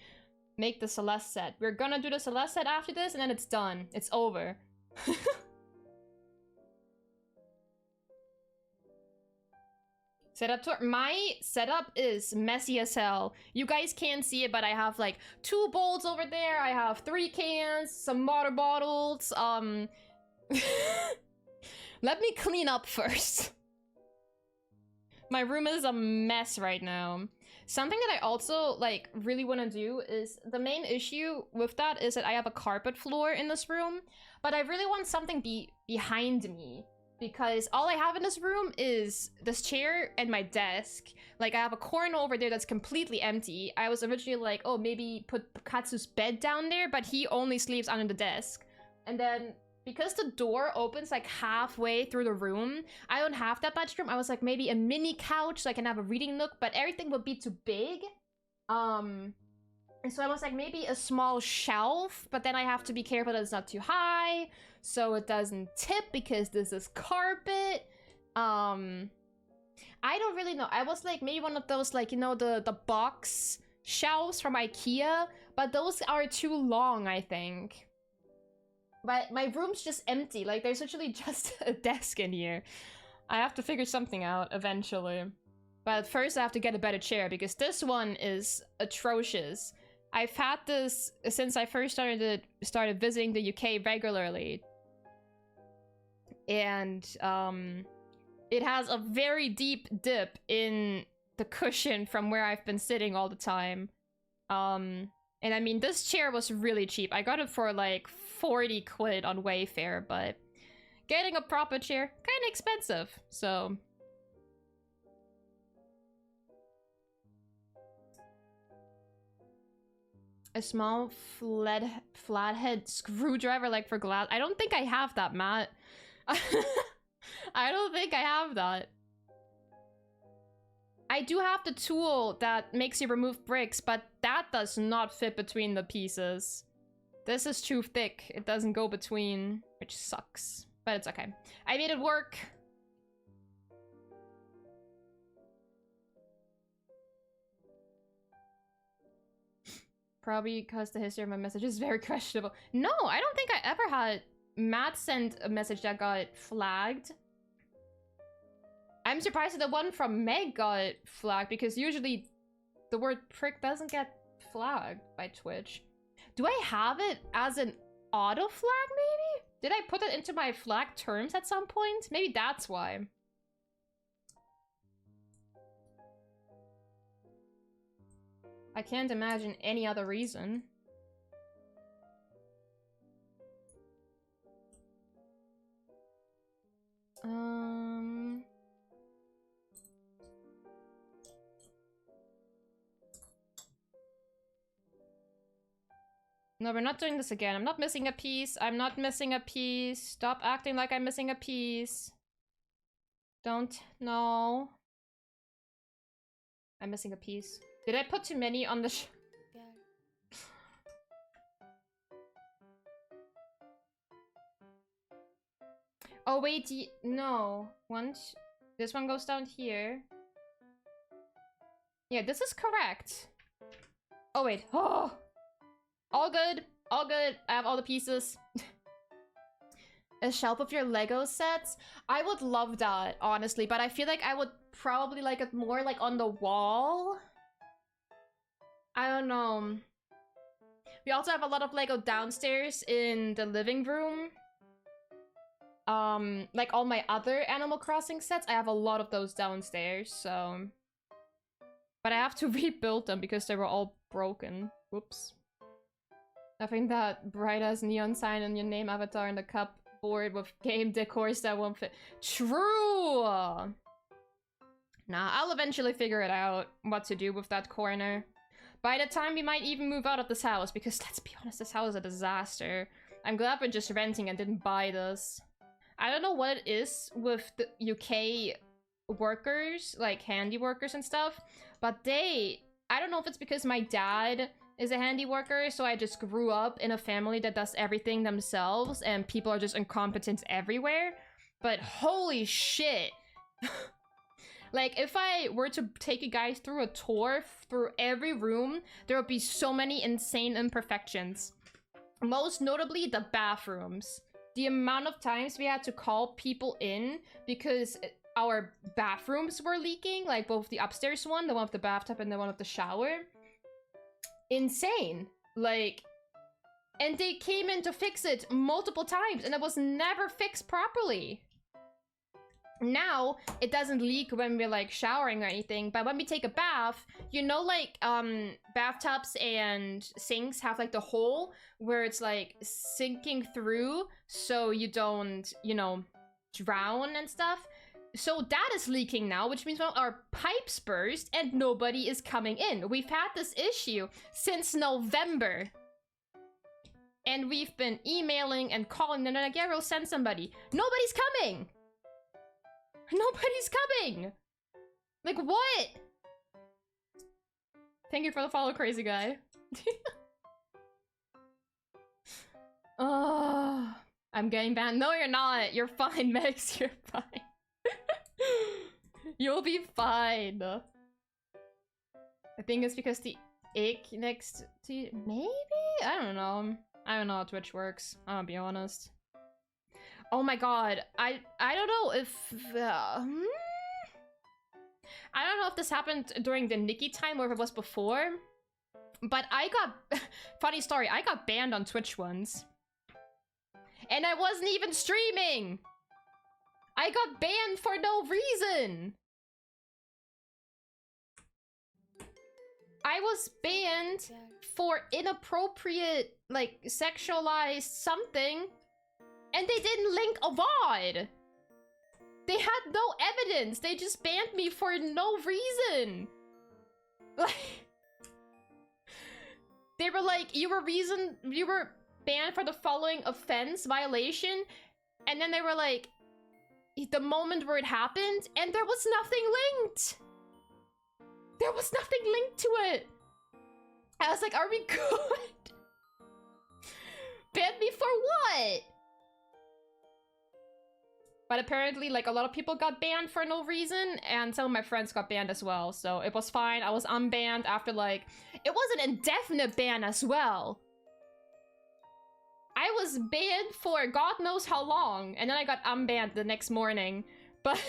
make the Celeste set. We're gonna do the Celeste set after this, and then it's done. It's over. Setup tour. My setup is messy as hell. You guys can't see it, but I have like 2 bowls over there. I have 3 cans, some water bottles. Let me clean up first. My room is a mess right now. Something that I also like really want to do is, the main issue with that is that I have a carpet floor in this room, but I really want something behind me. Because all I have in this room is this chair and my desk. Like, I have a corner over there that's completely empty. I was originally like, oh, maybe put Katsu's bed down there, but he only sleeps under the desk. And then, because the door opens like halfway through the room, I don't have that much room. I was like, maybe a mini couch so I can have a reading nook, but everything would be too big. And so I was like, maybe a small shelf, but then I have to be careful that it's not too high, so it doesn't tip because this is carpet. I don't really know. I was like, maybe one of those, like, you know, the box shelves from IKEA, but those are too long, I think. But my room's just empty. Like, there's literally just a desk in here. I have to figure something out eventually. But first I have to get a better chair, because this one is atrocious. I've had this since I first started visiting the UK regularly. And it has a very deep dip in the cushion from where I've been sitting all the time. And I mean, this chair was really cheap. I got it for like 40 quid on Wayfair, but getting a proper chair, kind of expensive, so... A small flathead screwdriver, like for glass. I don't think I have that, Matt. I don't think I have that. I do have the tool that makes you remove bricks, but that does not fit between the pieces. This is too thick. It doesn't go between, which sucks. But it's okay. I made it work. Probably because the history of my message is very questionable. No, I don't think I ever had Matt send a message that got flagged. I'm surprised that the one from Meg got flagged, because usually the word prick doesn't get flagged by Twitch. Do I have it as an auto flag, maybe? Did I put it into my flag terms at some point? Maybe that's why. I can't imagine any other reason. No, we're not doing this again. I'm not missing a piece. I'm not missing a piece. Stop acting like I'm missing a piece. Don't. No. I'm missing a piece. Did I put too many on the Oh, wait. No. This one goes down here. Yeah, this is correct. Oh, wait. Oh! All good. All good. I have all the pieces. A shelf of your Lego sets? I would love that, honestly, but I feel like I would probably like it more like on the wall. I don't know. We also have a lot of Lego downstairs in the living room. Like all my other Animal Crossing sets, I have a lot of those downstairs, so... But I have to rebuild them because they were all broken. Whoops. Having that bright-ass neon sign on your name avatar in the cupboard with game decors that won't fit. True! Nah, I'll eventually figure it out what to do with that corner. By the time we might even move out of this house, because let's be honest, this house is a disaster. I'm glad we're just renting and didn't buy this. I don't know what it is with the UK workers, like handy workers and stuff, but I don't know if it's because my dad is a handy worker, so I just grew up in a family that does everything themselves and people are just incompetent everywhere, but holy shit. Like, if I were to take you guys through a tour through every room, there would be so many insane imperfections. Most notably, the bathrooms. The amount of times we had to call people in because our bathrooms were leaking, like both the upstairs one, the one with the bathtub, and the one with the shower. Insane. Like, and they came in to fix it multiple times, and it was never fixed properly. Now, it doesn't leak when we're, like, showering or anything, but when we take a bath, you know, like, bathtubs and sinks have, like, the hole where it's, like, sinking through so you don't, you know, drown and stuff? So that is leaking now, which means well, our pipes burst and nobody is coming in. We've had this issue since November. And we've been emailing and calling them, and like, yeah, we'll send somebody. Nobody's coming! Nobody's coming! Like, what? Thank you for the follow, crazy guy. Oh, I'm getting banned. No, you're not. You're fine, Mex. You're fine. You'll be fine. I think it's because the ick next to you. Maybe? I don't know. I don't know how Twitch works. I'm gonna be honest. Oh my god. I don't know if... I don't know if this happened during the Nikki time or if it was before. But I got... Funny story. I got banned on Twitch once. And I wasn't even streaming! I got banned for no reason! I was banned for inappropriate, like, sexualized something, and they didn't link a VOD! They had no evidence, they just banned me for no reason! Like... They were like, you were banned for the following offense violation, and then they were like, the moment where it happened, and there was nothing linked! There was nothing linked to it! I was like, are we good? Banned me for what? But apparently, like, a lot of people got banned for no reason, and some of my friends got banned as well, so it was fine. I was unbanned after, like... It was an indefinite ban as well! I was banned for God knows how long, and then I got unbanned the next morning. But...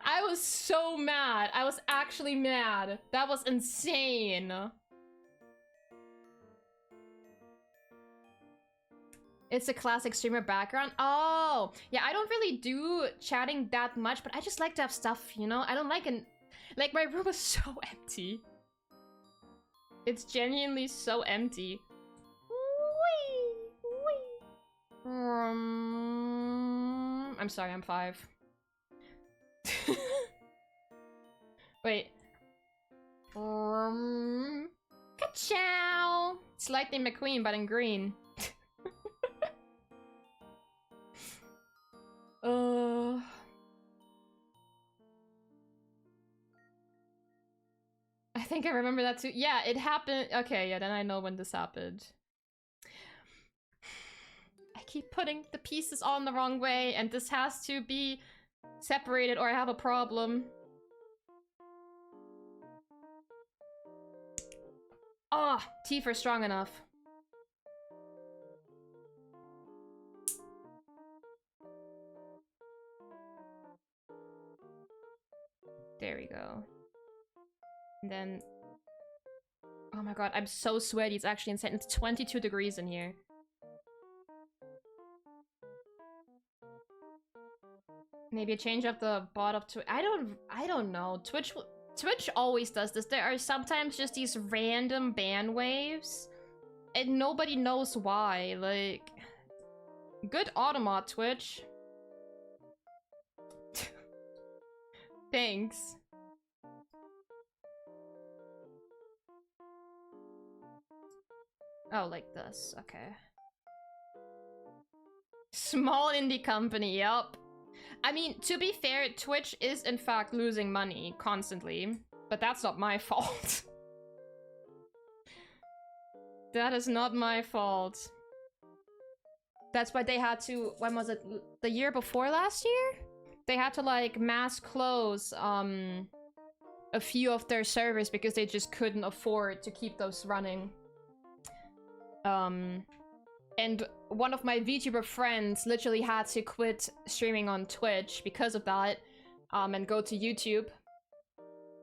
I was so mad. I was actually mad. That was insane. It's a classic streamer background. Oh, yeah, I don't really do chatting that much, but I just like to have stuff, you know? I don't like like, my room is so empty. It's genuinely so empty. I'm sorry, I'm 5. Wait. Ka-chow! It's Lightning McQueen, but in green. I think I remember that too. Yeah, it happened. Okay, yeah, then I know when this happened. I keep putting the pieces on the wrong way, and this has to be separated or I have a problem. Ah, oh, teeth are strong enough. There we go. And then... Oh my god, I'm so sweaty. It's actually insane. It's 22 degrees in here. Maybe a change of the bot of Twitch. I don't know. Twitch always does this. There are sometimes just these random ban waves. And nobody knows why. Like... Good automat, Twitch. Thanks. Oh, like this. Okay. Small indie company, yup. I mean, to be fair, Twitch is in fact losing money constantly, but that's not my fault. That is not my fault. That's why they had to, when was it? The year before last year? They had to like mass close a few of their servers because they just couldn't afford to keep those running. And one of my VTuber friends literally had to quit streaming on Twitch because of that, and go to YouTube.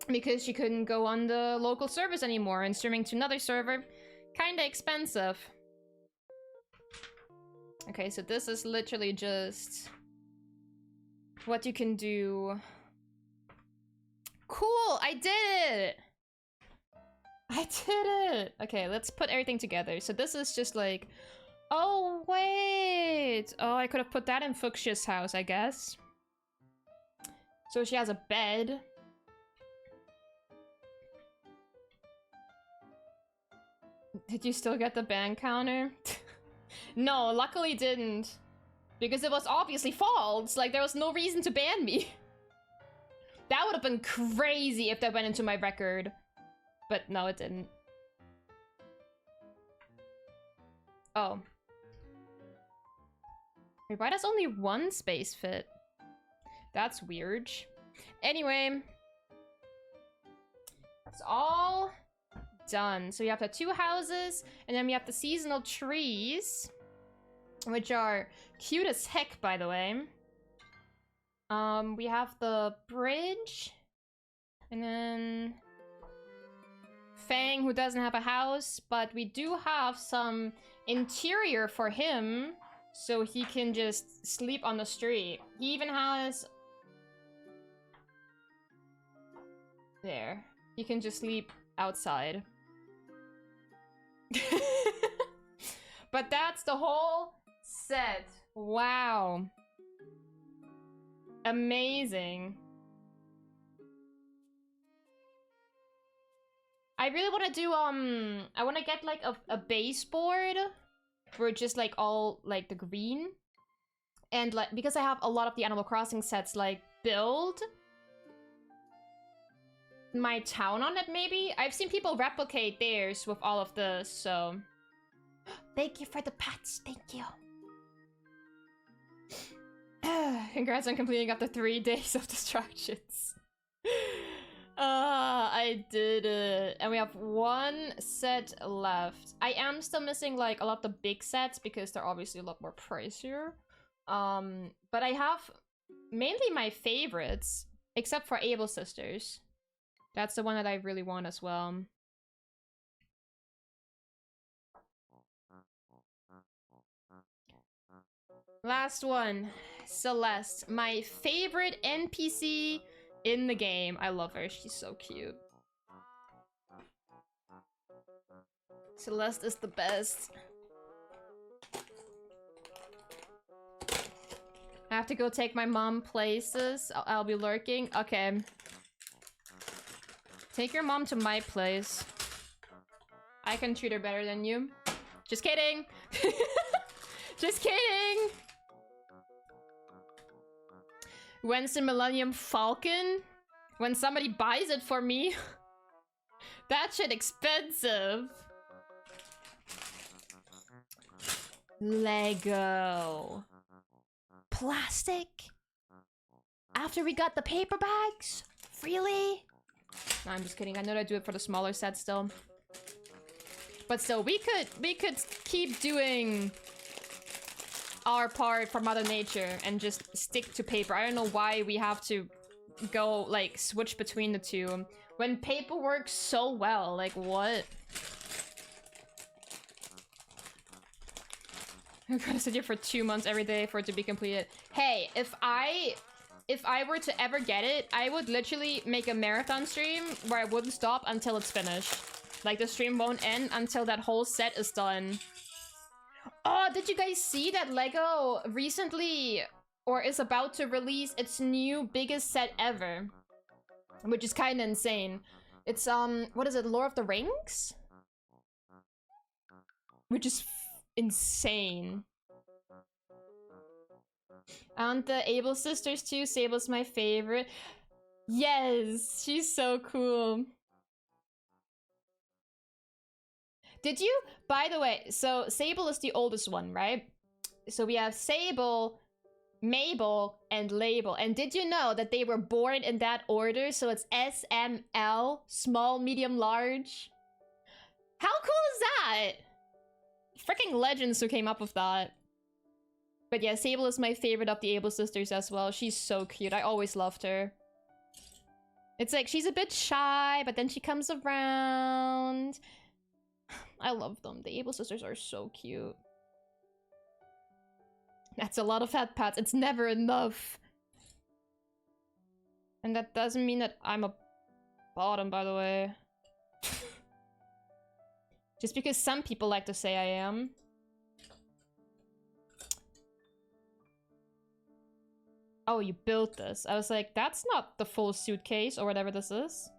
Because she couldn't go on the local servers anymore, and streaming to another server, kinda expensive. Okay, so this is literally just what you can do. Cool, I did it! I did it! Okay, let's put everything together. So this is just like... Oh, wait! Oh, I could have put that in Fuchsia's house, I guess. So she has a bed. Did you still get the ban counter? No, luckily didn't. Because it was obviously false. Like, there was no reason to ban me. That would have been crazy if that went into my record. But no, it didn't. Oh. Wait, why does only one space fit? That's weird. Anyway. It's all done. So you have the 2 houses, and then we have the seasonal trees. Which are cute as heck, by the way. We have the bridge. And then... Fang, who doesn't have a house, but we do have some interior for him. So he can just sleep on the street. He even has... There. He can just sleep outside. But that's the whole set. Wow. Amazing. I really want to do, I want to get like a baseboard for just like all like the green. And like, because I have a lot of the Animal Crossing sets like build my town on it maybe. I've seen people replicate theirs with all of this, so. Thank you for the pets, thank you. Congrats on completing up to 3 days of distractions. I did it. And we have 1 set left. I am still missing like a lot of the big sets because they're obviously a lot more pricier. But I have mainly my favorites, except for Able Sisters. That's the one that I really want as well. Last one, Celeste, my favorite NPC in the game. I love her, she's so cute. Celeste is the best. I have to go take my mom places. I'll be lurking. Okay. Take your mom to my place. I can treat her better than you. Just kidding. Just kidding. When's the Millennium Falcon? When somebody buys it for me. That shit expensive. Lego. Plastic? After we got the paper bags? Really? No, I'm just kidding. I know I do it for the smaller set still. But still, we could keep doing our part for Mother Nature and just stick to paper. I don't know why we have to go, like, switch between the two. When paper works so well, like, what? I'm gonna sit here for 2 months every day for it to be completed. Hey, if I were to ever get it, I would literally make a marathon stream where I wouldn't stop until it's finished. Like, the stream won't end until that whole set is done. Oh, did you guys see that Lego recently, or is about to release its new biggest set ever? Which is kind of insane. It's, what is it, Lord of the Rings? Which is insane. And the Able sisters too. Sable's my favorite. Yes, she's so cool. Did you, by the way, so Sable is the oldest one, right? So we have Sable, Mabel, and Label. And did you know that they were born in that order? So it's SML, small, medium, large. How cool is that? Freaking legends who came up with that. But yeah, Sable is my favorite of the Able sisters as well. She's so cute. I always loved her. It's like, she's a bit shy, but then she comes around. I love them. The Able sisters are so cute. That's a lot of fat pats. It's never enough. And that doesn't mean that I'm a bottom, by the way. Just because some people like to say I am. Oh, you built this. I was like, that's not the full suitcase or whatever this is.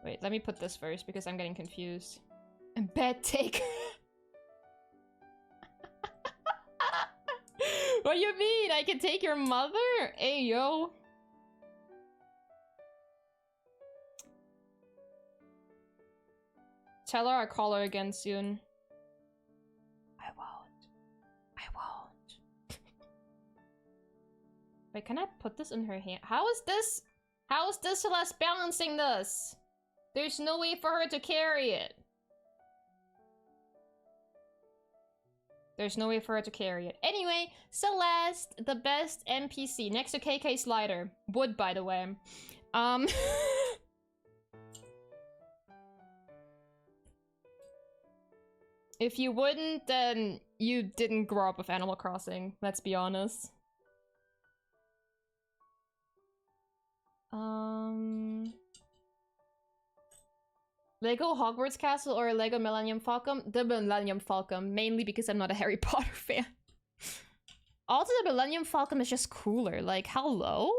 Wait, let me put this first because I'm getting confused. And bed take. What do you mean? I can take your mother? Hey, yo. Tell her I'll call her again soon. I won't. I won't. Wait, can I put this in her hand? How is this Celeste balancing this? There's no way for her to carry it. There's no way for her to carry it. Anyway, Celeste, the best NPC. Next to KK Slider. Wood, by the way. If you wouldn't, then you didn't grow up with Animal Crossing. Let's be honest. Lego Hogwarts Castle or Lego Millennium Falcon? The Millennium Falcon, mainly because I'm not a Harry Potter fan. Also, the Millennium Falcon is just cooler. Like, hello?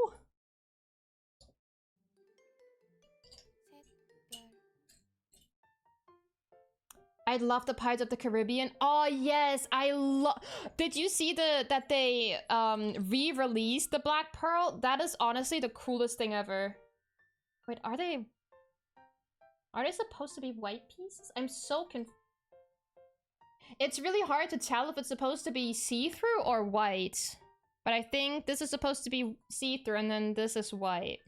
I love the Pirates of the Caribbean. Oh yes, I love. Did you see that they re-released the Black Pearl? That is honestly the coolest thing ever. Wait, are they supposed to be white pieces? I'm so confused. It's really hard to tell if it's supposed to be see-through or white. But I think this is supposed to be see-through and then this is white.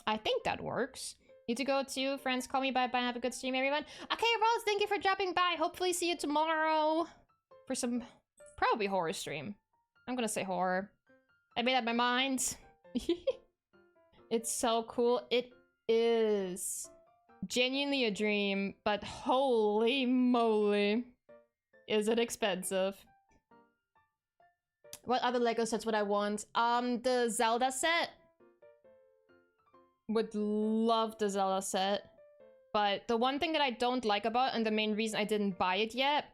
I think that works. Need to go too. Friends, call me. Bye-bye. Have a good stream, everyone. Okay, Rose, thank you for dropping by. Hopefully see you tomorrow for some probably horror stream. I'm gonna say horror. I made up my mind. It's so cool. It is genuinely a dream, but holy moly, is it expensive. What other Lego sets would I want? The Zelda set. Would love the Zelda set. But the one thing that I don't like about, and the main reason I didn't buy it yet,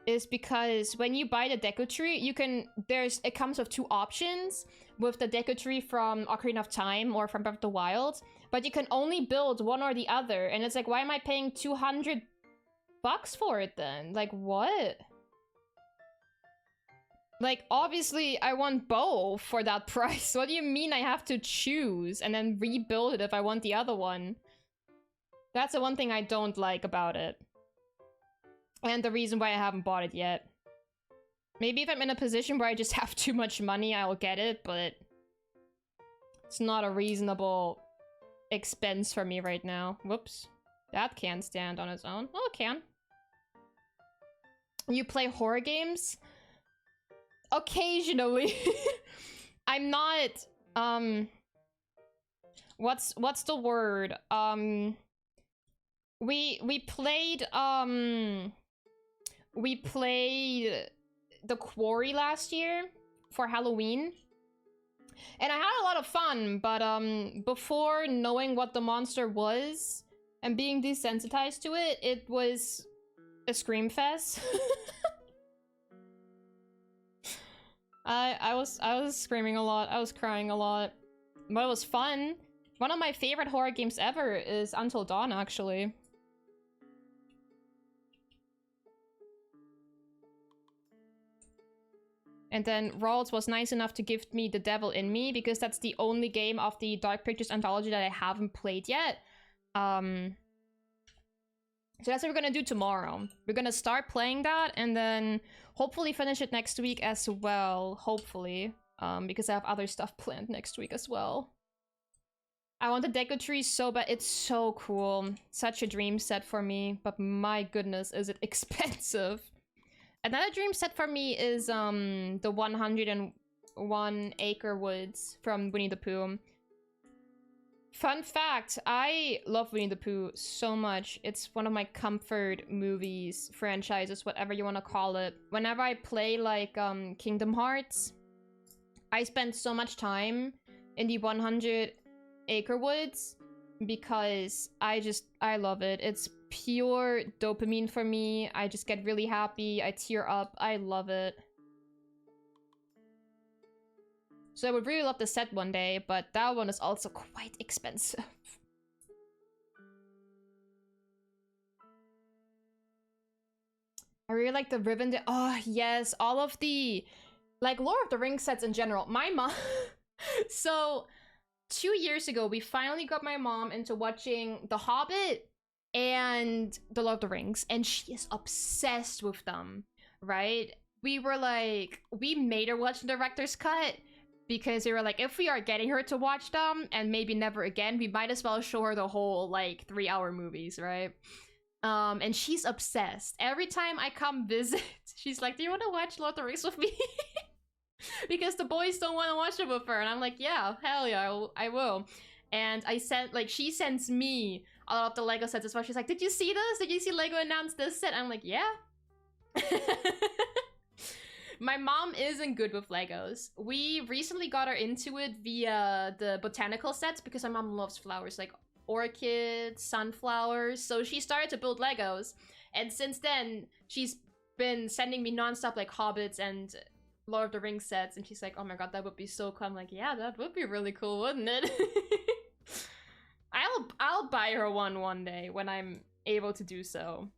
is because when you buy the deco tree, you can it comes with 2 options with the deco tree from Ocarina of Time or from Breath of the Wild, but you can only build one or the other, and it's like, why am I paying $200 for it then? Like, what? Like, obviously I want both for that price. What do you mean I have to choose and then rebuild it if I want the other one? That's the one thing I don't like about it. And the reason why I haven't bought it yet. Maybe if I'm in a position where I just have too much money, I'll get it, but it's not a reasonable expense for me right now. Whoops. That can't stand on its own. Oh, it can. You play horror games? Occasionally. I'm not, what's the word? We played, we played The Quarry last year for Halloween. And I had a lot of fun, but before knowing what the monster was and being desensitized to it, it was a scream fest. I was screaming a lot, I was crying a lot, but it was fun. One of my favorite horror games ever is Until Dawn, actually. And then Rawls was nice enough to gift me The Devil in Me, because that's the only game of the Dark Pictures anthology that I haven't played yet. So that's what we're gonna do tomorrow. We're gonna start playing that and then hopefully finish it next week as well. Hopefully. Because I have other stuff planned next week as well. I want the deco tree so bad. It's so cool. Such a dream set for me. But my goodness, is it expensive. Another dream set for me is the 101 Acre Woods from Winnie the Pooh. Fun fact, I love Winnie the Pooh so much. It's one of my comfort movies, franchises, whatever you want to call it. Whenever I play like Kingdom Hearts, I spend so much time in the 100 Acre Woods because I love it. It's pure dopamine for me. I just get really happy. I tear up. I love it. So I would really love the set one day, but that one is also quite expensive. I really like the ribbon. Oh, yes. All of the, like, Lord of the Rings sets in general. My mom... So, 2 years ago, we finally got my mom into watching The Hobbit and The Lord of the Rings, and she is obsessed with them, right? We were like, we made her watch the director's cut because we were like, if we are getting her to watch them and maybe never again, we might as well show her the whole like 3-hour movies, right? And she's obsessed. Every time I come visit, she's like, do you want to watch Lord of the Rings with me? Because the boys don't want to watch it with her, and I'm like, yeah, hell yeah, I will. And I sent, like, she sends me a lot of the Lego sets as well. She's like, did you see this? Did you see Lego announce this set? I'm like, yeah. My mom isn't good with Legos. We recently got her into it via the botanical sets because my mom loves flowers, like orchids, sunflowers. So she started to build Legos. And since then, she's been sending me nonstop like Hobbits and Lord of the Rings sets. And she's like, oh my god, that would be so cool. I'm like, yeah, that would be really cool, wouldn't it? I'll buy her one day when I'm able to do so.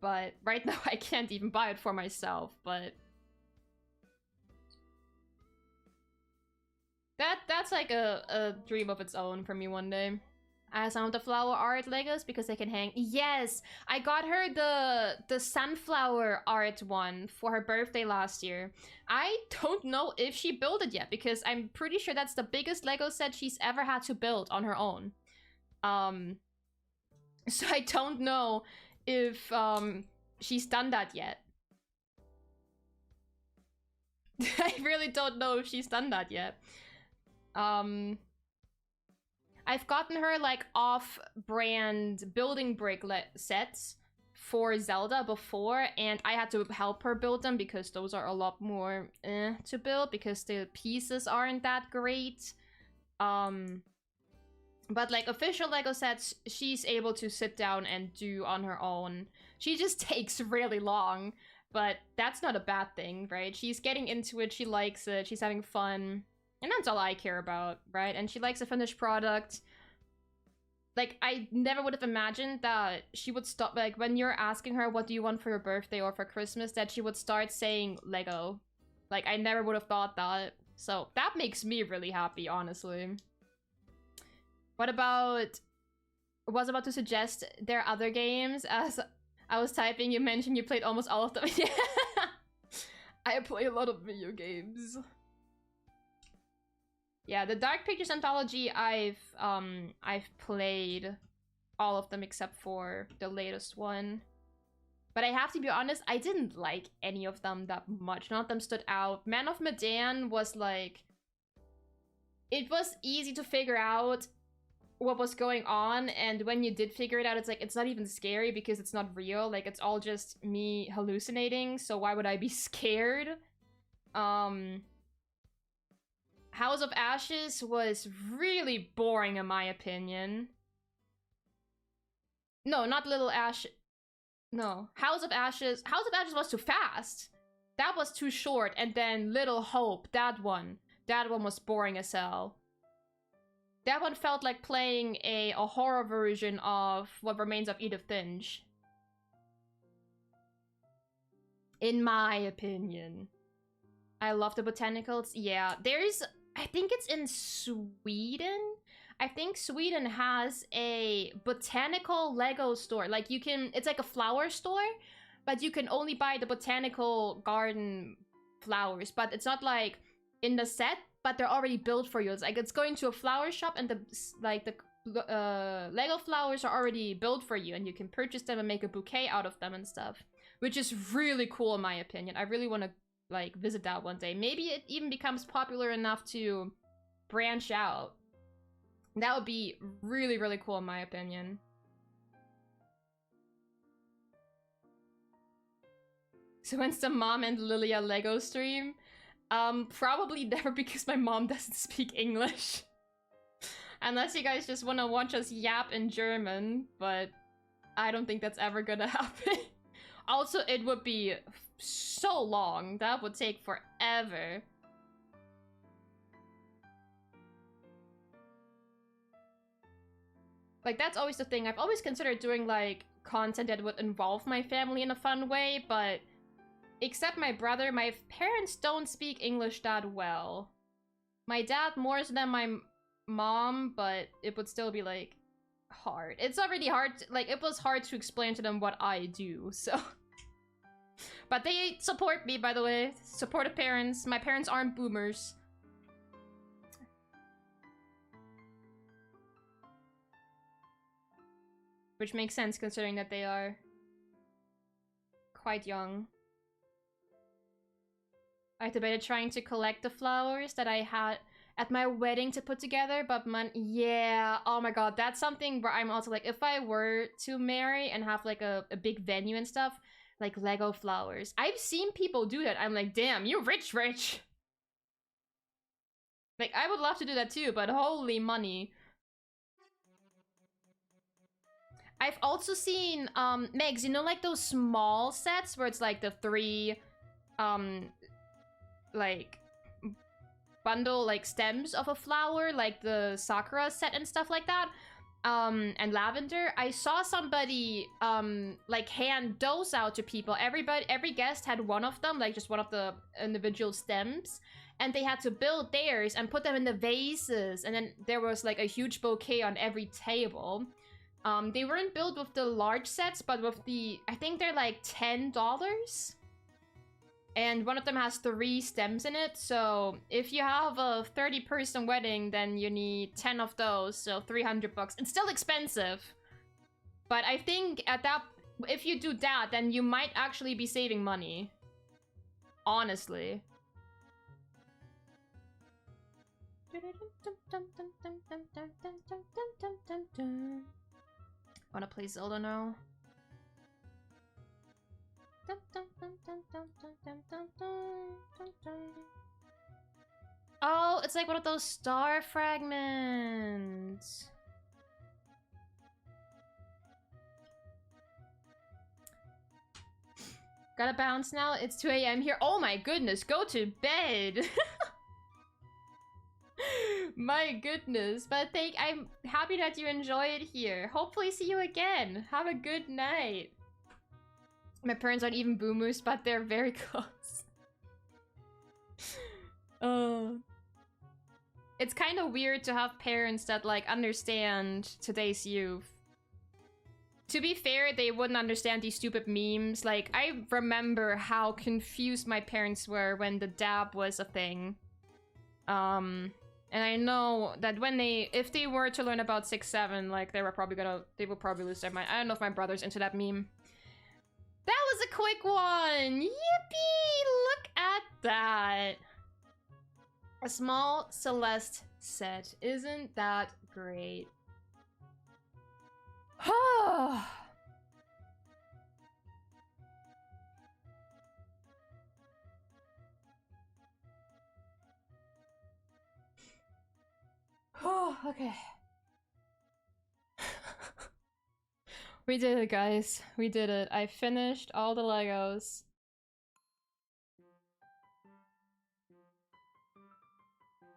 But right now I can't even buy it for myself, but that's like a dream of its own for me one day. I have some of the flower art Legos because they can hang. Yes, I got her the sunflower art one for her birthday last year. I don't know if she built it yet because I'm pretty sure that's the biggest Lego set she's ever had to build on her own. So I don't know if she's done that yet. I really don't know if she's done that yet. I've gotten her like off-brand building brick sets for Zelda before, and I had to help her build them because those are a lot more to build because the pieces aren't that great. But like official Lego sets, she's able to sit down and do on her own. She just takes really long, but that's not a bad thing, right? She's getting into it, she likes it, she's having fun, and that's all I care about, right? And she likes a finished product. Like, I never would have imagined that she would stop, like, when you're asking her what do you want for your birthday or for Christmas, that she would start saying Lego. Like, I never would have thought that. So, that makes me really happy, honestly. What about... was about to suggest there are other games. As I was typing, you mentioned you played almost all of them. Yeah, I play a lot of video games. Yeah, the Dark Pictures anthology, I've played all of them except for the latest one. But I have to be honest, I didn't like any of them that much. None of them stood out. Man of Medan was like... it was easy to figure out what was going on, and when you did figure it out, it's like, it's not even scary because it's not real. Like, it's all just me hallucinating, so why would I be scared? House of Ashes was really boring in my opinion. No, not Little Ash. No, House of Ashes. House of Ashes was too fast. That was too short. And then Little Hope, that one was boring as hell. That one felt like playing a horror version of What Remains of Edith Finch. In my opinion. I love the botanicals. Yeah, there's... I think it's in Sweden. I think Sweden has a botanical Lego store. Like, you can... it's like a flower store, but you can only buy the botanical garden flowers. But it's not like in the set, but they're already built for you. It's like it's going to a flower shop and the Lego flowers are already built for you, and you can purchase them and make a bouquet out of them and stuff, which is really cool in my opinion. I really want to like visit that one day. Maybe it even becomes popular enough to branch out. That would be really, really cool in my opinion. So when's the Mom and Lilia Lego stream? Probably never, because my mom doesn't speak English. Unless you guys just want to watch us yap in German, but I don't think that's ever gonna happen. Also, it would be so long. That would take forever. Like, that's always the thing. I've always considered doing, like, content that would involve my family in a fun way, but... except my brother, my parents don't speak English that well. My dad more than my mom, but it would still be, like, hard. It's already hard, like, it was hard to explain to them what I do, so... But they support me, by the way. Supportive parents. My parents aren't boomers. Which makes sense, considering that they are quite young. I debated trying to collect the flowers that I had at my wedding to put together, but yeah, oh my god, that's something where I'm also like, if I were to marry and have like a big venue and stuff, like Lego flowers. I've seen people do that. I'm like, damn, you're rich. Like, I would love to do that too, but holy money. I've also seen, Megs, you know, like those small sets where it's like the 3, like, bundle, like, stems of a flower, like the Sakura set and stuff like that, and lavender. I saw somebody, like, hand those out to people. Every guest had one of them, like, just one of the individual stems, and they had to build theirs and put them in the vases, and then there was, like, a huge bouquet on every table. They weren't built with the large sets, but with the, I think they're, like, $10? And one of them has 3 stems in it, so if you have a 30-person wedding, then you need 10 of those, so $300. It's still expensive, but I think at that, if you do that, then you might actually be saving money. Honestly. Wanna play Zelda now? Oh, it's like one of those star fragments. Gotta bounce now. It's 2 a.m. here. Oh my goodness, go to bed. My goodness. But I'm happy that you enjoy it here. Hopefully see you again. Have a good night. My parents aren't even boomers, but they're very close. It's kind of weird to have parents that like understand today's youth. To be fair, they wouldn't understand these stupid memes. Like, I remember how confused my parents were when the dab was a thing. And I know that if they were to learn about 6-7, like, they would probably lose their mind. I don't know if my brother's into that meme. That was a quick one! Yippee! Look at that! A small Celeste set. Isn't that great? Okay. We did it, guys. We did it. I finished all the Legos.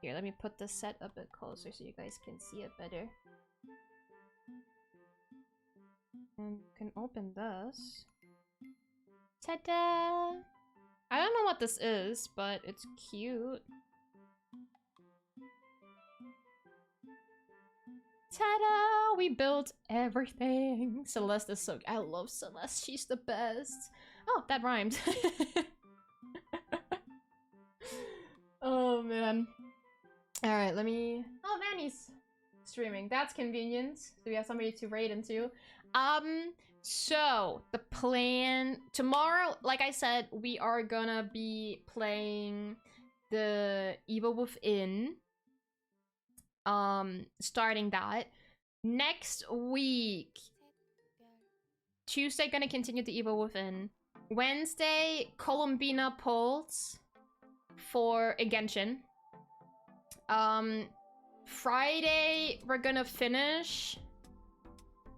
Here, let me put the set a bit closer so you guys can see it better. And you can open this. Ta-da! I don't know what this is, but it's cute. Ta-da! We built everything. Celeste is so... I love Celeste. She's the best. Oh, that rhymed. Oh, man. Alright, let me... Oh, Manny's streaming. That's convenient. So we have somebody to raid into. So, the plan... Tomorrow, like I said, we are gonna be playing the Evil Within. Starting that. Next week, Tuesday, gonna continue the Evil Within. Wednesday, Columbina Pulse for a Genshin. Friday, we're gonna finish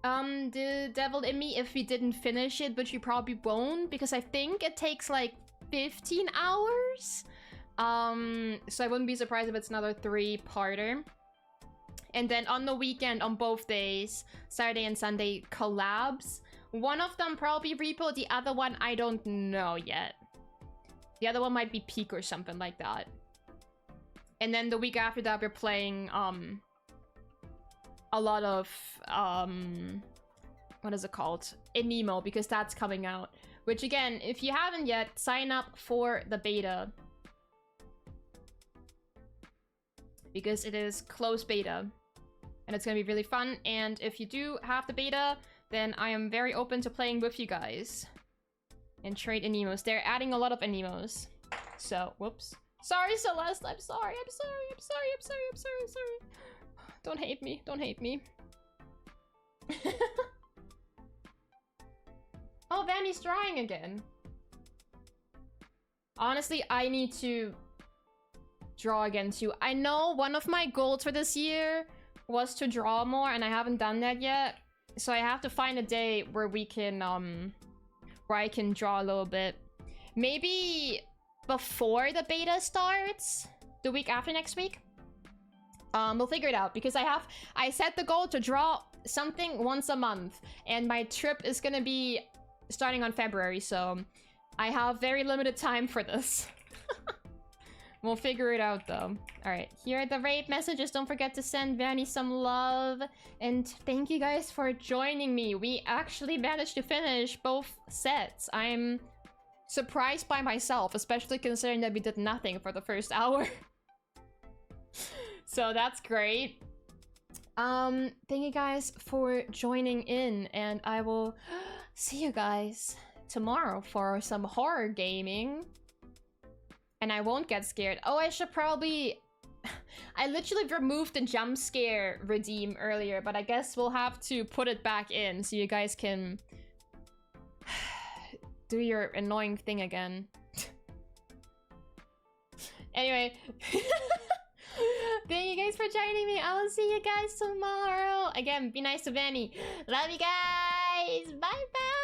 the Devil in Me if we didn't finish it, but you probably won't because I think it takes like 15 hours. So I wouldn't be surprised if it's another 3-parter. And then on the weekend, on both days, Saturday and Sunday, collabs. One of them probably Repo, the other one I don't know yet. The other one might be Peak or something like that. And then the week after that, we're playing a lot of what is it called? Anemo, because that's coming out. Which again, if you haven't yet, sign up for the beta. Because it is closed beta. And it's gonna be really fun. And if you do have the beta, then I am very open to playing with you guys. And trade Anemos. They're adding a lot of Anemos. So, whoops. Sorry, Celeste. I'm sorry. I'm sorry. I'm sorry. I'm sorry. I'm sorry. I'm sorry. Don't hate me. Don't hate me. Oh, Vanny's drawing again. Honestly, I need to draw again too. I know one of my goals for this year was to draw more, and I haven't done that yet. So I have to find a day where we can, where I can draw a little bit. Maybe before the beta starts, the week after next week. We'll figure it out because I set the goal to draw something once a month, and my trip is gonna be starting on February, so I have very limited time for this. We'll figure it out though. Alright, here are the raid messages. Don't forget to send Vanny some love. And thank you guys for joining me. We actually managed to finish both sets. I'm surprised by myself, especially considering that we did nothing for the first hour. So that's great. Thank you guys for joining in, and I will see you guys tomorrow for some horror gaming. And I won't get scared. Oh, I should probably... I literally removed the jump scare redeem earlier, but I guess we'll have to put it back in so you guys can do your annoying thing again. Anyway, thank you guys for joining me. I'll see you guys tomorrow. Again, be nice to Vanny. Love you guys. Bye bye.